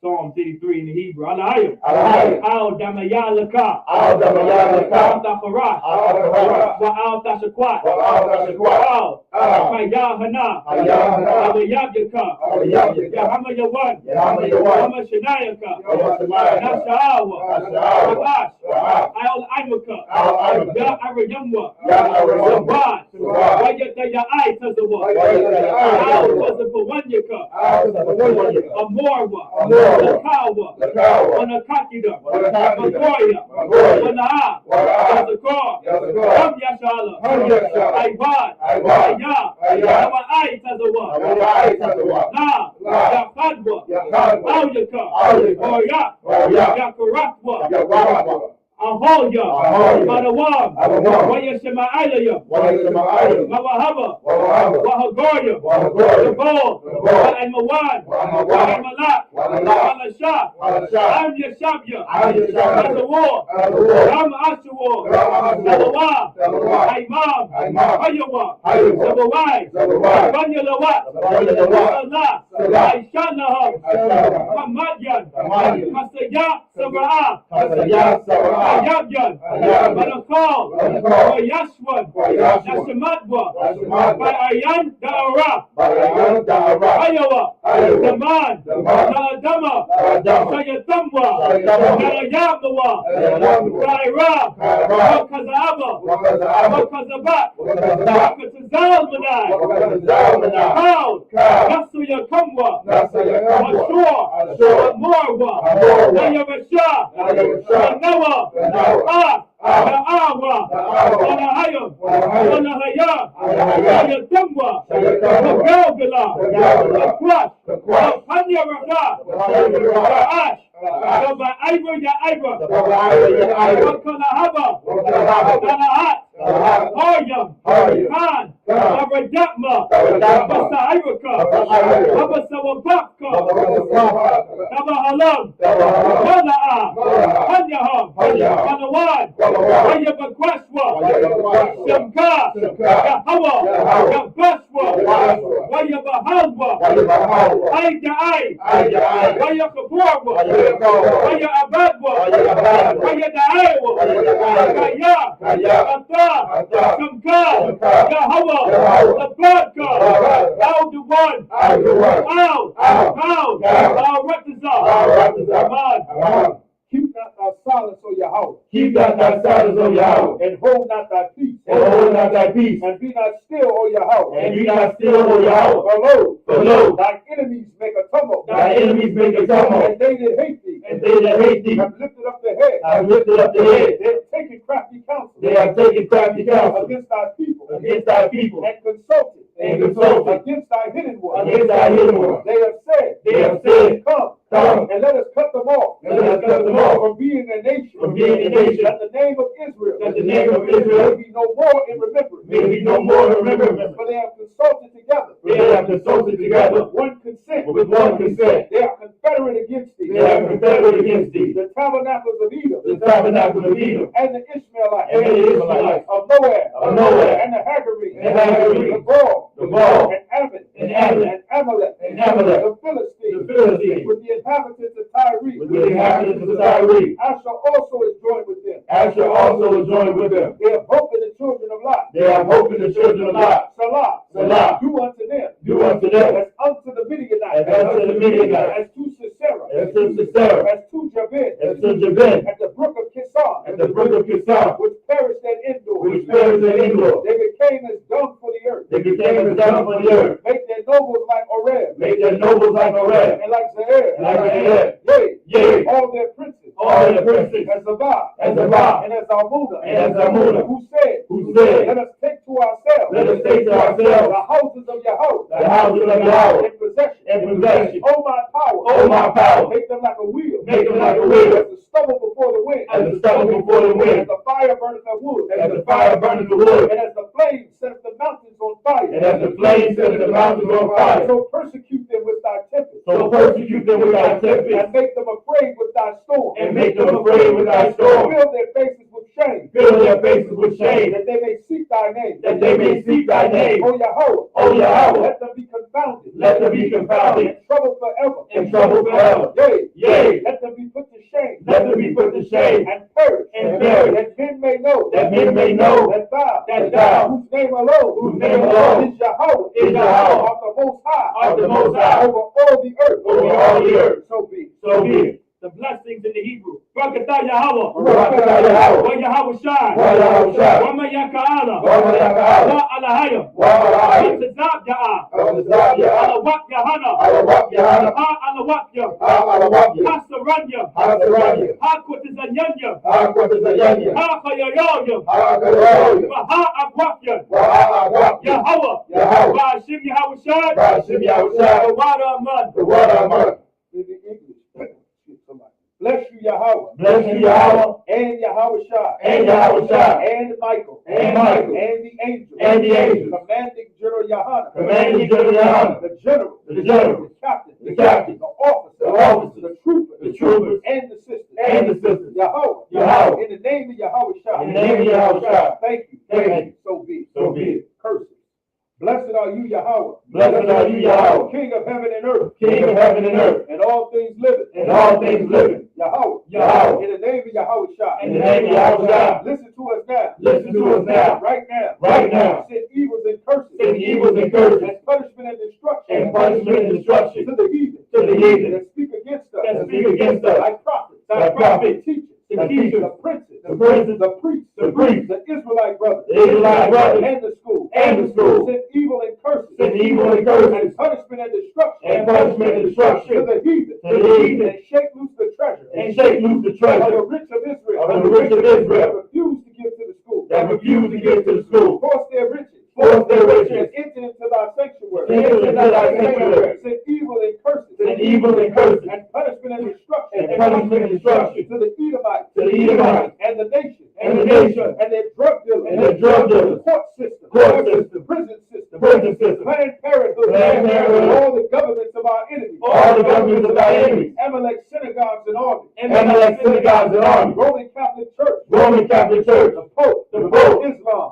C: Psalm 33 in the Hebrew. Alahayim.
E: Alahayim.
C: Al damayalaka.
E: Al damayalaka.
C: Al tafarash.
E: Al tafarash.
C: Wa al tashakwat.
E: Wa al tashakwat.
C: Al. Hayahana.
E: Hayahana.
C: Awayabyaka.
E: Awayabyaka.
C: Yahama yawan.
E: Yahama yawan.
C: Yahama shanayaka.
E: Yahama shanayaka.
C: Nasha'awa.
E: Nasha'awa.
C: Rabash.
E: Rabash.
C: Al aimaka.
E: Al aimaka.
C: Ya arayamwa.
E: Ya arayamwa.
C: Sabad.
E: Sabad.
C: Wayata ya ay tazawa.
E: Wayata ya ay
C: Al
E: tazawa.
C: tazapawanyaka.
E: Al tazapawanyaka.
C: Amorwa.
E: Amorwa.
C: Lakawa.
E: Lakawa.
C: Wanakakida.
E: Wanakakida.
C: Magoya.
E: Magoya.
C: Wana'a.
E: Wana'a.
C: Yazakor.
E: Yazakor.
C: Ham Yashala.
E: Ham Yashala.
C: Aivad.
E: Aivad.
C: Aya.
E: Aya.
C: Awa ay tazawa.
E: Awa ay tazawa.
C: La.
E: La.
C: Yakadwa.
E: Yakadwa.
C: Awyaka.
E: Awyaka.
C: Oya.
E: Oya.
C: Yakaratwa.
E: Yawaratwa.
C: Ahoya.
E: Ahoya.
C: Manawam.
E: Manawam.
C: Wayashema'alaya.
E: Wayashema'alaya.
C: Mawahaba.
E: Wawahaba.
C: Wahagoya.
E: Wahagoya.
C: Jabal.
E: Jabal.
C: Wa'almawan.
E: Wa'almawan.
C: Wa'almalak.
E: Wa'almalak.
C: Walashah.
E: Walashah.
C: Am Yashabya.
E: Am Yashabya.
C: Azawar.
E: Azawar.
C: Ram Ashuwar.
E: Ram Ashuwar.
C: Salawah.
E: Salawah.
C: Haimam.
E: Haimam.
C: Hayawa.
E: Hayawa.
C: Zabawai.
E: Zabawai.
C: Banyalawat.
E: Banyalawat.
C: Salah.
E: Salah.
C: Aishanaham.
E: Aishanaham.
C: Hamadyan.
E: Hamadyan.
C: Kasaya. Saba'a.
E: Kasaya. Saba'a.
C: Ayabyan.
E: Ayabyan.
C: Barakal.
E: Barakal.
C: Wayashwan.
E: Wayashwan.
C: Nashamatwa.
E: Nashamatwa.
C: Bayan Da'ara.
E: Bayan Da'ara.
C: Hayawa.
E: Hayawa.
C: Zaman.
E: Zaman.
C: Sa'adama.
E: Sa'adama.
C: Sayatamwa.
E: Sayatamwa.
C: Nayayamawa.
E: Nayayamawa.
C: Kaira.
E: Kaira.
C: Wakaza'aba.
E: Wakaza'aba.
C: Wakazabat.
E: Wakazabat.
C: Wakazazalmanai.
E: Wakazazalmanai.
C: Kaud.
E: Kaud.
C: Nasuyakamwa.
E: Nasuyakamwa.
C: Ashur.
E: Ashur.
C: Amorwa.
E: Amorwa.
C: Nayabashah.
E: Nayabashah.
C: Nawa.
E: Nawa.
C: Na'awa.
E: Na'awa.
C: Wanahayam.
E: Wanahayam.
C: Wanahaya.
E: Wanahaya.
C: Sayatamwa.
E: Sayatamwa.
C: Wagalgala.
E: Wagalgala.
C: Aquash.
E: Aquash.
C: Wapanya Rafa.
E: Wapanya Rafa.
C: Ash. Daba Iber ya Iber.
E: Daba Iber ya Iber.
C: Wakalahaba.
E: Wakalahaba.
C: Dalahat.
E: Dalahat.
C: Hoyam.
E: Hoyam.
C: Khan.
E: Khan.
C: Waradakma.
E: Waradakma.
C: Basa Iberka.
E: Basa Iberka.
C: Abasawabaka.
E: Abasawabaka.
C: Daba Halam.
E: Daba Halam.
C: Mala'a.
E: Mala'a.
C: Hanyaham.
E: Hanyaham.
C: Malawan.
E: Malawan.
C: Wayabakwashwa.
E: Wayabakwashwa.
C: Shamka.
E: Shamka.
C: Yahawa.
E: Yahawa.
C: Yabashwa.
E: Yabashwa.
C: Wayabahalwa.
E: Wayabahalwa.
C: Aida Ai.
E: Aida Ai.
C: Wayakaporwa.
E: Wayakaporwa.
C: Waya Abadwa.
E: Waya Abadwa.
C: Waya Da'aiwa.
E: Waya Da'aiwa.
C: Kaya.
E: Kaya.
C: Ata.
E: Ata.
C: Shamka.
E: Shamka.
C: Yahawa.
E: Yahawa.
C: Abadka.
E: Abadka.
C: Al-Duwan.
E: Al-Duwan.
C: Al.
E: Al.
C: Al-Ratazah.
E: Al-Ratazah.
C: Aman.
E: Aman.
A: Keep not thy silence, O Yahweh,
E: Keep not thy silence, O Yahweh,
A: and hold not thy peace,
E: and hold not thy peace,
A: and be not still, O Yahweh,
E: and be not still, O Yahweh.
A: For lo,
E: lo,
A: thine enemies make a tumult,
E: thy enemies make a tumult,
A: and they that hate thee,
E: and they that hate thee
A: have lifted up their head,
E: have lifted up their head.
A: they have taken crafty counsel,
E: They have taken crafty counsel
A: against thy people,
E: against thy people,
A: and consulted, against thy hidden ones.
E: against thy hidden ones.
A: They have said,
E: Come,
A: and let us cut them off,
E: and let us cut them off
A: from being a nation,
E: that
A: the name of Israel,
E: Israel
A: may be no more in remembrance.
E: may be no more to remember.
A: For they have consulted together,
E: They have consulted together
A: with one consent,
E: with one consent.
A: they are confederate against thee,
E: They have confederate against thee
A: the tabernacles of Edom,
E: the tabernacle of Edom,
A: and the Ishmaelites,
E: and the Ishmaelites
A: of Moab,
E: Moab,
A: and the Hagarenes,
E: and the Hagarenes,
A: the Baal,
E: the Baal,
A: and Ammon,
E: and Ammon,
A: and Amalek,
E: and Amalek,
A: the Philistines,
E: the Philistines,
A: with the inhabitants of Tyre.
E: with the inhabitants of Tyre.
A: Asher also is joined with them.
E: Asher also is joined with them.
A: They have hope in the children of Lot.
E: They have hope in the children of Lot.
A: Salah,
E: Salah,
A: do unto them,
E: do unto them,
A: as unto the Midianites,
E: as unto the Midianites,
A: as to Sisera,
E: as to Sisera,
A: as to Jabin,
E: as to Jabin,
A: at the brook of Kis Kissar,
E: at the brook of Kissar,
A: which perished at Endor.
E: which perished at Endor.
A: They became as dung for the earth.
E: They became as dung for the earth.
A: Make their nobles like Oreb,
E: Make their nobles like Oreb,
A: and like Zair,
E: and like Zair.
A: Yea,
E: Yea,
A: all their princes,
E: all their princes,
A: as Zabah,
E: as Zabah,
A: and as Almuna,
E: and as Almuna,
A: who said,
E: who said,
A: let us take to ourselves
E: let us take to
A: the
E: ourselves
A: houses of Yahweh,
E: the houses of Yahweh
A: in possession.
E: in possession.
A: Oh my power,
E: Oh my power,
A: make them like a wheel,
E: make them like a wheel,
A: as the stubble before the wind,
E: as the stubble before the
A: as
E: wind,
A: the fire burneth the wood,
E: as the fire burns the wood,
A: and as the flame sets the mountains on fire,
E: and as the flames set the mountains on fire.
A: so persecute them with thy tempest,
E: So persecute them with thy tempest,
A: and make them afraid with thy storm,
E: and make them afraid with thy storm.
A: fill their faces with shame,
E: Fill their faces with shame,
A: that they may seek thy name,
E: that they may seek thy name.
A: O Yahweh,
E: O Yahweh,
A: let them be confounded,
E: let them be confounded,
A: in trouble forever,
E: in trouble forever.
A: Yea,
E: Yea,
A: let them be put to shame,
E: let them be put to shame,
A: and perish,
E: and perish,
A: that men may know,
E: that men may know
A: that
E: that
A: thou,
E: thou,
A: whose name alone,
E: whose name alone
A: is Yahweh,
E: is Yahweh,
A: art the most high,
E: art the Most High,
A: over all the earth,
E: over all the earth.
A: So be.
E: So be it.
C: The blessings in the Hebrew. Barakatah Yahweh.
E: Barakatah Yahweh.
C: Wa Yahweh Shai.
E: Wa Yahweh Shai.
C: Wa ma Yaka'ala.
E: Wa ma Yaka'ala.
C: Wa Alahayim.
E: Wa Alahayim.
C: Wa Tazab Ya'a.
E: Wa Tazab Ya'a.
C: Ala Wak Yahana.
E: Ala Wak Yahana.
C: Ha Ala Wak Yah.
E: Ala Wak Yah.
C: Ha Saranya.
E: Ha Saranya.
C: Ha Kutazanyanya.
E: Ha Kutazanyanya.
C: Ha Khayayoyim.
E: Ha Khayayoyim.
C: Wa Ha Agwakyan.
E: Wa Ha Agwakyan.
C: Yahweh.
E: Yahweh.
C: Wa Hashem Yahweh Shai.
E: Wa Hashem Yahweh Shai.
C: The water Aman.
E: The water Aman.
A: In the English. Somebody. Bless you, Yahweh.
E: Bless you, Yahweh.
A: And Yahweh Shai.
E: And Yahweh Shai.
A: And Michael.
E: And Michael.
A: And the angels.
E: And the angels.
A: Commanding General Yahana.
E: Commanding General Yahana.
A: The general.
E: The general.
A: The captain.
E: The captain.
A: The officer.
E: The officers.
A: The troopers.
E: The troopers.
A: And the sisters.
E: And the sisters.
A: Yahweh.
E: Yahweh.
A: In the name of Yahweh Shai.
E: In the name of Yahweh Shai.
A: Thank you.
E: Thank you.
A: So be it.
E: So be it.
A: Curses. Blessed are you, Yahweh.
E: Blessed are you, Yahweh.
A: King of heaven and earth.
E: King of heaven and earth.
A: And all things living.
E: And all things living.
A: Yahweh.
E: Yahweh.
A: In the name of Yahweh Shai.
E: In the name of Yahweh Shai.
A: Listen to us now.
E: Listen to us now.
A: Right now.
E: Right now.
A: Send evils and curses.
E: Send evils and curses.
A: And punishment and destruction.
E: And punishment and destruction.
A: To the heathen.
E: To the heathen.
A: That speak against us.
E: That speak against us.
A: Like prophets.
E: Like prophets.
A: Teachers.
E: The teachers.
A: The princes.
E: The princes.
A: The priests.
E: The priests.
A: The Israelite brothers.
E: The Israelite brothers.
A: And the school.
E: And the school.
A: Send evil and curses.
E: Send evil and curses.
A: And punishment and destruction.
E: And punishment and destruction.
A: To the heathen.
E: To the heathen.
A: And shake loose the treasure.
E: And shake loose the
A: Of
E: treasure.
A: the rich of Israel.
E: Of the rich of Israel.
A: That refuse to give to the school.
E: That refuse to give to the school.
A: Force their riches.
E: Force their riches.
A: And enter into thy sanctuary.
E: Enter into thy sanctuary.
A: Send evil and curses.
E: Send evil and curses.
A: And punishment and destruction.
E: And punishment and destruction.
A: To the Edomites.
E: To the Edomites.
A: And the nation.
E: And the nation.
A: And their drug dealers.
E: And their drug dealers.
A: Court system.
E: Court system.
A: Prison system.
E: Prison system.
A: Planned Parenthood.
E: Planned Parenthood.
A: And all the governments of our enemies.
E: All the governments of our enemies.
A: Amalek synagogues and armies.
E: Amalek synagogues and armies.
A: Roman Catholic Church.
E: Roman Catholic Church.
A: The Pope.
E: The Pope.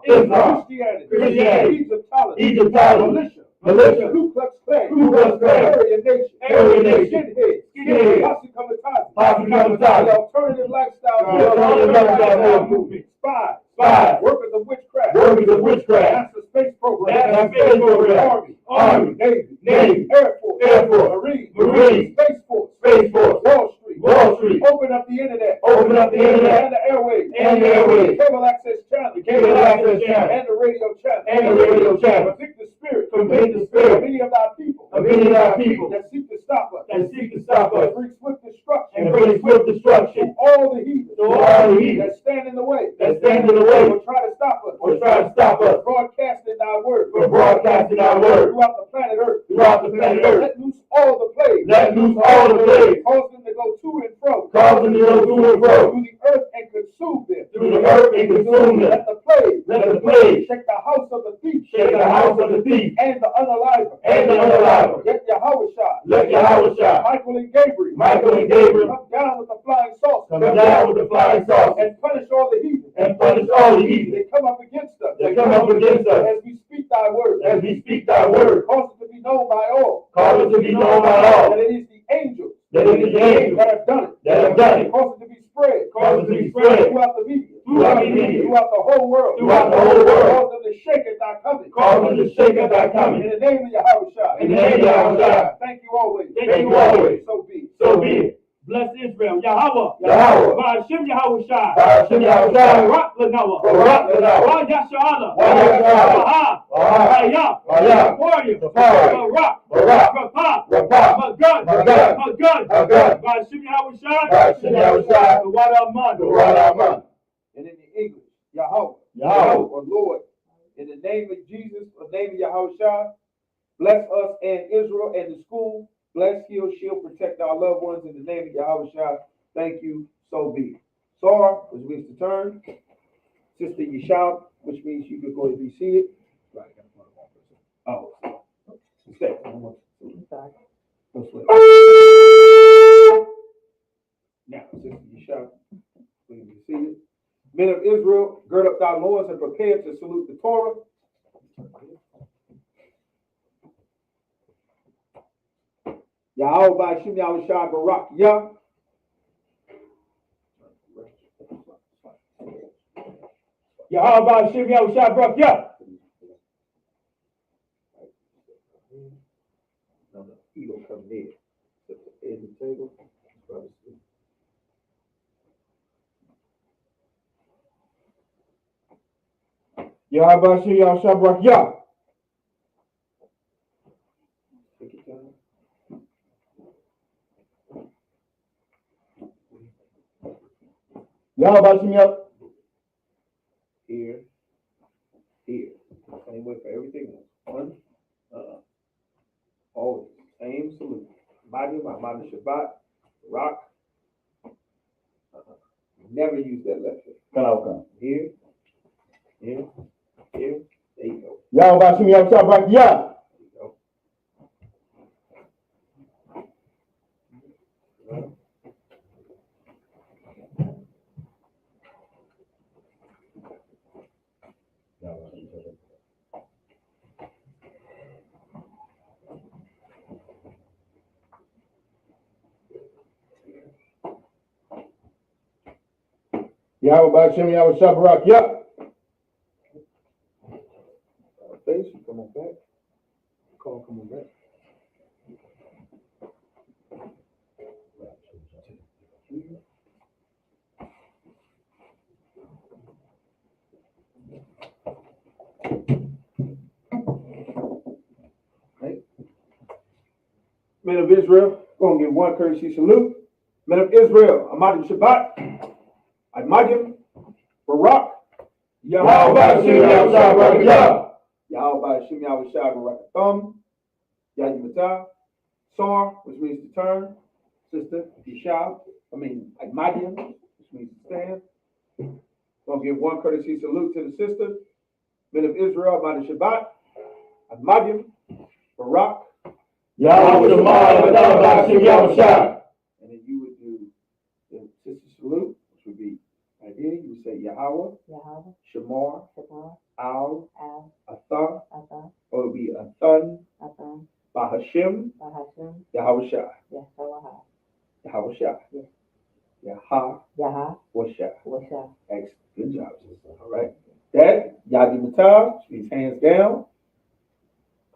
A: Islam.
E: Christianity.
A: Egyptology.
E: Egyptology. Militia.
A: Ku Klux Klan.
E: Ku Klux Klan.
A: Aryan Nation.
E: Aryan Nation.
A: Skinheads. Posse Comitatus.
E: Posse Comitatus.
A: The alternative lifestyle.
E: The alternative lifestyle
A: movement. Spies.
E: Spies.
A: Workers of witchcraft.
E: Workers of witchcraft.
A: NASA space program.
E: NASA space program.
A: Army.
E: Navy.
A: Air Force.
E: Air Force.
A: Marine. Space Force. Wall Street.
E: Wall Street.
A: Open up the internet.
E: Open up the internet.
A: And the airwaves.
E: And the airwaves.
A: Cable access channel.
E: Cable access channel.
A: And the radio channel.
E: And the radio channel.
A: Convict the spirit.
E: Convict the spirit.
A: Of any of our people.
E: Of any of our people.
A: That seek to stop us.
E: That seek to stop us.
A: And bring swift destruction.
E: And bring swift destruction.
A: To all the heathens.
E: To all the heathens.
A: That stand in the way.
E: That stand in the way.
A: Or try to stop us.
E: Or try to stop us.
A: Broadcasting our word.
E: For broadcasting our word.
A: Throughout the planet Earth.
E: Throughout the planet Earth.
A: Let loose all the plagues.
E: Let loose all the plagues.
A: Cause them to go to and fro.
E: Cause them to go to and fro.
A: Through the earth and consume them.
E: Through the earth and consume them.
A: Let the plague.
E: Let the plague.
A: Shake the house of the thief.
E: Shake the house of the thief.
A: And the unaliver.
E: And the unaliver.
A: Let Yahweh Shai.
E: Let Yahweh Shai.
A: Michael and Gabriel.
E: Michael and Gabriel.
A: Come down with the flying saucer.
E: Come down with the flying saucer.
A: And punish all the heathen.
E: And punish all the heathen.
A: They come up against us.
E: They come up against us.
A: As we speak thy word.
E: As we speak thy word.
A: Cause it to be known by all.
E: Cause it to be known by all.
A: That it is the angels.
E: That it is the angels.
A: That have done it.
E: That have done it.
A: Cause it to be spread.
E: Cause it to be spread.
A: Throughout the media.
E: Throughout the media.
A: Throughout the whole world.
E: Throughout the whole world.
A: Cause them to shake at thy coming.
E: Cause them to shake at thy coming.
A: In the name of Yahweh Shai.
E: In the name of Yahweh Shai.
A: Thank you always.
E: Thank you always.
A: So be it.
E: So be it.
C: Bless Israel. Yahweh.
E: Yahweh.
C: Ba'ashem Yahweh Shai.
E: Ba'ashem Yahweh Shai.
C: Barak Lanawa.
E: Barak Lanawa.
C: Wa Yasha'ala.
E: Wa Yasha'ala.
C: Baha.
E: Baha.
C: Hayah.
E: Hayah.
C: Warrior.
E: Warrior.
C: Barak.
E: Barak.
C: Rapah.
E: Rapah.
C: Magad.
E: Magad.
C: Magad.
E: Magad.
C: Ba'ashem Yahweh Shai.
E: Ba'ashem Yahweh Shai.
C: Wada Aman.
E: Wada Aman.
A: And in the English, Yahweh,
E: Yahweh.
A: or Lord, in the name of Jesus, or the name of Yahweh Shai, bless us and Israel and the school. Bless, heal, shield, protect our loved ones in the name of Yahweh Shai. Thank you, so be it. Sarah, which means to turn. Sister Yeshua, which means you could go and be seated. Right, oh, stay.
G: I'm sorry.
A: Now, Sister Yeshua, please be seated. Men of Israel, gird up thy loins and prepare to salute the Torah. Yahweh Ba'ashem Yahweh Shai Barak Yah.
C: Yahweh Ba'ashem Yahweh Shai Barak Yah.
A: No, he gonna come there. At the edge of the table.
C: Yahweh Ba'ashem Yahweh Shai Barak Yah.
A: Take your time.
C: Yahweh Ba'ashem Yahweh.
A: Here. Same way for everything else. One, always same salute. Mahdi Shabbat, Rock. Never use that left hand. Here. There you go.
C: Yahweh Ba'ashem Yahweh Shai Barak Yah.
A: There you go.
C: Yahweh Ba'ashem Yahweh Shai Barak Yah.
A: Face, you come on back. Come on back. Okay. Men of Israel, go and give one courtesy salute. Men of Israel, Ahmad Shabbat, Ahmadim, Barak,
C: Yahweh Ba'ashem Yahweh Shai Barak Yah.
A: Yahweh Ba'ashem Yahweh Shai Barak Thumb, Yahweh Sar, which means to turn, Sister Yeshua, Ahmadim, which means to stand. Gonna give one courtesy salute to the sister. Men of Israel, Ahmad Shabbat, Ahmadim, Barak,
C: Yahweh Shemar Yahweh Ba'ashem Yahweh Shai.
A: and then you would do the sister salute, which would be right here. You would say Yahweh,
G: Yahweh,
A: Shamar,
G: Shabbat,
A: Al,
G: Al,
A: Athar,
G: Athan,
A: or it would be Athun,
G: Athan,
A: Bahashem,
G: Bahashem,
A: Yahweh Shai,
G: Yahweh,
A: Yahweh Shai,
G: Yes.
A: Yahweh
G: Yahweh,
A: Shai.
G: Washa.
A: Excellent. Good job, sister. All right. That, Yadi Matar, means hands down.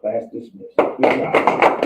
A: Class dismissed. Good job.